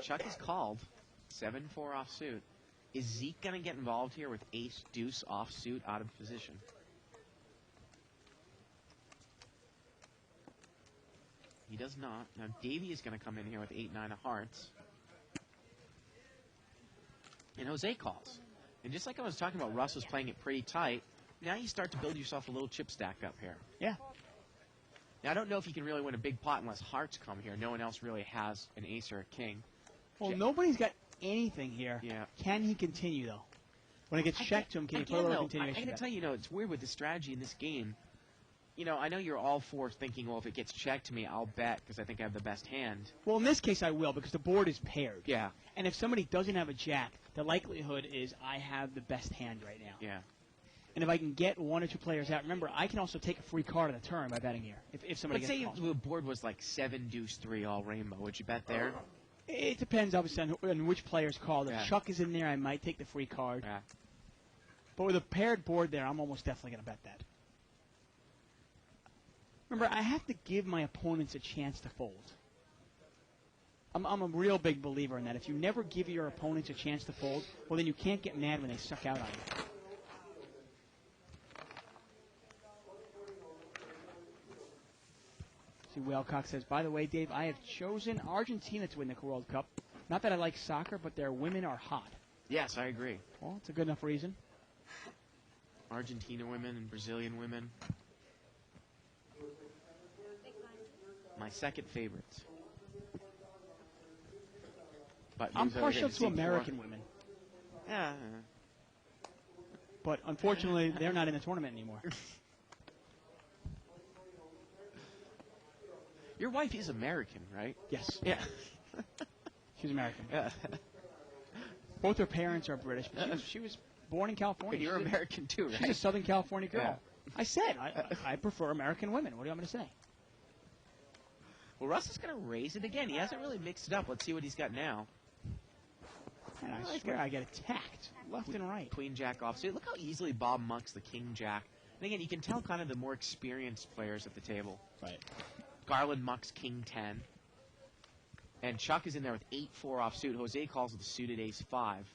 Chuck is called. 7-4 offsuit. Is Zeke going to get involved here with ace-deuce offsuit out of position? He does not. Now Davey is going to come in here with 8-9 of hearts. And Jose calls. And just like I was talking about, Russ was playing it pretty tight. Now you start to build yourself a little chip stack up here. Yeah. Now I don't know if you can really win a big pot unless hearts come here. No one else really has an ace or a king. Well, nobody's got anything here. Yeah. Can he continue, though? When it gets checked to him, can he put a little continuation? I got to tell you, it's weird with the strategy in this game. You know, I know you're all for thinking, well, if it gets checked to me, I'll bet because I think I have the best hand. Well, in this case, I will because the board is paired. Yeah. And if somebody doesn't have a jack, the likelihood is I have the best hand right now. Yeah. And if I can get one or two players out, remember, I can also take a free card on the turn by betting here. If somebody Let's gets say called. the board was like 7-deuce-3 all rainbow. Would you bet there? It depends, obviously, on which player's called. If Yeah. Chuck is in there, I might take the free card. Yeah. But with a paired board there, I'm almost definitely going to bet that. Remember, I have to give my opponents a chance to fold. I'm a real big believer in that. If you never give your opponents a chance to fold, well, then you can't get mad when they suck out on you. See, Whalecock says, by the way, Dave, I have chosen Argentina to win the World Cup. Not that I like soccer, but their women are hot. Yes, I agree. Well, it's a good enough reason. Argentina women and Brazilian women. My second favorites. But I'm who's over partial here to see American more? women. Yeah. But unfortunately, they're not in the tournament anymore. Your wife is American, right? Yes, Yeah. she's American. Yeah. Both her parents are British, but she was born in California. But you're She's a- American too, right? She's a Southern California girl. Yeah. I said, I prefer American women. What do you want me to say? Well, Russ is going to raise it again. He hasn't really mixed it up. Let's see what he's got now. And I swear I get attacked left and right. Queen Jack offsuit. Look how easily Bob mucks the King Jack. And again, you can tell kind of the more experienced players at the table. Right. Garland mucks King 10. And Chuck is in there with 8-4 offsuit. Jose calls with the suited ace 5.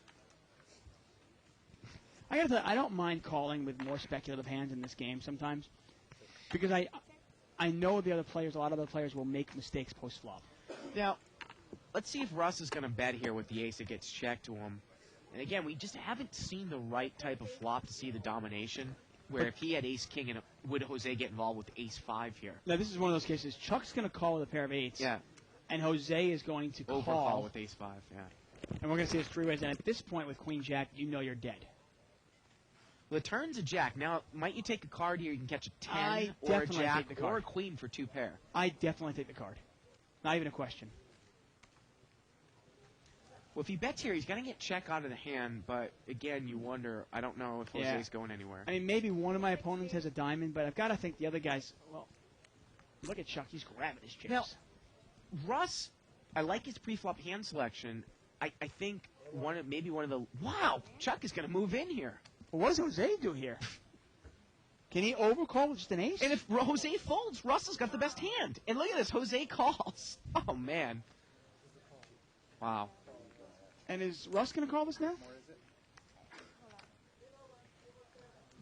I gotta tell you, I don't mind calling with more speculative hands in this game sometimes, because I know the other players, a lot of other players will make mistakes post flop. Now, let's see if Russ is going to bet here with the ace that gets checked to him. And again, we just haven't seen the right type of flop to see the domination. Where if he had ace king, and would Jose get involved with ace 5 here? Now this is one of those cases. Chuck's gonna call with a pair of eights. Yeah. And Jose is going to Overcall call with ace 5. Yeah. And we're gonna see his three ways. And at this point with Queen Jack, you know you're dead. The turn's a jack. Now, might you take a card here? You can catch a 10 I or a definitely jack take the card. or a queen for 2 pair. I definitely take the card. Not even a question. Well, if he bets here, he's going to get check out of the hand. But again, you wonder. I don't know if Yeah. Jose's going anywhere. I mean, maybe one of my opponents has a diamond, but I've got to think the other guy's. Well, look at Chuck. He's grabbing his chips. Now, Russ, I like his pre-flop hand selection. I think maybe one of the. Wow, Chuck is going to move in here. Well, what does Jose do here? Can he overcall with just an ace? And if Jose folds, Russell's got the best hand. And look at this, Jose calls. Oh, man. Wow. And is Russ going to call this now?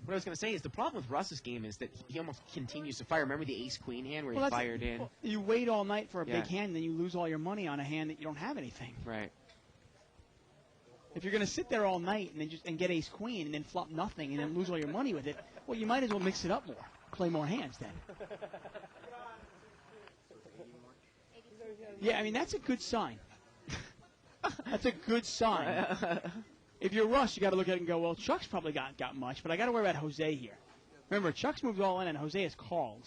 What I was going to say is the problem with Russ's game is that he almost continues to fire. Remember the ace-queen hand where Well, he that's- fired in? well, you wait all night for a Yeah. big hand, and then you lose all your money on a hand that you don't have anything. Right. If you're going to sit there all night and then and get ace queen and then flop nothing and then lose all your money with it, well, you might as well mix it up more, play more hands then. Yeah, I mean that's a good sign. That's a good sign. If you're Russ, you got to look at it and go, well, Chuck's probably got much, but I got to worry about Jose here. Remember, Chuck's moved all in and Jose is called.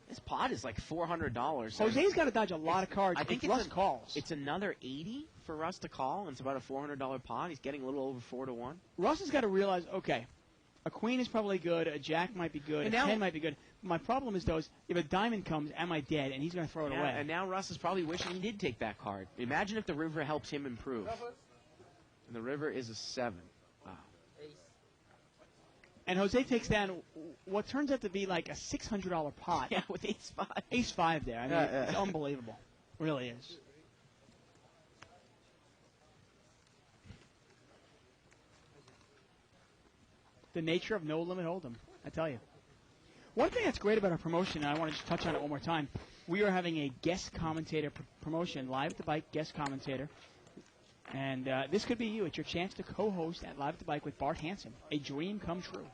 This pot is like $400. Jose's got to dodge a lot of cards. I think if Russ calls. It's another 80 for Russ to call, and it's about a $400 pot. He's getting a little over 4-1. Russ has got to realize, okay, a queen is probably good, a jack might be good, And a now- 10 might be good. My problem is, though, is if a diamond comes, am I dead? And he's going to throw it away. And now Russ is probably wishing he did take that card. Imagine if the river helps him improve. And the river is a 7. Wow. And Jose takes down what turns out to be like a $600 pot. Yeah, with ace-5. Ace-5 there. I mean, Yeah. it's unbelievable. Really is. The nature of no limit hold'em, I tell you. One thing that's great about our promotion, and I want to just touch on it one more time, we are having a guest commentator promotion, Live at the Bike guest commentator. And this could be you. It's your chance to co-host at Live at the Bike with Bart Hansen. A dream come true.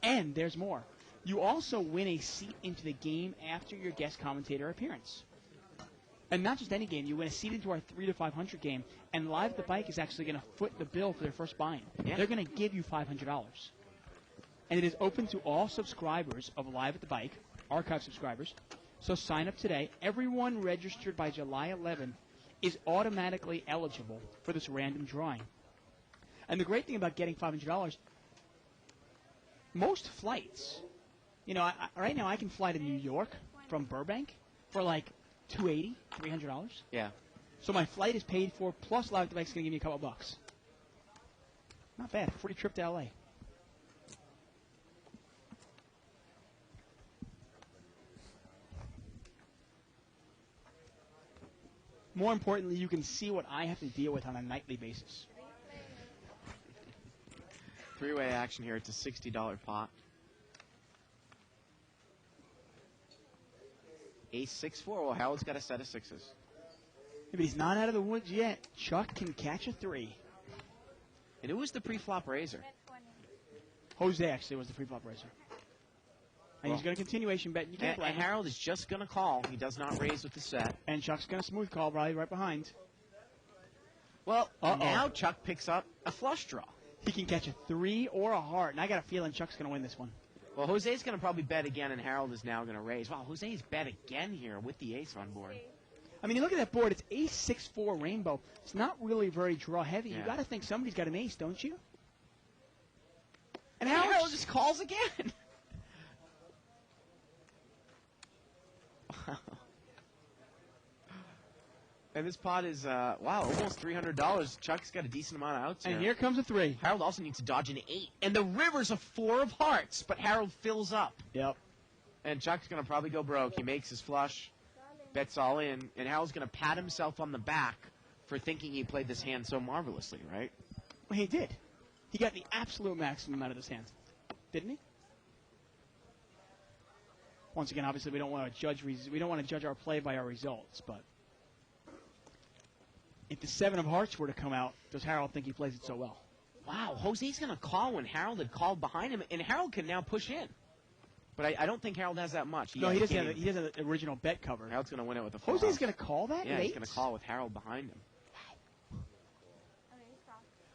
And there's more. You also win a seat into the game after your guest commentator appearance. And not just any game. You win a seat into our 3 to 500 game. And Live at the Bike is actually going to foot the bill for their first buy-in. Yeah. They're going to give you $500. And it is open to all subscribers of Live at the Bike, archive subscribers. So sign up today. Everyone registered by July 11th is automatically eligible for this random drawing. And the great thing about getting $500, most flights, you know, right now I can fly to New York from Burbank for like $280, $300. Yeah. So my flight is paid for, plus Live at the Bike's going to give me a couple bucks. Not bad. Free trip to L.A. More importantly, you can see what I have to deal with on a nightly basis. Three-way action here. It's a $60 pot. Ace 6-4. Well, Howard's got a set of sixes. Yeah, but he's not out of the woods yet. Chuck can catch a 3. And who was the pre-flop raiser? Jose actually was the free flop raiser. And he's going to continuation bet. You can't And blame him. Harold is just going to call. He does not raise with the set. And Chuck's going to smooth call probably right behind. Well, Uh-oh. now Chuck picks up a flush draw. He can catch a 3 or a heart. And I got a feeling Chuck's going to win this one. Well, Jose's going to probably bet again, and Harold is now going to raise. Wow, Jose's bet again here with the ace on board. I mean, you look at that board. It's ace 6-4 rainbow. It's not really very draw heavy. Yeah. You got to think somebody's got an ace, don't you? And And Harold Harold just calls again. Wow. And this pot is, wow, almost $300. Chuck's got a decent amount of outs And here. here comes a 3. Harold also needs to dodge an 8. And the river's a 4 of hearts, but Harold fills up. Yep. And Chuck's going to probably go broke. He makes his flush, bets all in, and Harold's going to pat himself on the back for thinking he played this hand so marvelously, right? Well, he did. He got the absolute maximum out of this hand. Didn't he? Once again, obviously, we don't want to judge our play by our results, but if the 7 of hearts were to come out, does Harold think he plays it so well? Wow, Jose's going to call when Harold had called behind him, and Harold can now push in. But I don't think Harold has that much. No, he doesn't have the original bet cover. Harold's going to win it with a full Jose's house. going to call that? Yeah, at he's eight? going to call with Harold behind him.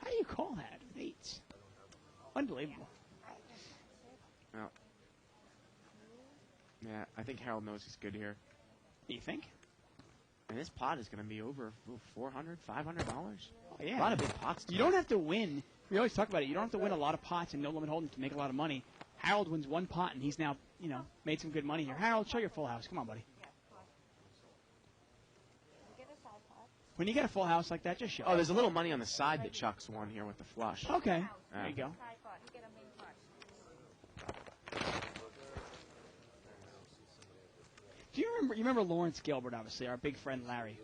How do you call that? 8. Unbelievable. Well, yeah, I think Harold knows he's good here. Do you think? And this pot is going to be over $400, $500. Oh, yeah. A lot of big pots. You don't have to win. We always talk about it. You don't have to win a lot of pots and no limit hold'em to make a lot of money. Harold wins 1 pot, and he's now, made some good money here. Harold, show your full house. Come on, buddy. When you get a full house like that, just show. Oh, there's a little money on the side that Chuck's won here with the flush. Okay. Yeah. There you go. Do you remember Lawrence Gilbert, obviously, our big friend Larry?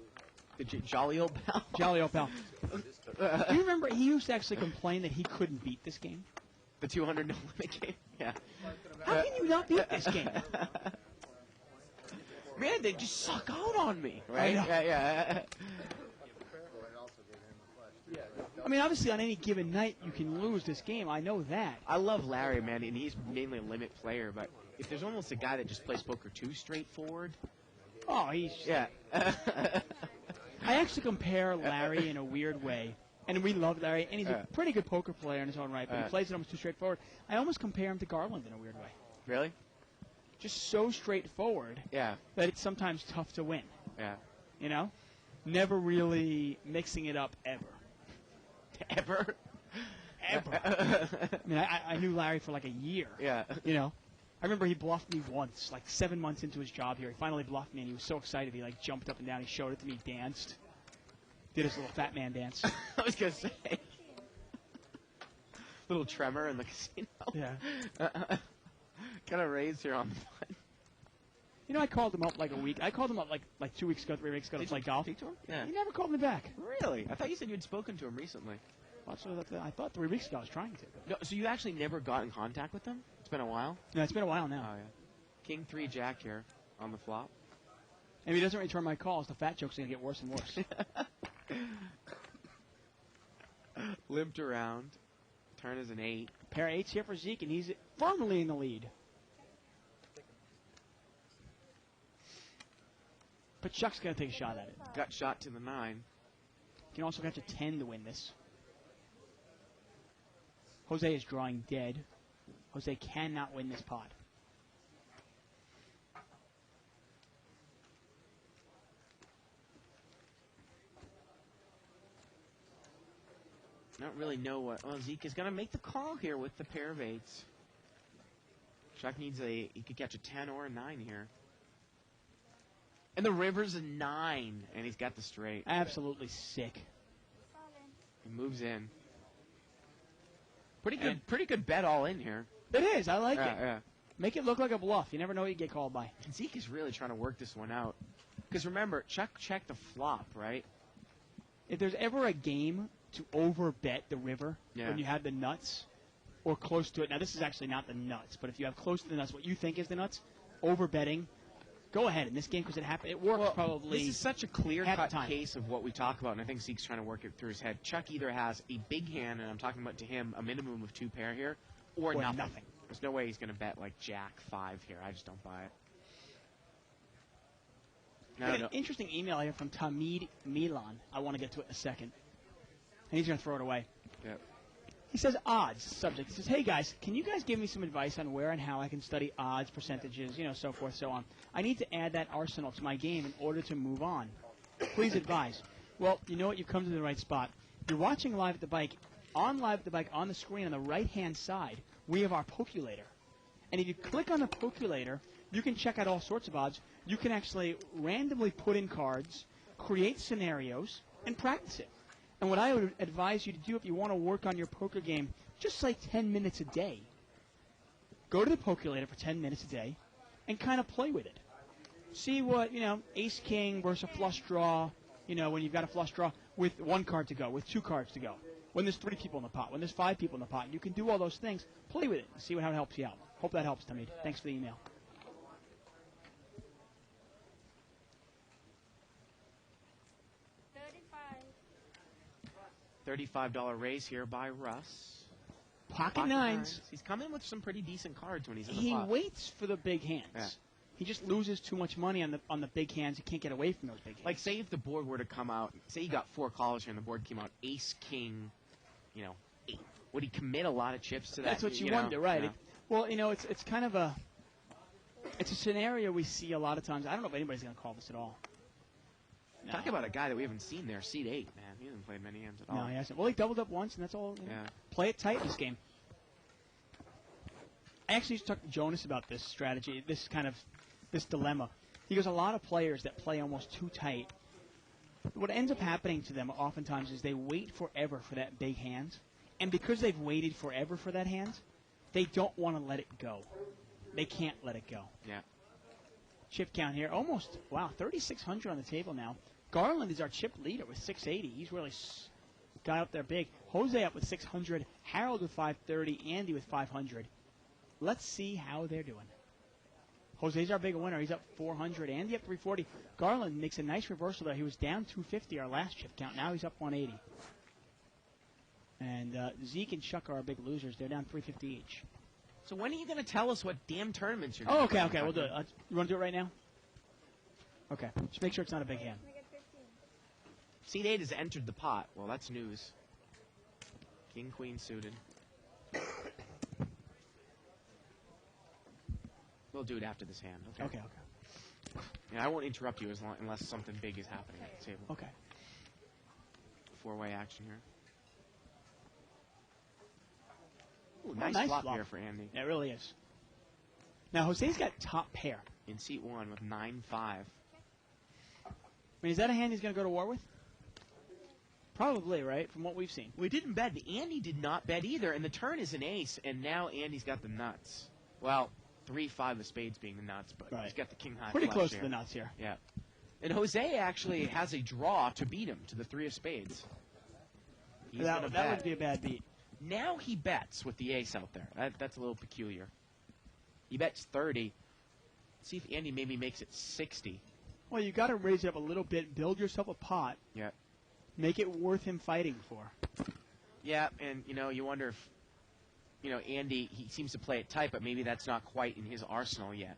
The jolly old pal. Jolly old pal. Do you remember he used to actually complain that he couldn't beat this game? The 200 no limit game. Yeah. How can you not beat this game? Man, they just suck out on me. Right? know. Yeah. I mean, obviously, on any given night, you can lose this game. I know that. I love Larry, man, and he's mainly a limit player. But if there's almost a guy that just plays poker too straightforward, Oh, he's. yeah. I actually compare Larry in a weird way. And we love Larry, and he's a pretty good poker player in his own right, but he plays it almost too straightforward. I almost compare him to Garland in a weird way. Really? Just so straightforward Yeah. that it's sometimes tough to win. Yeah. You know? Never really mixing it up ever. Ever? Ever. I mean, I knew Larry for like a year. Yeah. You know? I remember he bluffed me once, like 7 months into his job here. He finally bluffed me, and he was so excited. He like jumped up and down. He showed it to me, danced. Did his little fat man dance. I was going to say. Little tremor in the casino. Yeah. Kind of raised here on the button. You know, I called him up like a week. I called him up like 2 weeks ago, 3 weeks ago to play golf. Speak to him? Yeah. He never called me back. Really? I thought you said you'd spoken to him recently. I thought 3 weeks ago I was trying to. No, so you actually never got in contact with him? It's been a while? No, it's been a while now. Oh, yeah. King 3 Jack here on the flop. And if he doesn't return my calls, the fat joke's going to get worse and worse. Limped around. Turn is an 8. Pair of 8s here for Zeke, and he's firmly in the lead. But Chuck's going to take a shot at it. Got shot to the 9. Can also catch a 10 to win this. Jose is drawing dead. Jose cannot win this pot. I don't really know what. Well, Zeke is going to make the call here with the pair of 8s. Chuck needs he could catch a 10 or a 9 here. And the river's a 9, and he's got the straight. Absolutely sick. He moves in. Pretty good bet all in here. It is. I like it. Yeah. Make it look like a bluff. You never know what you get called by. And Zeke is really trying to work this one out. Because remember, Chuck checked the flop, right? If there's ever a game to overbet the river Yeah. when you have the nuts or close to it. Now, this is actually not the nuts, but if you have close to the nuts, what you think is the nuts, overbetting, go ahead in this game because it works probably. This is such a clear-cut half the time. case of what we talk about, and I think Zeke's trying to work it through his head. Chuck either has a big hand, and I'm talking about to him a minimum of 2 pair here, or nothing. There's no way he's going to bet like Jack 5 here. I just don't buy it. I got an interesting email here from Tamid Milan. I want to get to it in a second. And he's going to throw it away. Yep. He says odds, subject. He says, hey guys, can you guys give me some advice on where and how I can study odds, percentages, so forth, so on. I need to add that arsenal to my game in order to move on. Please advise. Well, you know what? You've come to the right spot. You're watching Live at the Bike. On Live at the Bike, on the screen on the right-hand side, we have our Pokulator. And if you click on the Pokulator, you can check out all sorts of odds. You can actually randomly put in cards, create scenarios, and practice it. And what I would advise you to do if you want to work on your poker game, just like 10 minutes a day. Go to the Pokulator for 10 minutes a day and kind of play with it. See what, ace king versus a flush draw, when you've got a flush draw with 1 card to go, with 2 cards to go. When there's 3 people in the pot, when there's 5 people in the pot. You can do all those things. Play with it and see how it helps you out. Hope that helps, Tamid. Thanks for the email. $35 raise here by Russ. Pocket nines. He's coming with some pretty decent cards when he's in the He pot. waits for the big hands. Yeah. He just loses too much money on the big hands. He can't get away from those big hands. Like, say if the board were to come out, say you got 4 callers here and the board came out ace, king, 8. Would he commit a lot of chips to that? That's what you wonder, right? Yeah. Well, it's kind of it's a scenario we see a lot of times. I don't know if anybody's going to call this at all. No. Talk about a guy that we haven't seen there, seed 8, man. He hasn't played many hands at all. No, he hasn't. Well, he doubled up once, and that's all. Yeah. Play it tight in this game. I actually used to talk to Jonas about this strategy, this dilemma. He goes, a lot of players that play almost too tight, what ends up happening to them oftentimes is they wait forever for that big hand, and because they've waited forever for that hand, they don't want to let it go. They can't let it go. Yeah. Chip count here, almost, 3,600 on the table now. Garland is our chip leader with 680. He's really got up there big. Jose up with 600. Harold with 530, Andy with 500. Let's see how they're doing. Jose's our big winner. He's up 400. Andy up 340. Garland makes a nice reversal there. He was down 250 our last chip count. Now he's up 180. And Zeke and Chuck are our big losers. They're down 350 each. So when are you going to tell us what damn tournaments you're going Oh, okay. We'll do it. You want to do it right now? Okay. Just make sure it's not a big hand. Seed 8 has entered the pot. Well, that's news. King, queen suited. We'll do it after this hand. Okay. Yeah, I won't interrupt you unless something big is happening at the table. Okay. Four-way action here. Ooh, nice flop here for Andy. Yeah, it really is. Now, Jose's got top pair. In seat 1 with 9-5. I mean, is that a hand he's going to go to war with? Probably, right, from what we've seen. We didn't bet. Andy did not bet either, and the turn is an ace, and now Andy's got the nuts. Well, 3-5 of spades being the nuts, but he's got the king-high Pretty flush close here. to the nuts here. Yeah. And Jose actually has a draw to beat him to the 3 of spades. He's That gonna bet. would be a bad beat. Now he bets with the ace out there. That's a little peculiar. He bets 30. See if Andy maybe makes it 60. Well, you got to raise it up a little bit, build yourself a pot, Yeah. make it worth him fighting for. Yeah, and, you wonder if, Andy, he seems to play it tight, but maybe that's not quite in his arsenal yet.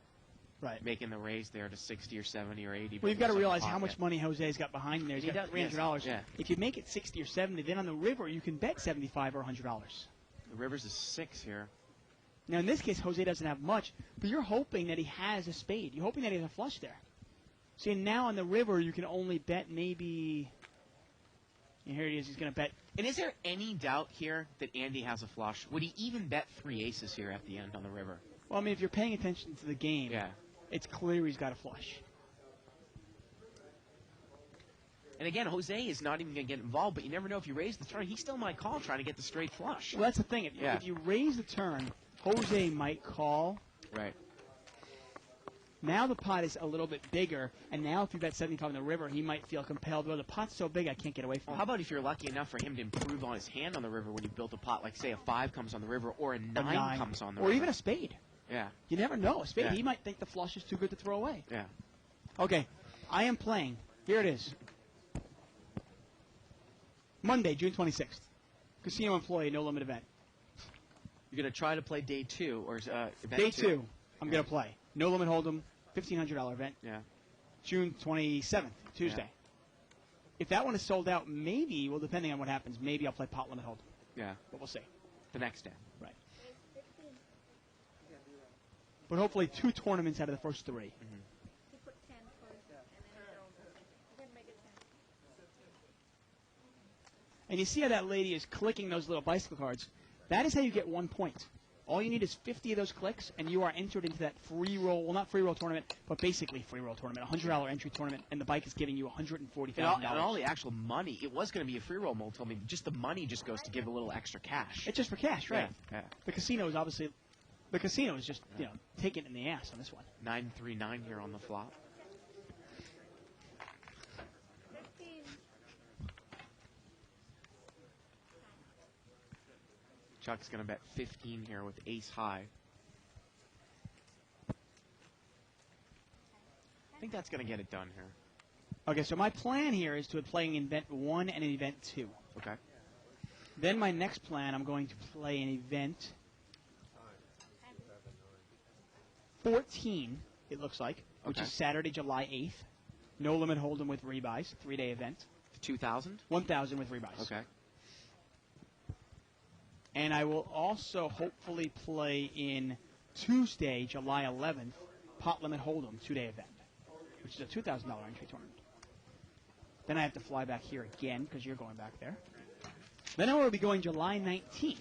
Right. Making the raise there to 60 or 70 or 80. Well, you've got to realize how much money Jose's got behind there. He's He got does, yes. $300. Yeah. If you make it 60 or 70, then on the river you can bet $75 or $100. The river's a 6 here. Now, in this case, Jose doesn't have much, but you're hoping that he has a spade. You're hoping that he has a flush there. See, now on the river, you can only bet maybe... And here he is. He's going to bet... And is there any doubt here that Andy has a flush? Would he even bet 3 aces here at the end on the river? Well, I mean, if you're paying attention to the game, Yeah. it's clear he's got a flush. And again, Jose is not even going to get involved, but you never know if you raise the turn. He still might call trying to get the straight flush. Well, that's the thing. If you raise the turn, Jose might call. Right. Now the pot is a little bit bigger, and now if you bet 75 on the river, he might feel compelled. Well, the pot's so big, I can't get away from Well, it. how about if you're lucky enough for him to improve on his hand on the river when you built a pot, like say a 5 comes on the river or a 9 comes on the river. Or even a spade. Yeah. You never know. A spade, Yeah. he might think the flush is too good to throw away. Yeah. Okay, I am playing. Here it is. Monday, June 26th. Casino employee, no limit event. You're going to try to play day 2 or event Day 2, I'm going to play. No limit hold'em, $1,500 event. Yeah. June 27th, Tuesday. Yeah. If that one is sold out, maybe, well, depending on what happens, maybe I'll play pot limit hold'em. Yeah. But we'll see. The next day. Right. But hopefully 2 tournaments out of the first 3. You put 10 first, and then you can make it 10. And you see how that lady is clicking those little bicycle cards. That is how you get 1 point. All you need is 50 of those clicks, and you are entered into that free roll, well, not free roll tournament, but basically free roll tournament, $100 entry tournament, and the bike is giving you $140,000. And all the actual money, it was going to be a free roll, Mo told me, just the money just goes to give a little extra cash. It's just for cash, right? Yeah. The casino is obviously, the casino is just, taking it in the ass on this one. 9-3-9 here on the flop. 15. Chuck's going to bet 15 here with ace high. I think that's going to get it done here. Okay, so my plan here is to play an event 1 and an event 2. Okay. Then my next plan, I'm going to play an event 14, it looks like, which Okay. is Saturday, July 8th. No limit hold'em with rebuys, 3-day event. 2,000? 1,000 with rebuys. Okay. And I will also hopefully play in Tuesday, July 11th, pot limit hold'em 2-day event, which is a $2,000 entry tournament. Then I have to fly back here again because you're going back there. Then I will be going July 19th.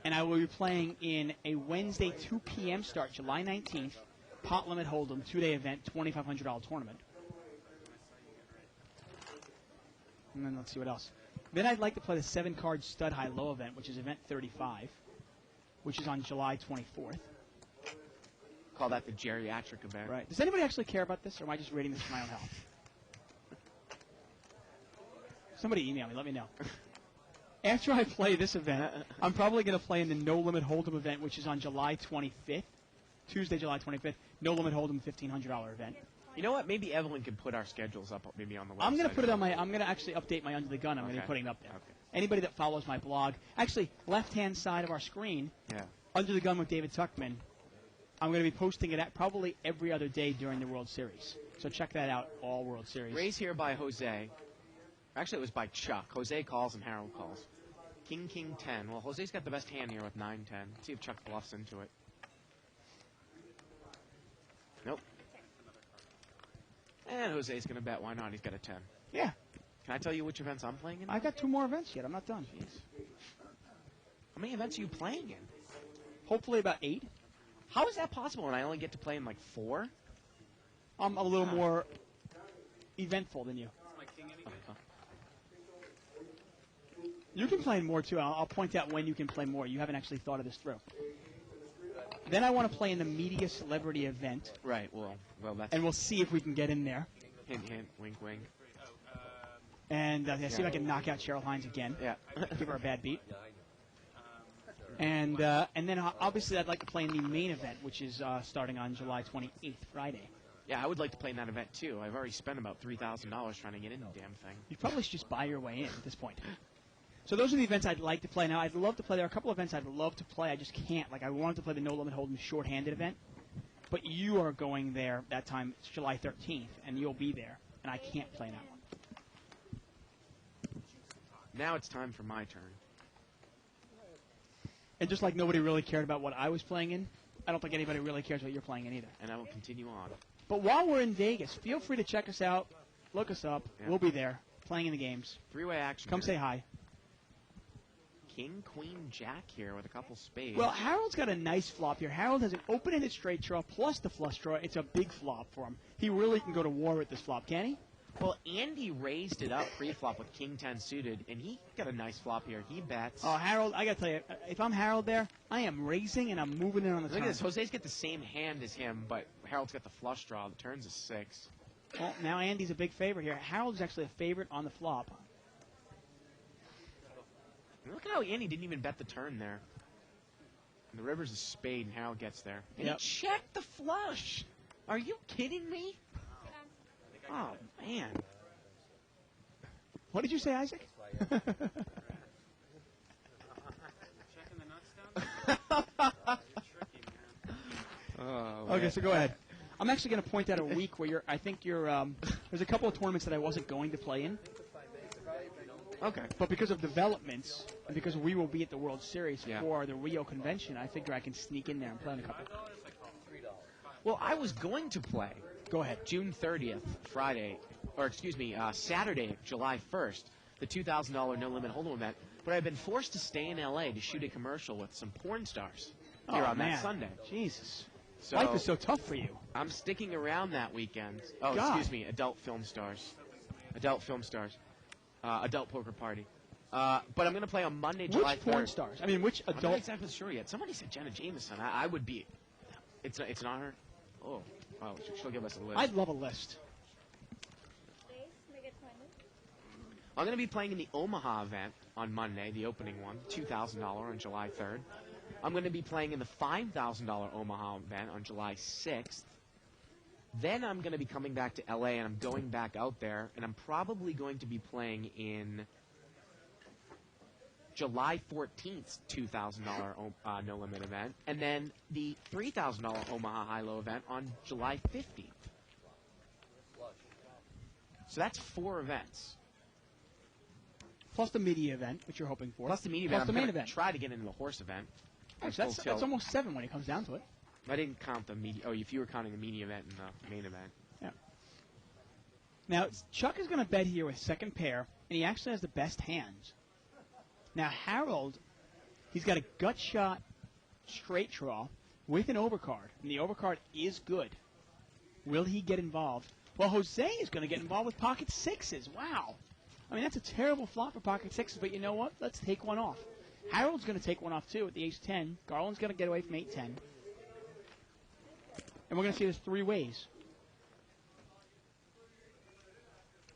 And I will be playing in a Wednesday 2 p.m. start, July 19th, pot limit hold'em 2-day event, $2,500 tournament. And then let's see what else. Then I'd like to play the 7-card stud high-low event, which is event 35, which is on July 24th. Call that the geriatric event. Right. Does anybody actually care about this, or am I just reading this for my own health? Somebody email me. Let me know. after I play this event, I'm probably going to play in the No Limit Hold'em event, which is on July 25th, Tuesday, July 25th. No Limit Hold'em $1,500 event. You know what? Maybe Evelyn can put our schedules up maybe on the website. I'm going to put it on my. I'm going to actually update my Under the Gun. I'm going to be putting it up there. Okay. Anybody that follows my blog, actually, left-hand side of our screen, Yeah. Under the Gun with David Tuckman. I'm going to be posting it at probably every other day during the World Series. So check that out, all World Series. Raised here by Jose. Actually, it was by Chuck. Jose calls and Harold calls. King, King, 10. Well, Jose's got the best hand here with 9, 10. Let's see if Chuck bluffs into it. Nope. And Jose's going to bet. Why not? He's got a 10. Yeah. Can I tell you which events I'm playing in? I've got 2 more events yet. I'm not done. How many events are you playing in? Hopefully about 8. How is that possible when I only get to play in like 4? I'm a little more eventful than you. You can play more, too. I'll point out when you can play more. You haven't actually thought of this through. Then I want to play in the Media Celebrity event. Right, well, that's... And we'll see if we can get in there. Hint, hint, wink, wink. And see if I can knock out Cheryl Hines again. Yeah. Give her a bad beat. And then obviously I'd like to play in the main event, which is starting on July 28th, Friday. Yeah, I would like to play in that event, too. I've already spent about $3,000 trying to get in the damn thing. You probably should just buy your way in at this point. So those are the events I'd like to play. Now, I'd love to play. There are a couple of events I'd love to play. I just can't. Like, I wanted to play the No Limit Hold'em short-handed event. But you are going there that time. It's July 13th, and you'll be there. And I can't play that one. Now it's time for my turn. And just like nobody really cared about what I was playing in, I don't think anybody really cares what you're playing in either. And I will continue on. But while we're in Vegas, feel free to check us out. Look us up. Yeah. We'll be there playing in the games. 3-way action. Come here. say hi. King, Queen, Jack here with a couple spades. Well, Harold's got a nice flop here. Harold has an open-ended straight draw plus the flush draw. It's a big flop for him. He really can go to war with this flop, can he? Well, Andy raised it up pre-flop with King 10 suited, and he got a nice flop here. He bets. Oh, Harold, I got to tell you, if I'm Harold there, I am raising and I'm moving in on the turn. Look at this. Jose's got the same hand as him, but Harold's got the flush draw. The turn's a 6. Well, now Andy's a big favorite here. Harold's actually a favorite on the flop. Look at how Andy didn't even bet the turn there. And the river's a spade, and Harold gets there. And Yep. he checked the flush. Are you kidding me? Oh, man. What did you say, Isaac? Okay, so go ahead. I'm actually going to point out a week where I think you're, there's a couple of tournaments that I wasn't going to play in. Okay. But because of developments, and because we will be at the World Series Yeah. for the Rio Convention, I figure I can sneak in there and play in a couple. Well, I was going to play Go ahead. June 30th, Saturday, July 1st, the $2,000 No Limit Hold'em event, but I've been forced to stay in L.A. to shoot a commercial with some porn stars here on that Sunday. Jesus. So Life is so tough for you. I'm sticking around that weekend. Oh, God. excuse me, adult film stars. Adult poker party. But I'm going to play on Monday, July 3rd. Which porn stars? I mean, which I'm not adult? exactly sure yet. Somebody said Jenna Jameson. I would be. It's not her. Oh, she'll give us a list. I'd love a list. I'm going to be playing in the Omaha event on Monday, the opening one, $2,000 on July 3rd. I'm going to be playing in the $5,000 Omaha event on July 6th. Then I'm going to be coming back to LA, and I'm going back out there, and I'm probably going to be playing in July 14th, $2,000 No Limit event, and then the $3,000 Omaha High-Low event on July 15th. So that's 4 events. Plus the media event, which you're hoping for. Plus the media Plus event. the I'm main gonna event. try to get into the horse event. Actually, that's almost 7 when it comes down to it. I didn't count the media. Oh, if you were counting the media event and the main event. Yeah. Now, Chuck is going to bet here with second pair, and he actually has the best hands. Now, Harold, he's got a gut shot straight draw with an overcard, and the overcard is good. Will he get involved? Well, Jose is going to get involved with pocket sixes. Wow. I mean, that's a terrible flop for pocket sixes, but you know what? Let's take one off. Harold's going to take one off, too, with the ace-10. Garland's going to get away from 8-10. And we're going to see this 3 ways.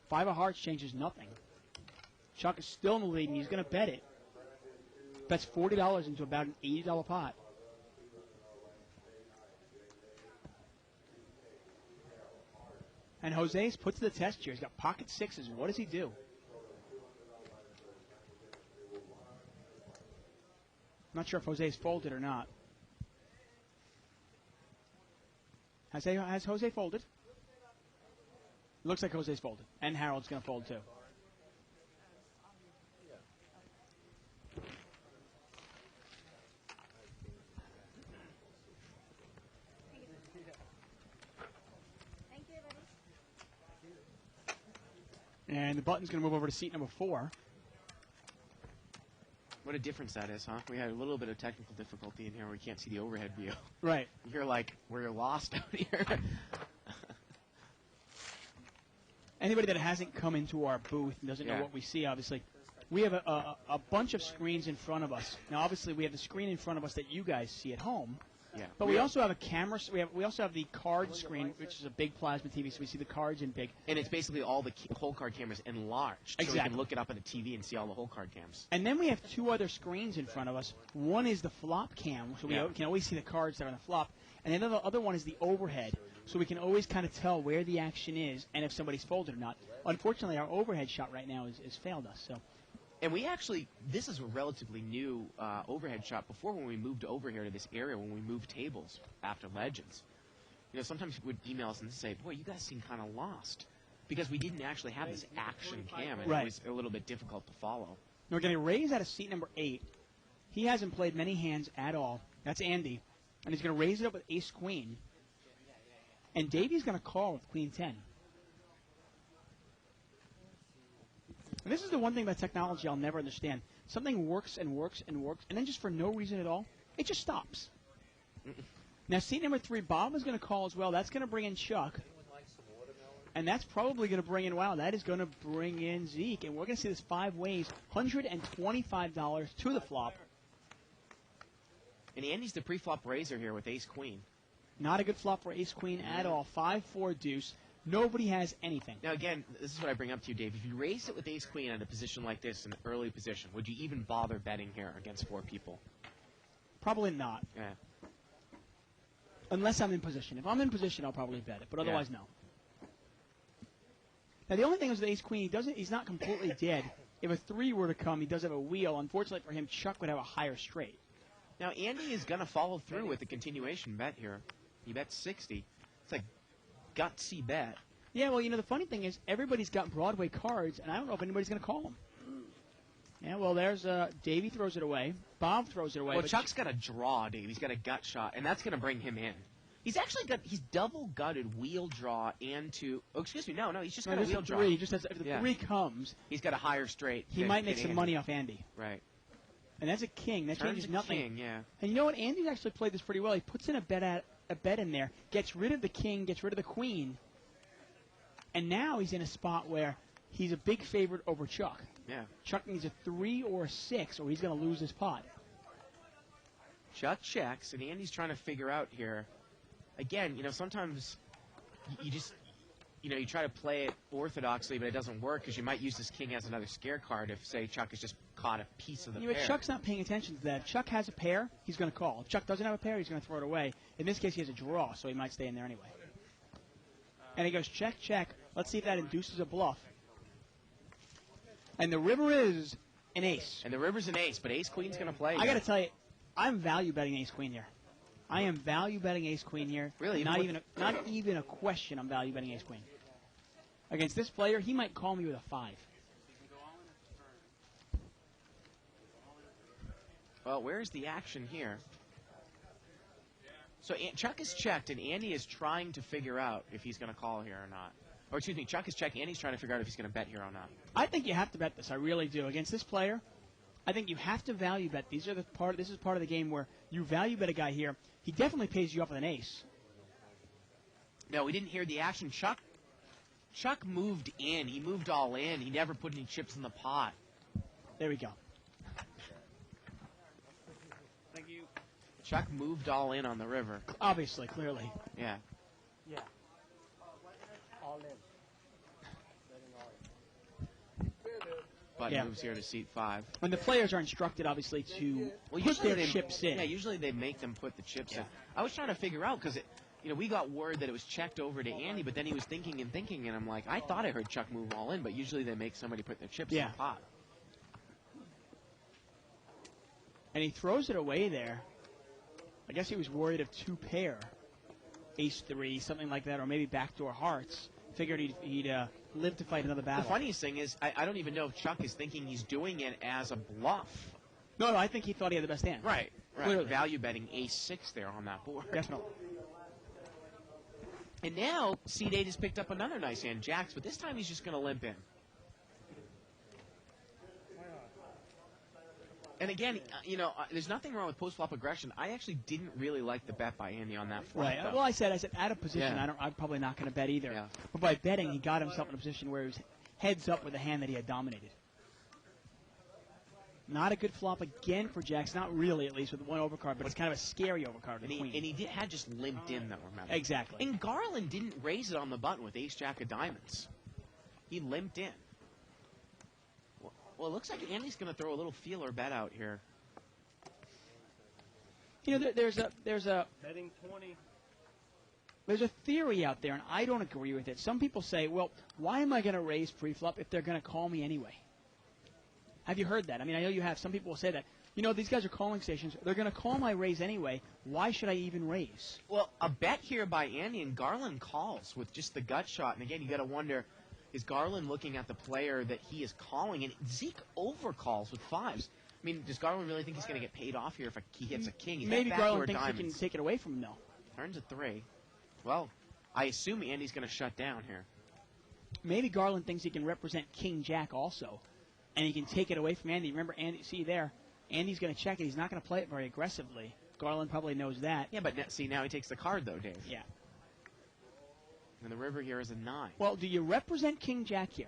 5 of hearts changes nothing. Chuck is still in the lead, and he's going to bet it. Bets $40 into about an $80 pot. And Jose's put to the test here. He's got pocket sixes. What does he do? I'm not sure if Jose's folded or not. Has Jose folded? Looks like Jose's folded. And Harold's going to fold too. Thank you, buddy. And the button's going to move over to seat number 4. What a difference that is, huh? We had a little bit of technical difficulty in here where we can't see the overhead view. Right. You're like, we're lost out here. Anybody that hasn't come into our booth and doesn't know Yeah. what we see, obviously, we have a bunch of screens in front of us. Now, obviously, we have the screen in front of us that you guys see at home. Yeah. But we also have a camera. We also have the card screen, which is a big plasma TV, so we see the cards in big. And it's basically all the whole card cameras enlarged. So we Exactly. can look it up on the TV and see all the whole card cams. And then we have 2 other screens in front of us. One is the flop cam, so we Yeah. can always see the cards that are on the flop. And then the other one is the overhead, so we can always kind of tell where the action is and if somebody's folded or not. Unfortunately, our overhead shot right now has failed us. So. And we actually, this is a relatively new overhead shot. Before, when we moved over here to this area, when we moved tables after Legends, you know, sometimes people would email us and say, boy, you guys seem kind of lost. Because we didn't actually have this action cam, and Right. it was a little bit difficult to follow. We're going to raise out of seat number 8. He hasn't played many hands at all. That's Andy. And he's going to raise it up with ace-queen. And Davey's going to call with queen 10. And this is the one thing about technology I'll never understand. Something works and works and works, and then just for no reason at all, it just stops. Now, seat number 3, Bob is going to call as well. That's going to bring in Chuck. And that's probably going to bring in, wow, that is going to bring in Zeke. And we're going to see this 5 ways, $125 to the flop. And Andy's the pre-flop raiser here with ace-queen. Not a good flop for ace-queen at all. 5-4 deuce. Nobody has anything. Now, again, this is what I bring up to you, Dave. If you raised it with ace-queen at a position like this, an early position, would you even bother betting here against 4 people? Probably not. Yeah. Unless I'm in position. If I'm in position, I'll probably bet it. But otherwise, no. Now, the only thing is with ace-queen, he's not completely dead. If a 3 were to come, he does have a wheel. Unfortunately for him, Chuck would have a higher straight. Now, Andy is going to follow through with the continuation bet here. He bets 60. It's like gutsy bet. Yeah, well, you know, the funny thing is everybody's got Broadway cards, and I don't know if anybody's going to call them. Yeah, well, there's Davey throws it away. Bob throws it away. Well, but Chuck's got a draw, Dave. He's got a gut shot, and that's going to bring him in. He's actually he's double gutted wheel draw and two. Oh, excuse me, no, he's just got a there's wheel a draw. 3. He just has, if the Yeah. 3 comes, He's got a higher straight. he than- might make than some Andy. money off Andy. Right. And that's a king. That Turns changes a nothing. king, yeah. And you know what? Andy's actually played this pretty well. He puts in a bet in there, gets rid of the king, gets rid of the queen, and now he's in a spot where he's a big favorite over Chuck. Yeah. Chuck needs a 3 or a 6, or he's going to lose his pot. Chuck checks, and Andy's trying to figure out here. Again, you know, sometimes you just, you know, you try to play it orthodoxly, but it doesn't work because you might use this king as another scare card if, say, Chuck has just caught a piece of the You know, pair. Chuck's not paying attention to that. If Chuck has a pair, he's going to call. If Chuck doesn't have a pair, he's going to throw it away. In this case, he has a draw, so he might stay in there anyway. And he goes check, check. Let's see if that induces a bluff. And the river is an ace. And the river's an ace, but ace-queen's going to play. I got to tell you, I'm value betting ace-queen here. I am value betting ace-queen here. Really? Not even a question. I'm value betting ace-queen. Against this player, he might call me with a 5. Well, where's the action here? So Chuck is checked, and Andy is trying to figure out if he's going to call here or not. Or excuse me, Chuck is checked, Andy's trying to figure out if he's going to bet here or not. I think you have to bet this. I really do. Against this player, I think you have to value bet. This is part of the game where you value bet a guy here. He definitely pays you off with an ace. No, we didn't hear the action. Chuck moved in. He moved all in. He never put any chips in the pot. There we go. Thank you. Chuck moved all in on the river. Obviously, clearly. Yeah. Yeah. All in. button Yeah. moves here to seat 5. When the players are instructed, obviously, to put usually their chips in. Yeah, usually they make them put the chips Yeah. in. I was trying to figure out because we got word that it was checked over to Andy, but then he was thinking, and I'm like, I thought I heard Chuck move all in, but usually they make somebody put their chips in Yeah. the pot. And he throws it away there. I guess he was worried of 2-pair, ace-3, something like that, or maybe backdoor hearts. Figured he'd live to fight another battle. The funniest thing is, I don't even know if Chuck is thinking he's doing it as a bluff. No, I think he thought he had the best hand. Right. Clearly. Value betting ace-6 there on that board. Definitely. And now, seed 8 has picked up another nice hand, jacks, but this time he's just going to limp in. And again, there's nothing wrong with post-flop aggression. I actually didn't really like the bet by Andy on that flop. Right. though. Well, I said out of position, Yeah. I'm probably not going to bet either. Yeah. But by betting, he got himself in a position where he was heads up with a hand that he had dominated. Not a good flop again for jacks. Not really, at least, with one overcard, but it's kind of a scary overcard with And queen. he had just limped in, though, remember? Exactly. And Garland didn't raise it on the button with ace-jack of diamonds. He limped in. Well, it looks like Andy's going to throw a little feeler bet out here. There's a Betting 20. There's a theory out there, and I don't agree with it. Some people say, well, why am I going to raise pre-flop if they're going to call me anyway? Have you heard that? I mean, I know you have. Some people will say that. These guys are calling stations. They're going to call my raise anyway. Why should I even raise? Well, a bet here by Andy, and Garland calls with just the gut shot. And again, you got to wonder, is Garland looking at the player that he is calling? And Zeke overcalls with 5s. I mean, does Garland really think he's going to get paid off here if he hits a king? He's Maybe got Garland backdoor thinks diamonds. he can take it away from him, though. Turns a 3. Well, I assume Andy's going to shut down here. Maybe Garland thinks he can represent King Jack also, and he can take it away from Andy. Remember, Andy, see there, Andy's going to check it. He's not going to play it very aggressively. Garland probably knows that. Yeah, but see, now he takes the card, though, Dave. Yeah. And the river here is a 9. Well, do you represent King Jack here?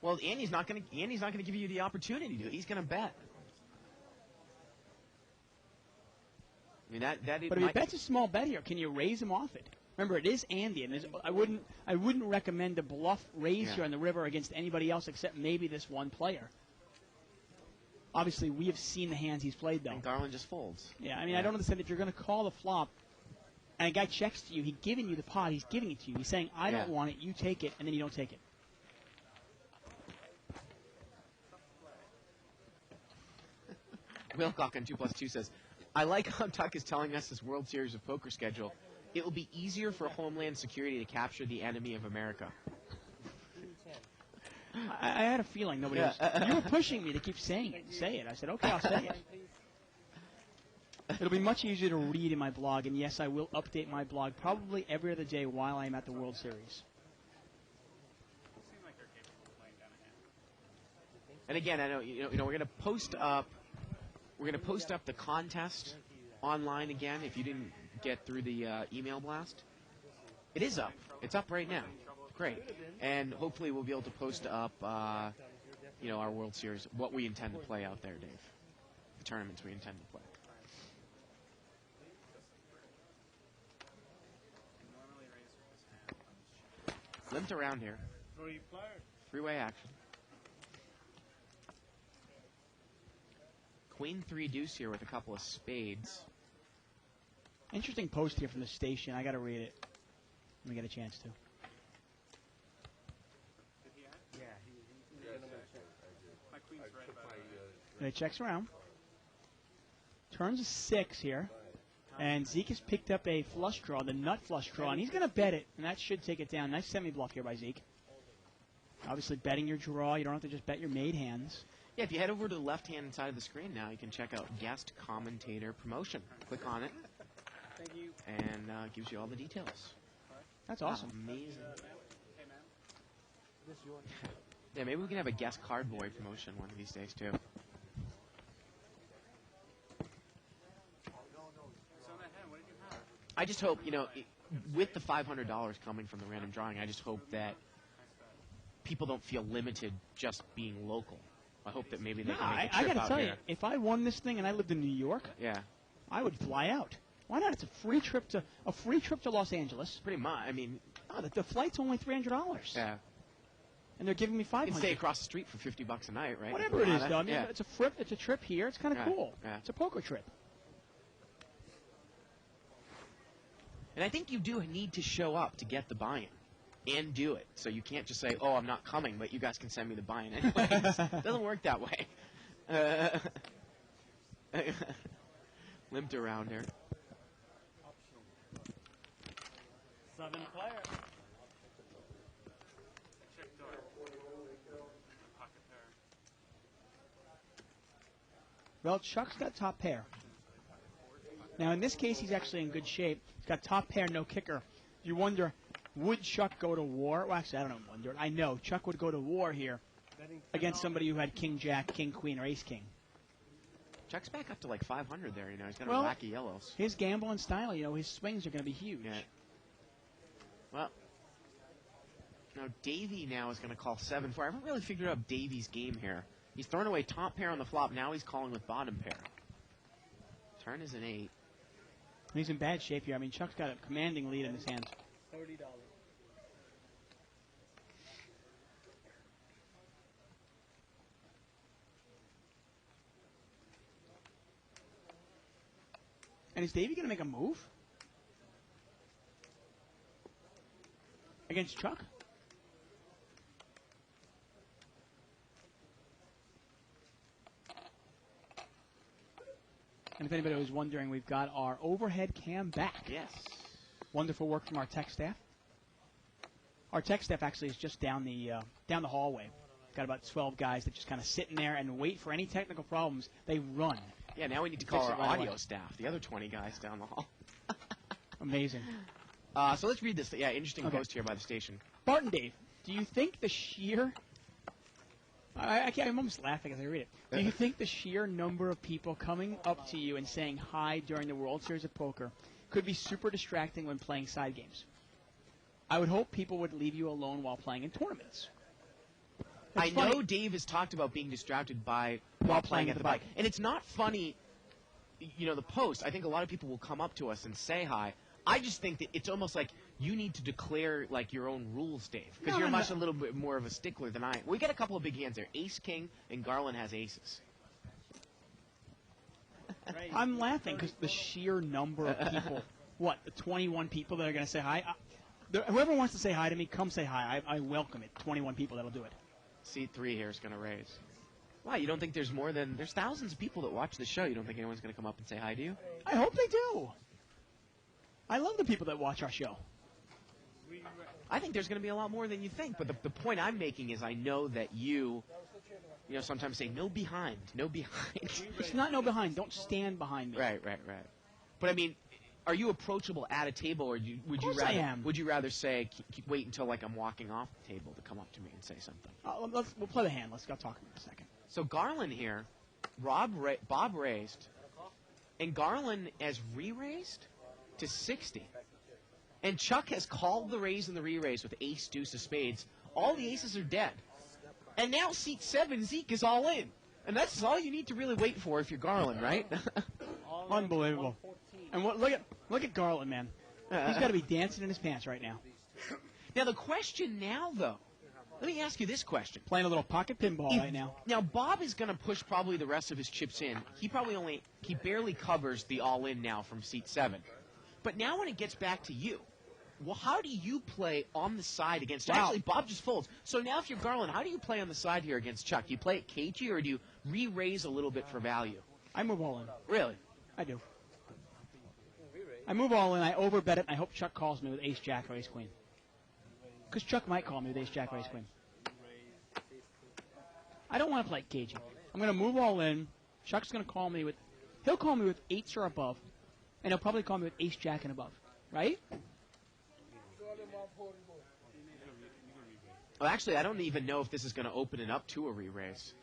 Well, Andy's not going to give you the opportunity to. He's going to bet. I mean that But if he bets a small bet here, can you raise him off it? Remember, it is Andy, and I wouldn't recommend a bluff raise here on the river against anybody else except maybe this one player. Obviously, we have seen the hands he's played, though. And Garland just folds. Yeah, I mean, I don't understand if you're going to call the flop, and a guy checks to you, he's giving you the pot, he's giving it to you. He's saying, I don't want it, you take it, and then you don't take it. Wilcock on 2+2 says, I like how Tuck is telling us this World Series of Poker schedule. It will be easier for Homeland Security to capture the enemy of America. I had a feeling nobody else. You were pushing me to keep saying it. Say it. I said, okay, I'll say it. It'll be much easier to read in my blog, and yes, I will update my blog probably every other day while I'm at the World Series. And again, I know we're going to post up. We're going to post up the contest online again. If you didn't get through the email blast, it is up. It's up right now. Great, and hopefully we'll be able to post up, our World Series, what we intend to play out there, Dave. The tournaments we intend to play. Limped around here. Three-way action. Queen 3 deuce here with a couple of spades. Interesting post here from the station. I got to read it when we get a chance to. And it checks around. Turns a 6 here. And Zeke has picked up a flush draw, the nut flush draw, and he's going to bet it, and that should take it down. Nice semi-bluff here by Zeke. Obviously betting your draw. You don't have to just bet your made hands. Yeah, if you head over to the left-hand side of the screen now, you can check out Guest Commentator Promotion. Click on it. Thank you. And gives you all the details. That's awesome. Amazing. Yeah, maybe we can have a guest card boy promotion one of these days, too. I just hope, with the $500 coming from the random drawing, I just hope that people don't feel limited just being local. I hope that maybe they can make a I trip got to out tell here. you, if I won this thing and I lived in New York, Yeah, I would fly out. Why not? It's a free trip to Los Angeles. pretty much. I mean, Oh, the flight's only $300. yeah. and they're giving me You can 500. stay across the street for $50 a night, right? Whatever it is, though. I mean, Yeah. it's a trip here. It's kind of Right, cool. yeah. It's a poker trip. And I think you do need to show up to get the buy-in and do it. So you can't just say, oh, I'm not coming, but you guys can send me the buy-in anyways. It doesn't work that way. Limped around here. 7 player. Check door. Pocket pair. Well, Chuck's got top pair. Now, in this case, he's actually in good shape. He's got top pair, no kicker. You wonder, would Chuck go to war? Well, actually, I don't wonder. I know Chuck would go to war here Betting against somebody who had king jack, king queen, or ace king. Chuck's back up to like 500 there, you know. He's got Well, wacky yellows. His gambling style, his swings are going to be huge. Yeah. Well, now Davey now is going to call 7-4. I haven't really figured out Davey's game here. He's thrown away top pair on the flop. Now he's calling with bottom pair. Turn is an 8. He's in bad shape here. I mean, Chuck's got a commanding lead in his hands. $30. And is Davey going to make a move against Chuck? And if anybody was wondering, we've got our overhead cam back. Yes. Wonderful work from our tech staff. Our tech staff actually is just down the hallway. Got about 12 guys that just kind of sit in there and wait for any technical problems. They run. Yeah, now we need to call Fix our it right audio away. staff, the other 20 guys down the hall. Amazing. So let's read this. Yeah, interesting Okay. post here by the station. Barton Dave, do you think the sheer... I'm almost laughing as I read it. Do you think the sheer number of people coming up to you and saying hi during the World Series of Poker could be super distracting when playing side games? I would hope people would leave you alone while playing in tournaments. I It's know funny. Dave has talked about being distracted by while playing at the bike. And it's not funny, the post. I think a lot of people will come up to us and say hi. I just think that it's almost like you need to declare like your own rules, Dave, because No, you're no, much no. a little bit more of a stickler than I am. We get a couple of big hands there. Ace King and Garland has aces. I'm laughing because the sheer number of people, the 21 people that are going to say hi. Whoever wants to say hi to me, come say hi. I welcome it. 21 people that'll do it. Seat 3 here is going to raise. Wow, you don't think there's thousands of people that watch the show. You don't think anyone's going to come up and say hi to you? I hope they do. I love the people that watch our show. I think there's going to be a lot more than you think. But the point I'm making is I know that you sometimes say, no behind, no behind. It's not no behind. Don't stand behind me. Right. But I mean, are you approachable at a table, or would you Of course I rather am. would you rather say wait until like I'm walking off the table to come up to me and say something? We'll play the hand. Let's go talk in a second. So Garland here, Bob raised, and Garland has re-raised to 60. And Chuck has called the raise and the re-raise with ace, deuce of spades. All the aces are dead. And now seat 7, Zeke is all in. And that's all you need to really wait for if you're Garland, right? Unbelievable. And look at Garland, man. He's got to be dancing in his pants right now. Now the question now, though, let me ask you this question. Playing a little pocket pinball right now. Now Bob is going to push probably the rest of his chips in. He barely covers the all-in now from seat 7. But now when it gets back to you, well, how do you play on the side against Chuck? Wow. Actually, Bob just folds. So now if you're Garland, how do you play on the side here against Chuck? Do you play it cagey, or do you re-raise a little bit for value? I move all in. Really? I do. I move all in. I overbet it, and I hope Chuck calls me with ace jack or ace queen. Because Chuck might call me with ace jack or ace queen. I don't want to play cagey. I'm going to move all in. Chuck's going to call me with... He'll call me with 8s or above, and he'll probably call me with ace jack and above. Right? Well, actually, I don't even know if this is going to open it up to a re-raise.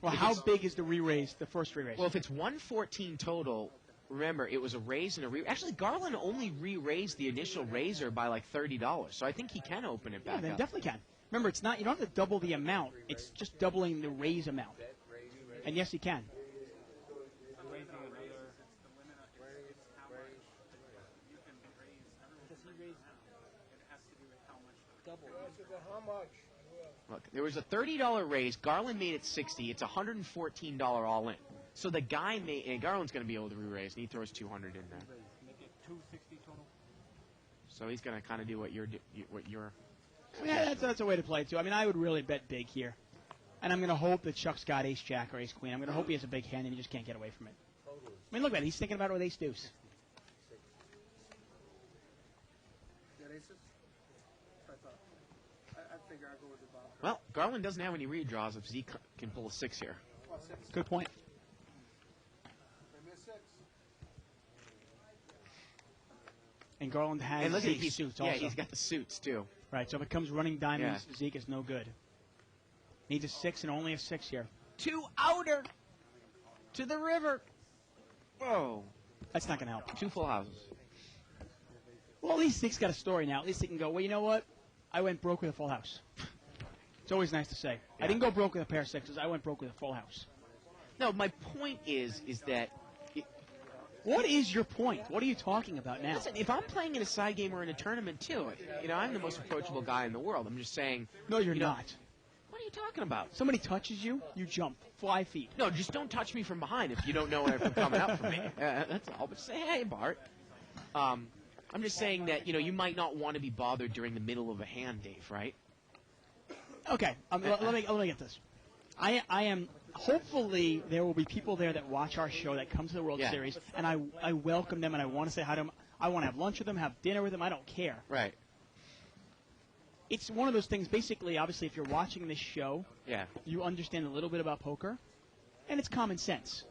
Well, how big is the re-raise, the first re-raise? Well, if it's 114 total, remember, it was a raise and a re... Actually, Garland only re-raised the initial raiser by like $30, so I think he can open it yeah, back then up. definitely can. Remember, it's not. You don't have to double the amount. It's just doubling the raise amount. And yes, he can. Raising another. Does he raise? It has to do with how much. Double. How much? Look, there was a $30 raise. Garland made it $60. It's $114 all in. So the guy made, and Garland's going to be able to re-raise, and he throws 200 in there. Make it 260 total. So he's going to kind of do what you're. Yeah, that's a way to play it, too. I mean, I would really bet big here. And I'm going to hope that Chuck's got ace-jack or ace-queen. I'm going to hope he has a big hand and he just can't get away from it. I mean, look at it. He's thinking about it with ace-deuce. Well, Garland doesn't have any redraws if Zeke can pull a 6 here. Good point. And Garland has And look at Zeke's suits also. Yeah, he's got the suits, too. Right, so if it comes running diamonds, Zeke is no good. Needs a 6 and only a 6 here. 2 outer to the river. Whoa. That's not going to help. 2 full houses. Well, at least Zeke's got a story now. At least he can go, well, you know what? I went broke with a full house. It's always nice to say. Yeah. I didn't go broke with a pair of sixes. I went broke with a full house. No, my point is that What is your point? What are you talking about now? listen, if I'm playing in a side game or in a tournament too, I'm the most approachable guy in the world. I'm just saying. No, you're you know, not. What are you talking about? Somebody touches you, you jump 5 feet. No, just don't touch me from behind if you don't know if I'm coming up for me. That's all. But say, hey, Bart. I'm just saying that you might not want to be bothered during the middle of a hand, Dave. Right? Okay, let me get this. I am. Hopefully, there will be people there that watch our show that come to the World Series, and I welcome them and I want to say hi to them. I want to have lunch with them, have dinner with them. I don't care. Right. It's one of those things. Basically, obviously, if you're watching this show, Yeah. you understand a little bit about poker, and it's common sense.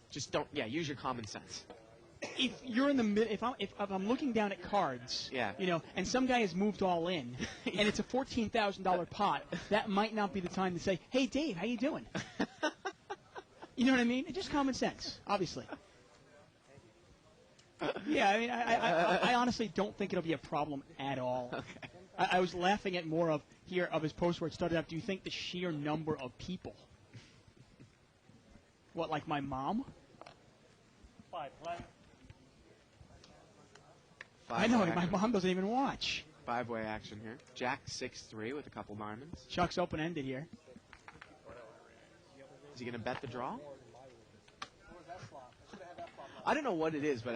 Just don't. Yeah. Use your common sense. If you're in the mid, if I'm looking down at cards, Yeah. And some guy has moved all in, and it's a $14,000 pot, that might not be the time to say, "Hey, Dave, how you doing?" You know what I mean? It's just common sense, obviously. Yeah, I mean, I honestly don't think it'll be a problem at all. Okay. I was laughing at more of his post where it started out. Do you think the sheer number of people? What, like my mom? 5 play. I know, my mom doesn't even watch. 5-way action here. Jack 6-3 with a couple diamonds. Chuck's open-ended here. Is he going to bet the draw? I don't know what it is, but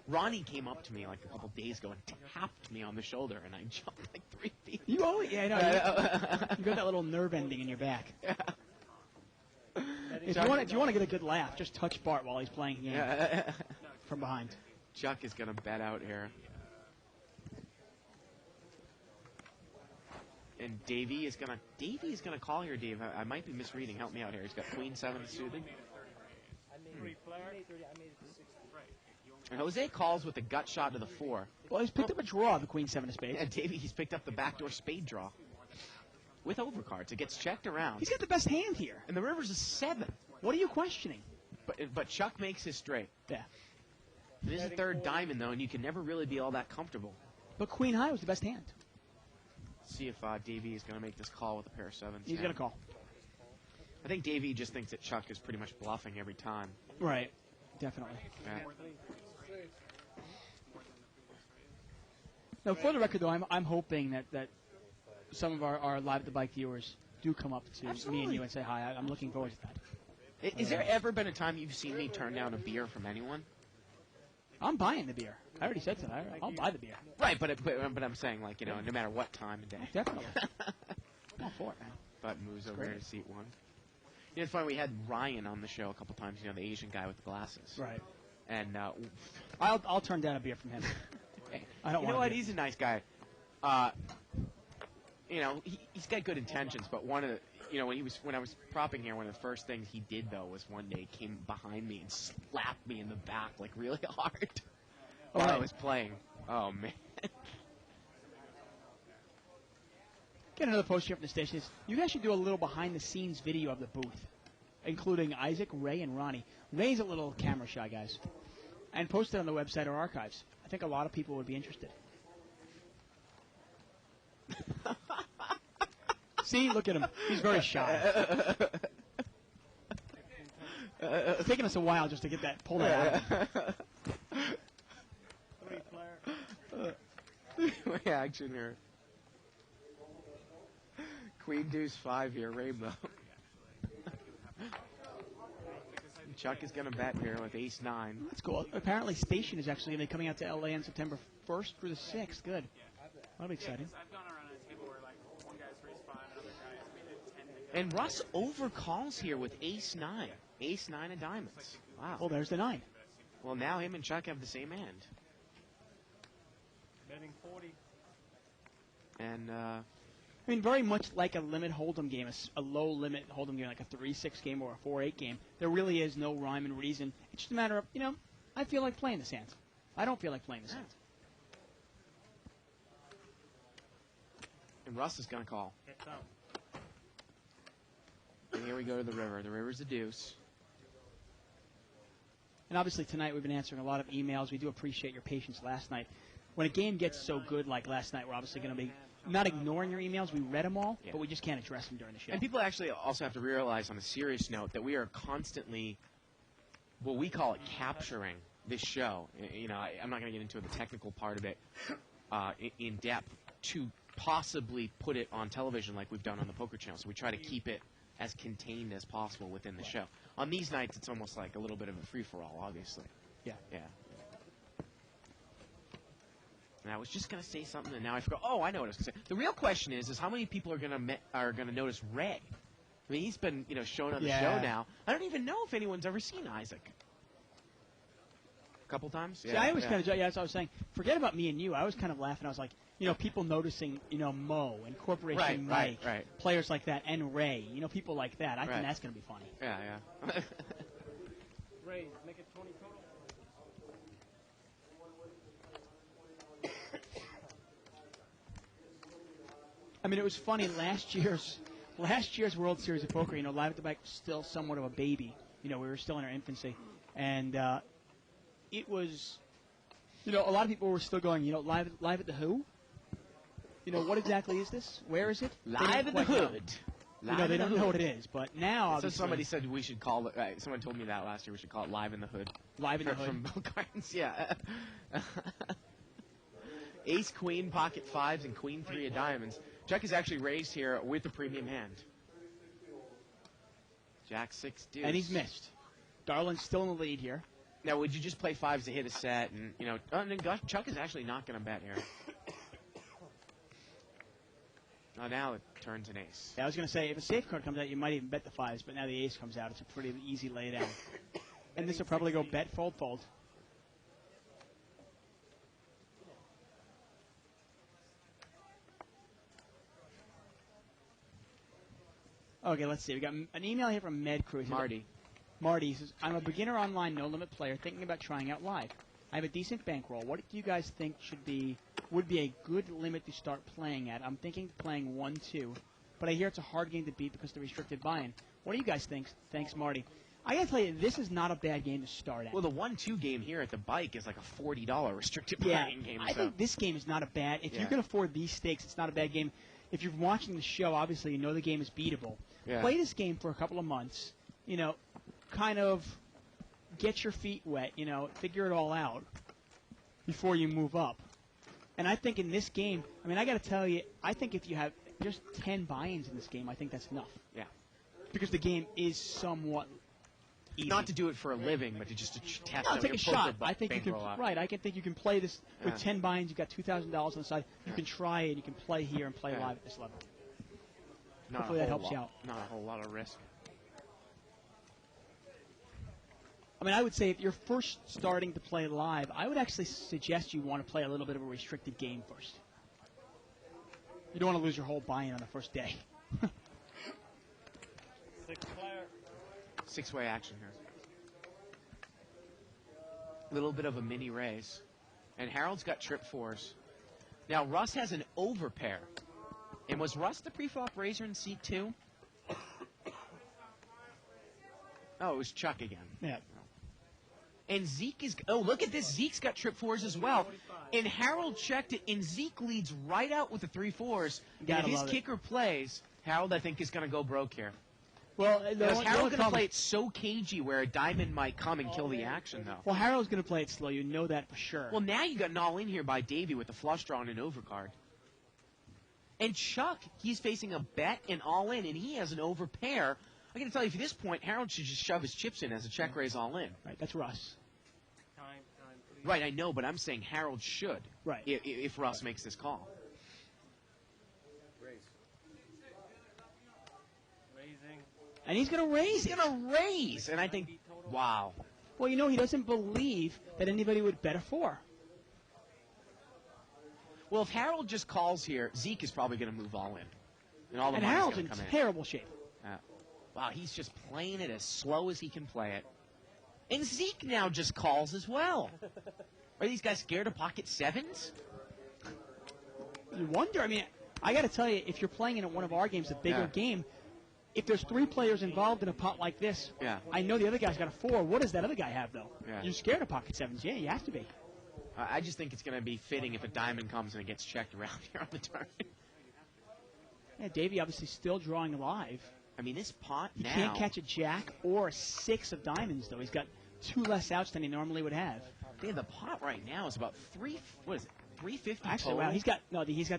Ronnie came up to me like a couple days ago and tapped me on the shoulder, and I jumped like 3 feet. You always, yeah, I know. You got that little nerve ending in your back. Yeah. If you want to get a good laugh, just touch Bart while he's playing the game from behind. Chuck is going to bet out here. And Davey is gonna call here, Dave. I might be misreading. Help me out here. He's got Queen 7 suited. 3 player. And Jose calls with a gut shot to the 4. Well, he's picked up a draw, the Queen 7 of spades. And Davey, he's picked up the backdoor spade draw. With overcards. It gets checked around. He's got the best hand here. And the river's a 7. What are you questioning? But Chuck makes his straight. Yeah. It is a 3rd diamond, though, and you can never really be all that comfortable. But Queen High was the best hand. See if Davey is going to make this call with a pair of 7s. He's going to call. I think Davey just thinks that Chuck is pretty much bluffing every time. Right. Definitely. Yeah. No, for the record, though, I'm hoping that some of our Live at the Bike viewers do come up to me and you and say hi. I'm looking forward to that. Is there ever been a time you've seen me turn down a beer from anyone? I'm buying the beer. I already said so. I'll buy the beer. Right, but I'm saying, like, no matter what time of day. Definitely. I'm all for it, man. But moves over great. here to seat 1. It's funny, we had Ryan on the show a couple times, the Asian guy with the glasses. Right. And, I'll turn down a beer from him. I don't you know want what? a beer. He's a nice guy. He's got good intentions, but one of the, when I was propping here, one of the first things he did, though, was one day he came behind me and slapped me in the back, like, really hard while I was playing. Oh, man. Get another post here from the station. You guys should do a little behind-the-scenes video of the booth, including Isaac, Ray, and Ronnie. Ray's a little camera shy, guys. And post it on the website or archives. I think a lot of people would be interested. See, look at him. He's very shy. It's taken us a while just to get that, pull that out. 3 player. Reaction here. Queen deuce 5 here, Rainbow. Chuck is going to bet here with ace 9. That's cool. Apparently, Station is actually going to be coming out to LA on September 1st through the 6th. Good. That'll be exciting. I've gone around and people were like, one guy's raised 5, another guy's made it 10. And Russ overcalls here with ace 9. Ace 9 of diamonds. Wow. Oh, there's the 9. Well, now him and Chuck have the same hand. Betting 40. And, I mean, very much like a limit hold'em game, a low limit hold'em game, like a 3-6 game or a 4-8 game. There really is no rhyme and reason. It's just a matter of, I feel like playing this hand. I don't feel like playing this hand. and Russ is going to call. It's out. And here we go to the river. The river's a deuce. And obviously tonight we've been answering a lot of emails. We do appreciate your patience last night. When a game gets so good like last night, we're obviously going to be not ignoring your emails. We read them all, but we just can't address them during the show. And people actually also have to realize on a serious note that we are constantly, what we call it, capturing this show. You know, I'm not going to get into the technical part of it in depth to possibly put it on television like we've done on the Poker Channel. So we try to keep it as contained as possible within the show. On these nights, it's almost like a little bit of a free-for-all, obviously. Yeah. Yeah. And I was just going to say something, and now I forgot. Oh, I know what I was going to say. The real question is how many people are going to notice Ray? I mean, he's been, shown on the show now. I don't even know if anyone's ever seen Isaac. A couple times? See, I always kind of, that's what I was saying. Forget about me and you. I was kind of laughing. I was like, people noticing, Mo and Corporation Mike, players like that, and Ray, people like that. I think that's going to be funny. Yeah, yeah. Ray, make it 20 total. I mean, it was funny. Last year's World Series of Poker, Live at the Bank was still somewhat of a baby. We were still in our infancy, and it was, a lot of people were still going, live at the Who. What exactly is this? Where is it? Live at the Hood. They don't know what it is, but now so somebody said we should call it. Someone told me that last year. We should call it Live in the Hood. Live in the Hood from Bill Carnes. Yeah. Ace, Queen, Pocket Fives, and Queen 3 of Diamonds. Jack is actually raised here with a premium hand. Jack 6 deuce. And he's missed. Darlin's still in the lead here. Now, would you just play fives to hit a set? And, Chuck is actually not going to bet here. Oh, now it turns an ace. Yeah, I was going to say, if a safe card comes out, you might even bet the fives, but now the ace comes out. It's a pretty easy lay down. And this will probably go bet, fold, fold. Okay, let's see. We got an email here from Med Crew. Marty says, I'm a beginner online no-limit player thinking about trying out live. I have a decent bankroll. What do you guys think would be a good limit to start playing at? I'm thinking playing 1-2, but I hear it's a hard game to beat because of the restricted buy-in. What do you guys think? Thanks, Marty. I gotta tell you, this is not a bad game to start at. Well, the 1-2 game here at the bike is like a $40 restricted buy-in game. I think this game is not a bad. If you can afford these stakes, it's not a bad game. If you're watching the show, obviously you know the game is beatable. Yeah. Play this game for a couple of months. Kind of get your feet wet. Figure it all out before you move up. And I think in this game, I got to tell you, I think if you have just 10 buy-ins in this game, I think that's enough. Yeah. Because the game is somewhat easy. Not to do it for a living, but to just to test take a shot. I think you can. Out. Right. I think you can play this with 10 buy-ins. You've got $2,000 on the side. You can try it. You can play here and play live at this level. Hopefully that helps you out. Not a whole lot of risk. I would say if you're first starting to play live, I would actually suggest you want to play a little bit of a restricted game first. You don't want to lose your whole buy-in on the first day. 6-player. 6-way action here. Little bit of a mini raise. And Harold's got trip fours. Now, Russ has an overpair. And was Russ the pre-flop raiser in seat 2? Oh, it was Chuck again. Yeah. And Zeke is... Oh, look at this. Zeke's got trip fours as well. And Harold checked it, and Zeke leads right out with the 3-4s. And if his kicker plays, Harold, I think, is going to go broke here. Well, Is Harold going to play it so cagey where a diamond might come and kill the action, though? Well, Harold's going to play it slow. You know that for sure. Well, now you got an all-in here by Davey with the flush draw and an overcard. And Chuck, he's facing a bet and all in, and he has an overpair. I got to tell you, at this point, Harold should just shove his chips in as a check raise all in. Right, that's Russ. Time, please. Right, I know, but I'm saying Harold should. Right. If Russ makes this call. Raise. Raising. And he's going to raise He's it. going to raise, and I think, wow. Well, you know, he doesn't believe that anybody would bet a 4. Well, if Harold just calls here, Zeke is probably going to move all in. And all the And money's Harold's going in to come in. terrible shape. Wow, he's just playing it as slow as he can play it. And Zeke now just calls as well. Are these guys scared of pocket sevens? You wonder. I mean, I got to tell you, if you're playing in one of our games, a bigger Yeah. game, if there's 3 players involved in a pot like this, Yeah. I know the other guy's got a 4. What does that other guy have, though? Yeah. You're scared of pocket sevens. Yeah, you have to be. I just think it's going to be fitting if a diamond comes and it gets checked around here on the turn. Yeah, Davey obviously still drawing live. I mean, this pot He now. can't catch a jack or a 6 of diamonds, though. He's got 2 less outs than he normally would have. Yeah, the pot right now is about 350 Actually, total? wow, he's got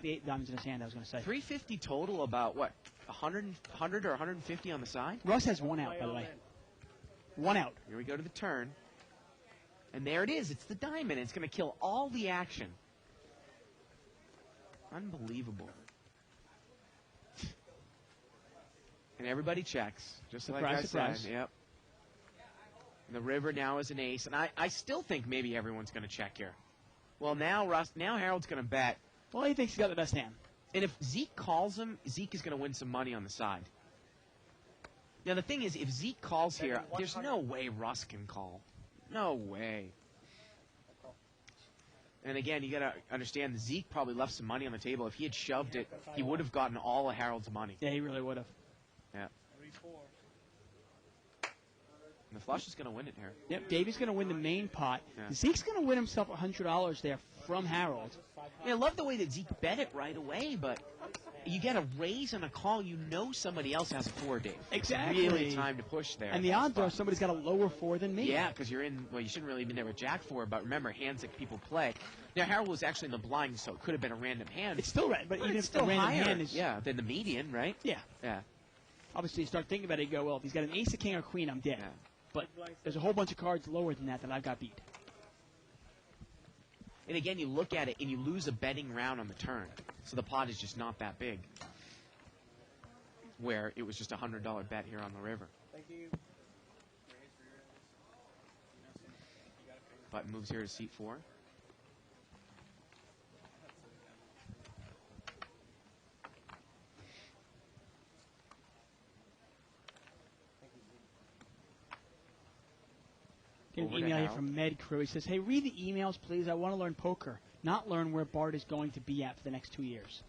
the 8 diamonds in his hand, I was going to say. 350 total, about what? 100 or 150 on the side? Russ has 1 out, by the way. 1 out. Here we go to the turn. And there it is. It's the diamond. It's going to kill all the action. Unbelievable. And everybody checks, just like I Surprise. said. Yep. And the river now is an ace. And I still think maybe everyone's going to check here. Well, now Harold's going to bet. Well, he thinks he's got the best hand. And if Zeke calls him, Zeke is going to win some money on the side. Now, the thing is, if Zeke calls here, there's no way Russ can call. No way. And again, you got to understand that Zeke probably left some money on the table. If he had shoved it, he would have gotten all of Harold's money. Yeah, he really would have. Yeah. 3-4. And the flush is going to win it here. Yep, Davey's going to win the main pot. Yeah. Zeke's going to win himself $100 there from Harold. I love the way that Zeke bet it right away, but you get a raise and a call, you know somebody else has a 4, Dave. Exactly. It's really time to push there. And the odds are somebody's got a lower 4 than me. Yeah, because you're in, well, you shouldn't really have been there with Jack 4, but remember, hands that people play. Now, Harold was actually in the blind, so it could have been a random hand. It's still right, but even it's if the still random higher, hand is... yeah, than the median, right? Yeah. Yeah. Obviously, you start thinking about it, you go, well, if he's got an ace, a king, or queen, I'm dead. Yeah. But there's a whole bunch of cards lower than that I've got beat. And again, you look at it, and you lose a betting round on the turn. So the pot is just not that big. Where it was just a $100 bet here on the river. Thank you. Button moves here to seat 4. Get an Over to email here Hal. from Med Crew. He says, hey, read the emails, please. I want to learn poker, not learn where Bart is going to be at for the next 2 years.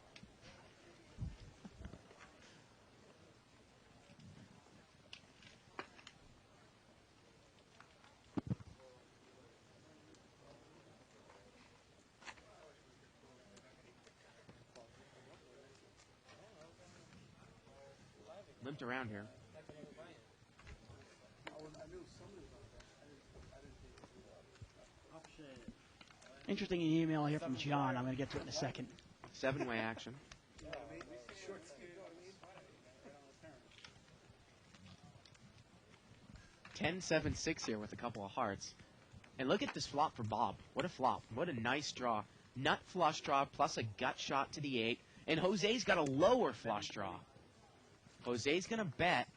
Limped around here. Interesting email here from John. I'm going to get to it in a second. 7-way action. 10-7-6 here with a couple of hearts. And look at this flop for Bob. What a flop. What a nice draw. Nut flush draw plus a gut shot to the 8. And Jose's got a lower flush draw. Jose's going to bet.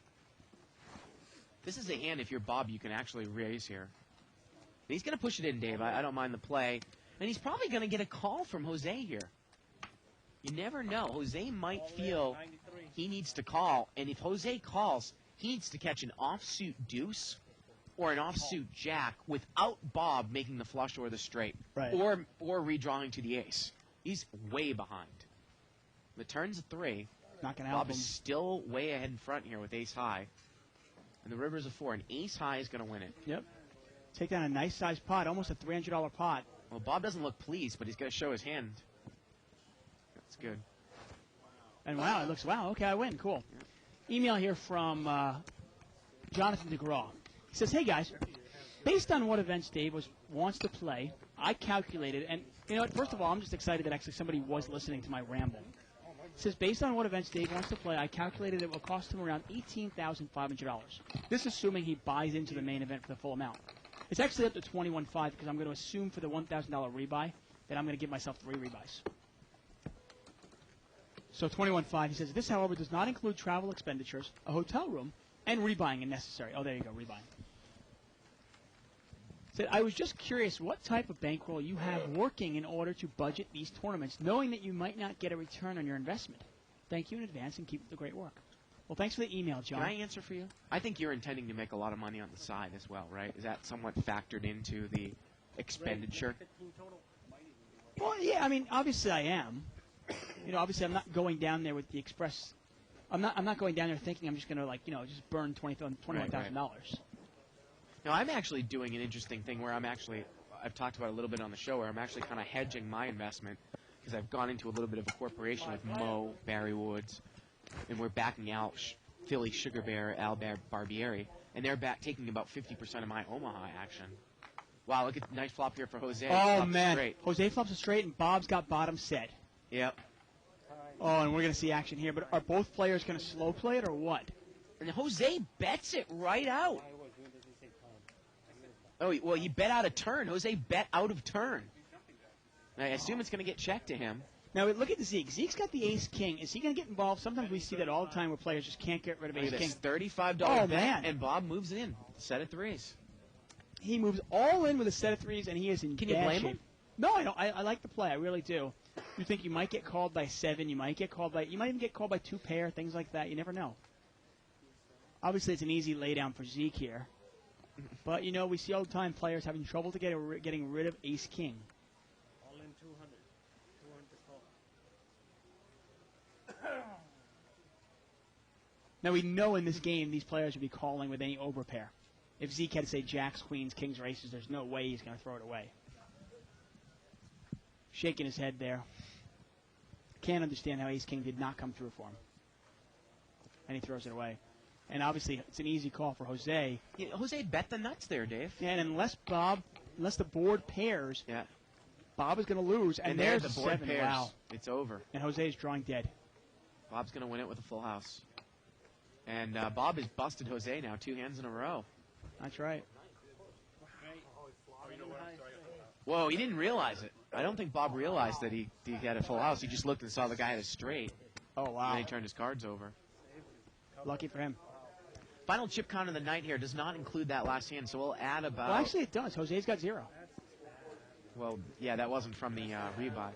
This is a hand, if you're Bob, you can actually raise here. And he's going to push it in, Dave. I don't mind the play. And he's probably going to get a call from Jose here. You never know. Jose might feel he needs to call. And if Jose calls, he needs to catch an offsuit deuce or an offsuit jack without Bob making the flush or the straight. Right. Or redrawing to the ace. He's way behind. The turn's a 3. Not going to help Bob him. is still way ahead in front here with ace high. And the river's a 4. And ace high is going to win it. Yep. Take down a nice sized pot, almost a $300 pot. Well, Bob doesn't look pleased, but he's going to show his hand. That's good. And wow, it looks, wow, okay, I win. Cool. Email here from Jonathan DeGraw. He says, hey guys, based on what events Dave wants to play, I calculated, and you know what, first of all, I'm just excited that actually somebody was listening to my ramble. It says, based on what events Dave wants to play, I calculated it will cost him around $18,500. This assuming he buys into the main event for the full amount. It's actually up to $21,500 because I'm going to assume for the $1,000 rebuy that I'm going to give myself 3 rebuys. So $21,500. He says, this, however, does not include travel expenditures, a hotel room, and rebuying if necessary. Oh, there you go, rebuying. Said, I was just curious what type of bankroll you have working in order to budget these tournaments, knowing that you might not get a return on your investment. Thank you in advance and keep up the great work. Well, thanks for the email, John. Can I answer for you? I think you're intending to make a lot of money on the side as well, right? Is that somewhat factored into the expenditure? 15 total. Well, yeah, I mean, obviously I am. You know, obviously I'm not going down there with the express. I'm not going down there thinking I'm just going to, like, you know, just burn $21,000. Now, I'm actually doing an interesting thing where I've talked about it a little bit on the show, where I'm actually kind of hedging my investment because I've gone into a little bit of a corporation with Mo, Barry Woods, and we're backing out Philly Sugar Bear, Al Barbieri, and they're taking about 50% of my Omaha action. Wow, look at nice flop here for Jose. Oh, Flops man. straight. Jose flops a straight, and Bob's got bottom set. Yep. Oh, and we're going to see action here. But are both players going to slow play it or what? And Jose bets it right out. Oh, well, he bet out of turn. Jose bet out of turn. I assume it's going to get checked to him. Now, look at Zeke. Zeke's got the ace-king. Is he going to get involved? Sometimes we see that all the time where players just can't get rid of Look at ace-king. this $35 Oh, bet, man. and Bob moves in. Set of threes. He moves all in with a set of threes, and he is in Can you bad blame shape. him? No, I don't. I like the play. I really do. You think you might get called by 7. You might even get called by 2 pair, things like that. You never know. Obviously, it's an easy laydown for Zeke here. But, you know, we see all the time players having trouble to getting rid of ace-king. All in 200. 200 to call. Now, we know in this game these players would be calling with any overpair. If Zeke had to say jacks, queens, kings, or aces, there's no way he's going to throw it away. Shaking his head there. Can't understand how ace-king did not come through for him. And he throws it away. And obviously, it's an easy call for Jose. Yeah, Jose bet the nuts there, Dave. And unless the board pairs, Yeah. Bob is going to lose. And there there's the a board 7. pairs. Wow. It's over. And Jose is drawing dead. Bob's going to win it with a full house. And Bob has busted Jose now 2 hands in a row. That's right. Whoa, he didn't realize it. I don't think Bob realized that he had a full house. He just looked and saw the guy had a straight. Oh, And wow. then he turned his cards over. Lucky for him. Final chip count of the night here does not include that last hand, so we'll add about... Well, actually, it does. Jose's got 0. Well, yeah, that wasn't from the rebuy.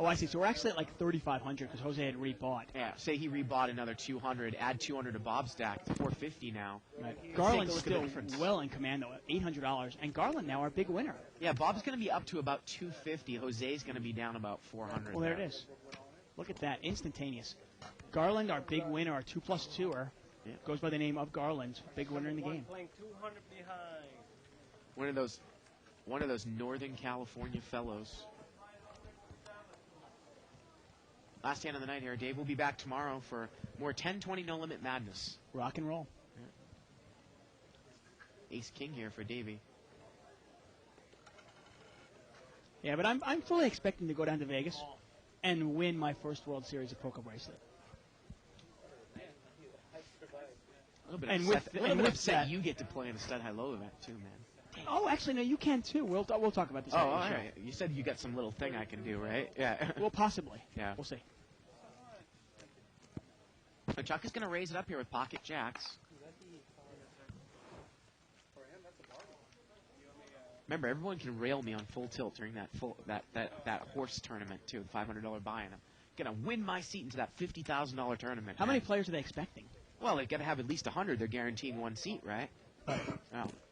Oh, I see. So we're actually at like 3,500 because Jose had rebought. Yeah, say he rebought another 200, add 200 to Bob's stack, 450 now. Right. Take a Garland's look at the still difference. well in command, though, at $800. And Garland now our big winner. Yeah, Bob's going to be up to about 250. Jose's going to be down about 400. Well, there it is. Look at that. Instantaneous. Garland, our big winner, our 2+2er, Yeah. goes by the name of Garland. Big winner in the game. Playing 200 behind. One of those Northern California fellows. Last hand of the night here. Dave will be back tomorrow for more 10-20 no limit madness. Rock and roll. Ace King here for Davey. Yeah, but I'm fully expecting to go down to Vegas and win my first World Series of Poker bracelet. A little bit And upset, with- a little and bit with upset that- you get to play in a stud high-low event too, man. Oh, actually, no, you can too. We'll talk about this. Oh, after all the show. right. You said you got some little thing I can do, right? Yeah. Well, possibly. Yeah. We'll see. So Chuck is going to raise it up here with pocket jacks. Remember, everyone can rail me on full tilt during that horse tournament too, the $500 buy-in. I'm gonna win my seat into that $50,000 tournament. How man. many players are they expecting? Well, they got to have at least 100. They're guaranteeing one seat, right? Oh.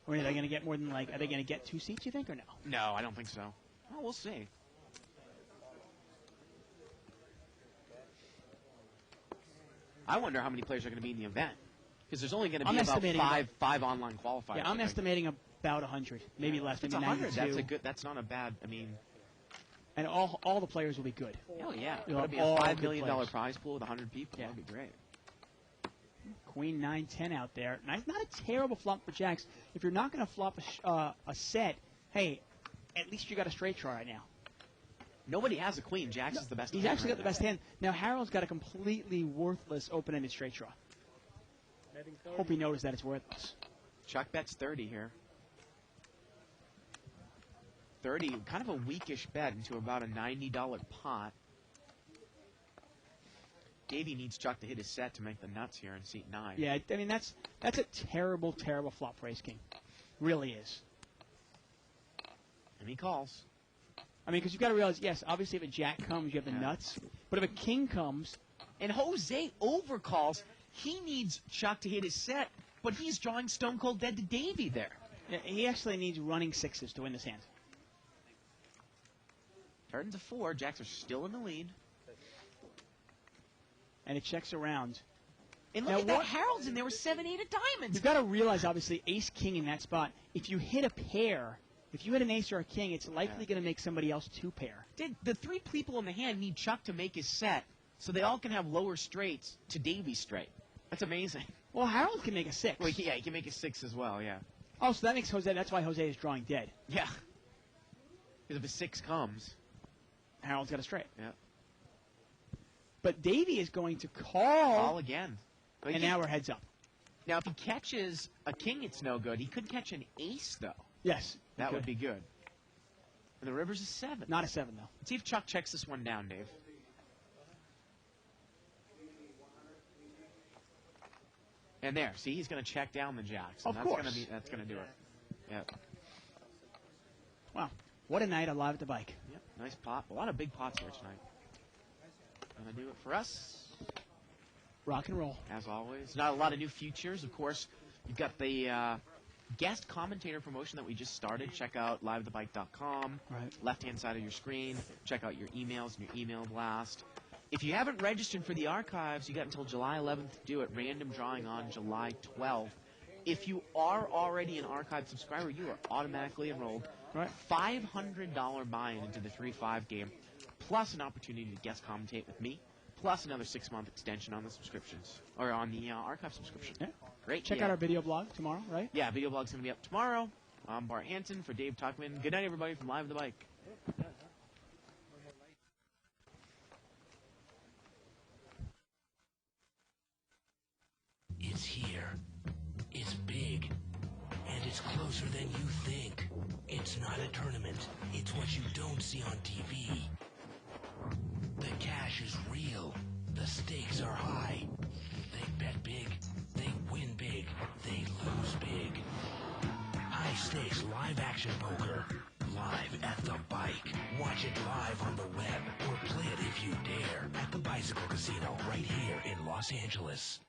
Or are they going to get more than are they going to get 2 seats, you think, or no? No, I don't think so. Well, we'll see. I wonder how many players are going to be in the event. Because there's only going to I'm be about estimating five online qualifiers. Yeah, I'm estimating about 100, maybe less, It's maybe 100. 92. That's not a bad. I mean, And all the players will be good. oh yeah, You'll it'll have be a all $5 good million players. prize pool with 100 people. Yeah. That'd be great. Queen 9-10 out there. Not a terrible flop for jacks. If you're not going to flop a set, hey, at least you got a straight draw right now. Nobody has a queen. Jax is the best. He's hand actually right got the best hand. Now Harold's got a completely worthless open-ended straight draw. Betting 30. Hope he noticed that it's worthless. Chuck bets 30 here. 30, kind of a weakish bet into about a $90 pot. Davey needs Chuck to hit his set to make the nuts here in seat 9. Yeah, I mean that's a terrible, terrible flop for Ace King. Really is. And he calls. I mean, because you've got to realize, yes, obviously if a jack comes, you have the Yeah. nuts. But if a king comes, And Jose overcalls. He needs Chuck to hit his set, but he's drawing stone cold dead to Davey there. he actually needs running sixes to win this hand. Turns to 4. Jacks are still in the lead. And it checks around. And look Now at that. what- Harold's in there with 7-8 of diamonds. You've got to realize, obviously, ace king in that spot. If you hit a pair, if you hit an ace or a king, it's likely Yeah. going to make somebody else two pair. The 3 people in the hand need Chuck to make his set so they all can have lower straights to Davey's straight. That's amazing. Well, Harold can make a six. Well, yeah, he can make a 6 as well, yeah. Oh, so that makes Jose. That's why Jose is drawing dead. Yeah. Because if a 6 comes, Harold's got a straight. yeah. But Davey is going to Call call, again. But and he- now we're heads up. now, if he catches a king, it's no good. He could catch an ace, though. Yes. That good. would be good. And the river's a 7. Not a 7, though. Let's see if Chuck checks this one down, Dave. And there, see, he's going to check down the jacks. And Of that's course. That's going to do it. Yeah. Wow. What a night alive at the bike. Yep, nice pot. A lot of big pots here tonight. Gonna do it for us, Rock and roll. as always. Not a lot of new features, of course. You've got the guest commentator promotion that we just started. Check out livethebike.com. Right. Left-hand side of your screen. Check out your emails and your email blast. If you haven't registered for the archives, you got until July 11th to do it. Random drawing on July 12th. If you are already an archive subscriber, you are automatically enrolled. Right. $500 buy-in into the 3-5 game, plus an opportunity to guest commentate with me, plus another 6-month extension on the subscriptions, or on the archive subscription. Yeah. Great. Check out our video blog tomorrow, right? Yeah, video blog's going to be up tomorrow. I'm Bart Hanson for Dave Tuckman. Good night, everybody, from Live the Bike. It's here. It's big. And it's closer than you think. It's not a tournament. It's what you don't see on TV. The cash is real. The stakes are high. They bet big. They win big. They lose big. High stakes live action poker. Live at the bike. Watch it live on the web or play it if you dare at the Bicycle Casino right here in Los Angeles.